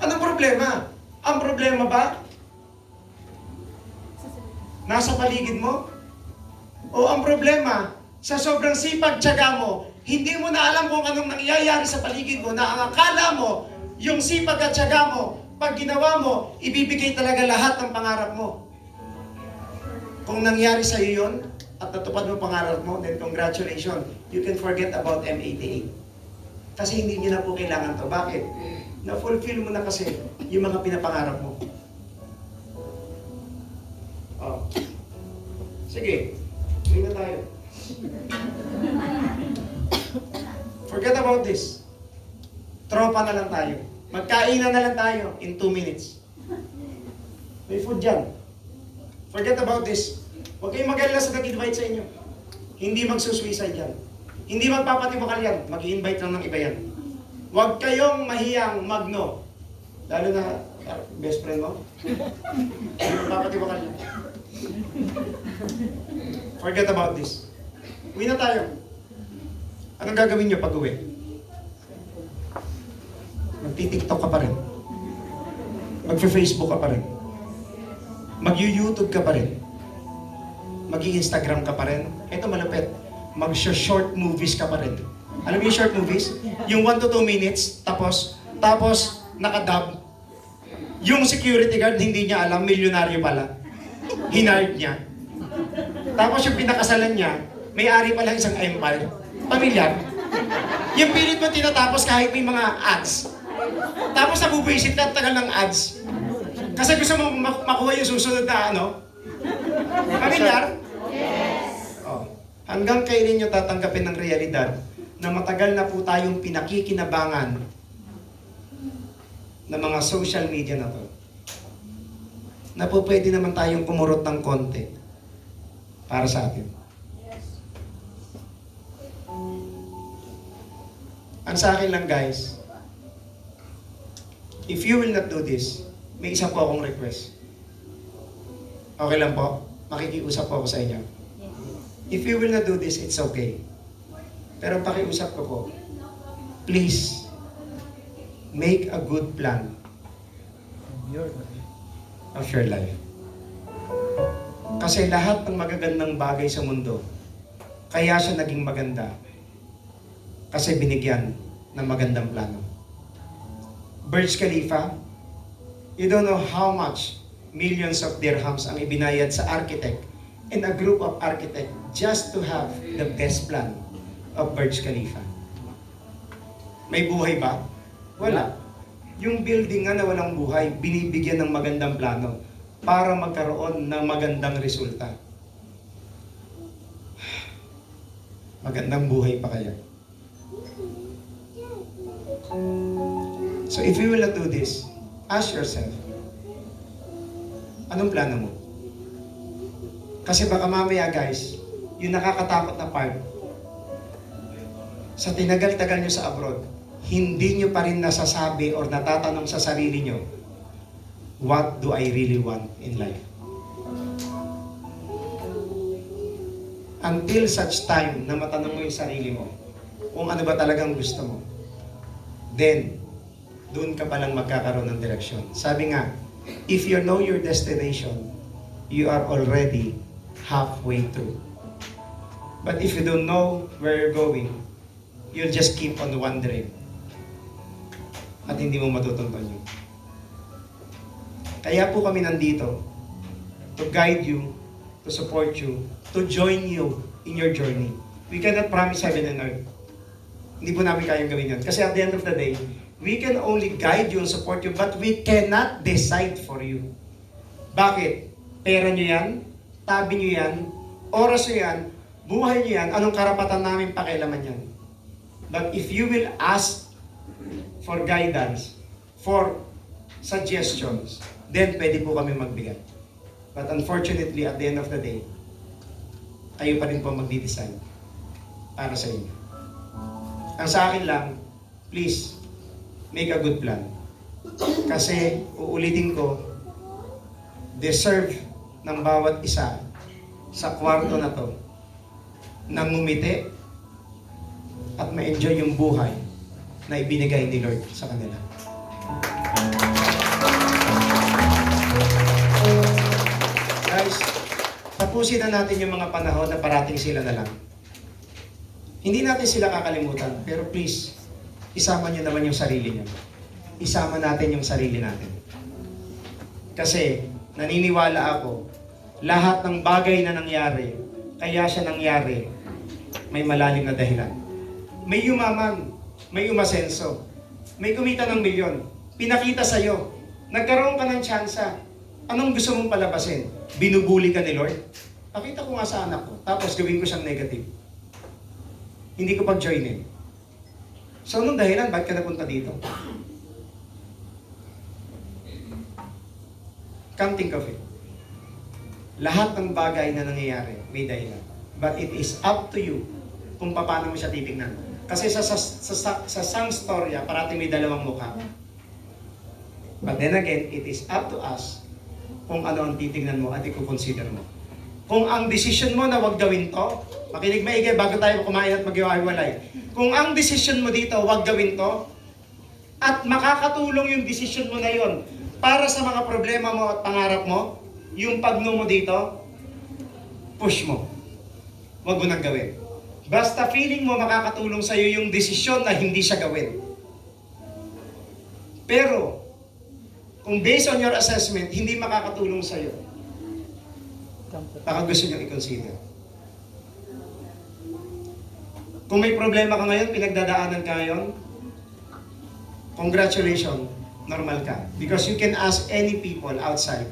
Anong problema? Ang problema ba? Nasa paligid mo? O ang problema, sa sobrang sipag tiyaga mo, hindi mo na alam kung anong nangyayari sa paligid mo na ang akala mo, yung sipag at tiyaga mo, pag ginawa mo, ibibigay talaga lahat ng pangarap mo. Kung nangyari sa iyo yun, at natupad mo pangarap mo, then congratulations, you can forget about M88. Kasi hindi niyo na po kailangan to. Bakit? Na-fulfill mo na kasi yung mga pinapangarap mo. Oh. Sige, uwi na tayo. Forget about this. Tropa na lang tayo. Magkainan na lang tayo in 2 minutes. May food dyan. Forget about this. Huwag kayong mag-alala sa nag-invite sa inyo. Hindi magsusuicide yan. Hindi magpapatibakal yan. Mag-i-invite lang ng iba yan. Huwag kayong mahiyang magno. Lalo na best friend mo. Hindi magpapatibakal yan. Forget about this. Uwi na tayo. Anong gagawin nyo pag uwi? Magti-TikTok ka pa rin. Mag-Facebook ka pa rin. Mag-YouTube ka pa rin. Mag-Instagram ka pa rin. Ito malapit. Mag-short movies ka pa rin. Alam mo yung short movies? Yung 1 to 2 minutes, tapos nakadub. Yung security guard, hindi niya alam, milyonaryo pala. Hinard niya. Tapos yung pinakasalan niya, may-ari pala isang empire. Pamilyar. Yung pilit mo tinatapos kahit may mga ads. Tapos nabubuisit ka at tagal ng ads. Kasi gusto mo makuha yung susunod na ano? Pamilyar? Yes. Oh. Hanggang kailan nyo tatanggapin ng realidad na matagal na po tayong pinakikinabangan ng mga social media na to. Na po pwede naman tayong kumurot ng konti para sa atin. Ang sa akin lang guys, if you will not do this, may isa po akong request. Okay lang po? Makikiusap po ako sa inyo. If you will not do this, it's okay. Pero pakiusap ko po, please, make a good plan of your life. Kasi lahat ng magagandang bagay sa mundo, kaya siya naging maganda. Kasi binigyan ng magandang plano. Burj Khalifa, you don't know how much millions of dirhams ang ibinayad sa architect and a group of architect just to have the best plan of Burj Khalifa. May buhay ba? Wala. Yung building nga na walang buhay, binibigyan ng magandang plano para magkaroon ng magandang resulta. Magandang buhay pa kaya? So if you will not do this, ask yourself, anong plano mo? Kasi baka mamaya guys, yung nakakatakot na part, sa tinagal-tagal nyo sa abroad, hindi nyo pa rin nasasabi or natatanong sa sarili nyo, what do I really want in life? Until such time na matanong mo yung sarili mo, kung ano ba talagang gusto mo, then, doon ka palang magkakaroon ng direksyon. Sabi nga, if you know your destination, you are already halfway through. But if you don't know where you're going, you'll just keep on wandering. At hindi mo matutunton yun. Kaya po kami nandito to guide you, to support you, to join you in your journey. We cannot promise heaven and earth. Hindi po namin kayang gawin yun. Kasi at the end of the day, we can only guide you and support you, but we cannot decide for you. Bakit? Pera nyo yan, tabi nyo yan, oras nyo yan, buhay nyo yan, anong karapatan namin pakialaman yan? But if you will ask for guidance, for suggestions, then pwede po kami magbigay. But unfortunately, at the end of the day, kayo pa rin po magdi-decide para sa inyo. Ang sa akin lang, please, make a good plan. Kasi, uulitin ko, deserve ng bawat isa sa kwarto na to na ngumiti at ma-enjoy yung buhay na ibinigay ni Lord sa kanila. Guys, tapusin na natin yung mga panahon na parating sila na lang. Hindi natin sila kakalimutan, pero please, isama nyo naman yung sarili nyo. Isama natin yung sarili natin. Kasi, naniniwala ako, lahat ng bagay na nangyari, kaya siya nangyari, may malalim na dahilan. May yumaman, may umasenso, may kumita ng milyon, pinakita sa'yo, nagkaroon ka ng tsansa, anong gusto mong palabasin? Binubuli ka ni Lord? Pakita ko nga sa anak ko, tapos gawin ko siyang negative. Hindi ko pag-joinin. So, anong dahilan? Bakit ka napunta dito? Come think of it. Lahat ng bagay na nangyayari, may dahilan. But it is up to you kung paano mo siya titignan. Kasi sa sang storya, parating may dalawang mukha. But then again, it is up to us kung ano ang titignan mo at i-consider mo. Kung ang decision mo na wag gawin to, makinig maigay bago tayo kumain at mag-iwalay. Kung ang decision mo dito, wag gawin to, at makakatulong yung decision mo na yon para sa mga problema mo at pangarap mo, yung pag-no mo dito, push mo. Wag mo nang gawin. Basta feeling mo makakatulong sa'yo yung desisyon na hindi siya gawin. Pero, kung based on your assessment, hindi makakatulong sa'yo, baka gusto nyo i-consider. Kung may problema ka ngayon, pinagdadaanan ka ngayon, congratulations, normal ka. Because you can ask any people outside,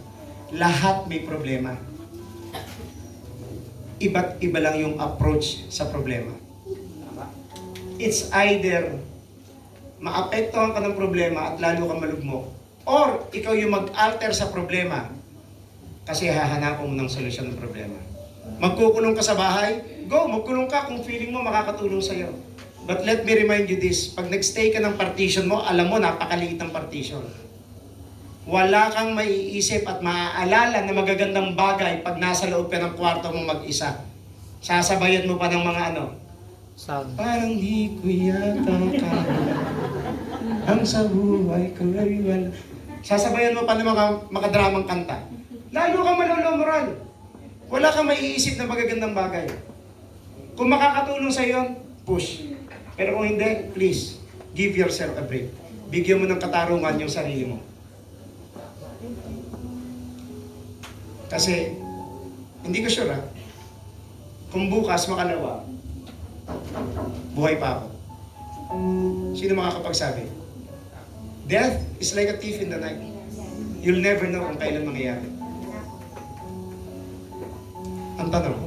lahat may problema. Iba't iba lang yung approach sa problema. It's either maapektuhan ka ng problema at lalo kang malugmok, or ikaw yung mag-alter sa problema kasi hahanapan mo ng solusyon ng problema. Magkukulong ka sa bahay, go, magkulong ka kung feeling mo makakatulong sa'yo. But let me remind you this, pag nag-stay ka ng partition mo, alam mo, napakaliit ng partition. Wala kang maiisip at maaalala na magagandang bagay pag nasa loob ka ng kwarto mo mag-isa. Sasabayan mo pa ng mga ano, Sound. parang di ko yata kaya ang sa buhay ko ay wala. Sasabayan mo pa ng mga makadramang kanta. Lalo kang malolomoral. Wala kang maiisip na magagandang bagay. Kung makakatulong sa iyo, push. Pero kung hindi, please, give yourself a break. Bigyan mo ng katarungan yung sarili mo. Kasi, hindi ko sure kung bukas makalawa, buhay pa ako. Sino makakapagsabi? Death is like a thief in the night. You'll never know kung kailan mangyayari. Ang tanong,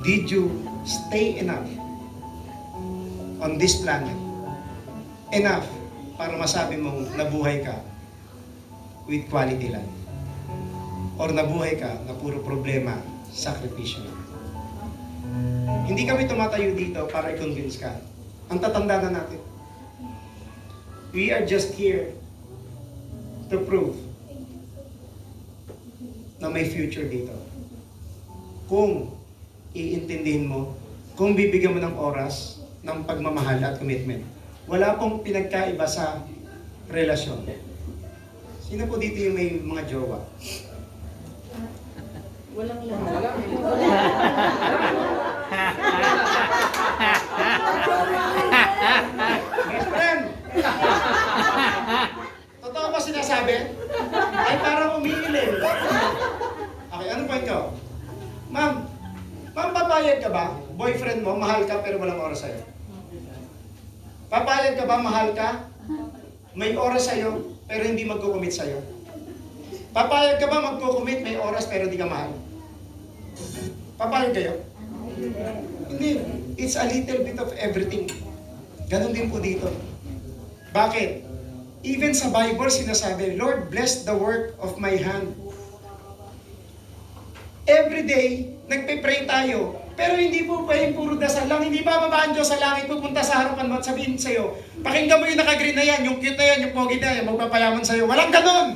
did you stay enough on this planet? Enough para masabi mong nabuhay ka with quality life? Or nabuhay ka na puro problema, sakripisyo? Hindi kami tumatayo dito para i-convince ka. Ang tatanda na natin. We are just here to prove na may future dito. Kung iintindihin mo, kung bibigyan mo ng oras, ng pagmamahal at commitment, wala pong pinagkaiba sa relasyon. Sino po dito yung may mga jowa? Walang Best friend! Totoo ba sinasabi? Ay parang umiiling. Okay, ano point ko? Ma'am, Papayag ka ba? Boyfriend mo, mahal ka pero walang oras sa'yo. Papayag ka ba, mahal ka? May oras sa'yo pero hindi magkukumit sa'yo. Papayag ka ba magkukumit, may oras pero hindi ka mahal? Papayag kayo? Hindi. It's a little bit of everything. Ganon din po dito. Bakit? Even sa Bible sinasabi, Lord, bless the work of my hand. Every day, nagpe-pray tayo. Pero hindi po pwedeng puro dasal lang. Hindi ba babaan Diyos sa langit, pupunta sa harapan mo at sabihin sa'yo, pakinggan mo yung naka-green na yan, yung cute na yan, yung pogi na yan, magpapayaman sa'yo. Walang ganon!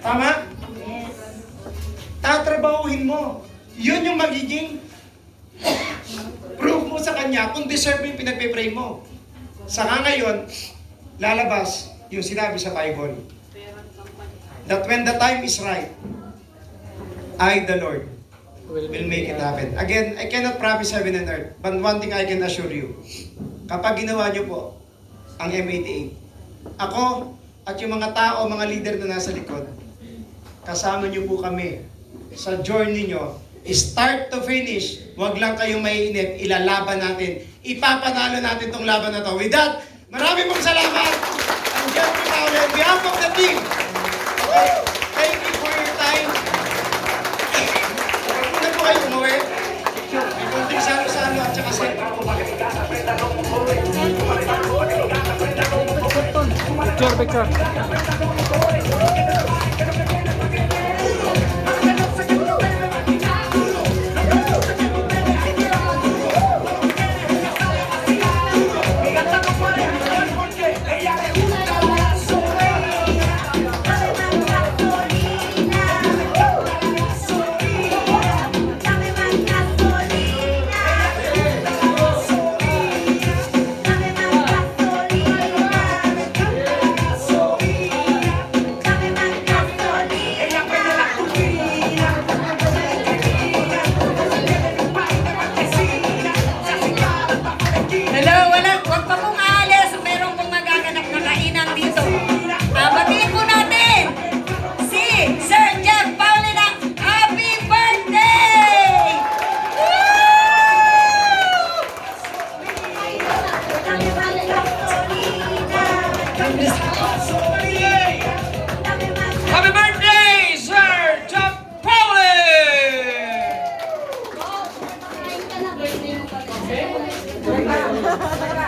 Tama? Yes. Tatrabahuhin mo. Yun yung magiging proof mo sa Kanya kung deserve mo yung pinagpe-pray mo. Saka ngayon, lalabas yung sinabi sa Bible. That when the time is right, I, the Lord, will make it happen. Again, I cannot promise heaven and earth, but one thing I can assure you, kapag ginawa niyo po ang M88, ako at yung mga tao, mga leader na nasa likod, kasama niyo po kami sa journey niyo, start to finish. Huwag lang kayong maiinip, ilalaban natin. Ipapanalo natin tong laban na to. With that, maraming pong salamat. I'm Jeffrey Paolo on behalf of the team. Okay? Thank you for your time. Huwag na po kayo umuwi. May konting salo-salo at saka sentro po kami. Picture. Hello, wag pa pong aalis. Meron pong magaganap na kainan dito. Batiin po natin si Sir Jeff Paulina. Happy birthday! Happy birthday, Sir Jeff Paulin! Kain ka na, birthday mo pa rin. Kain ka na.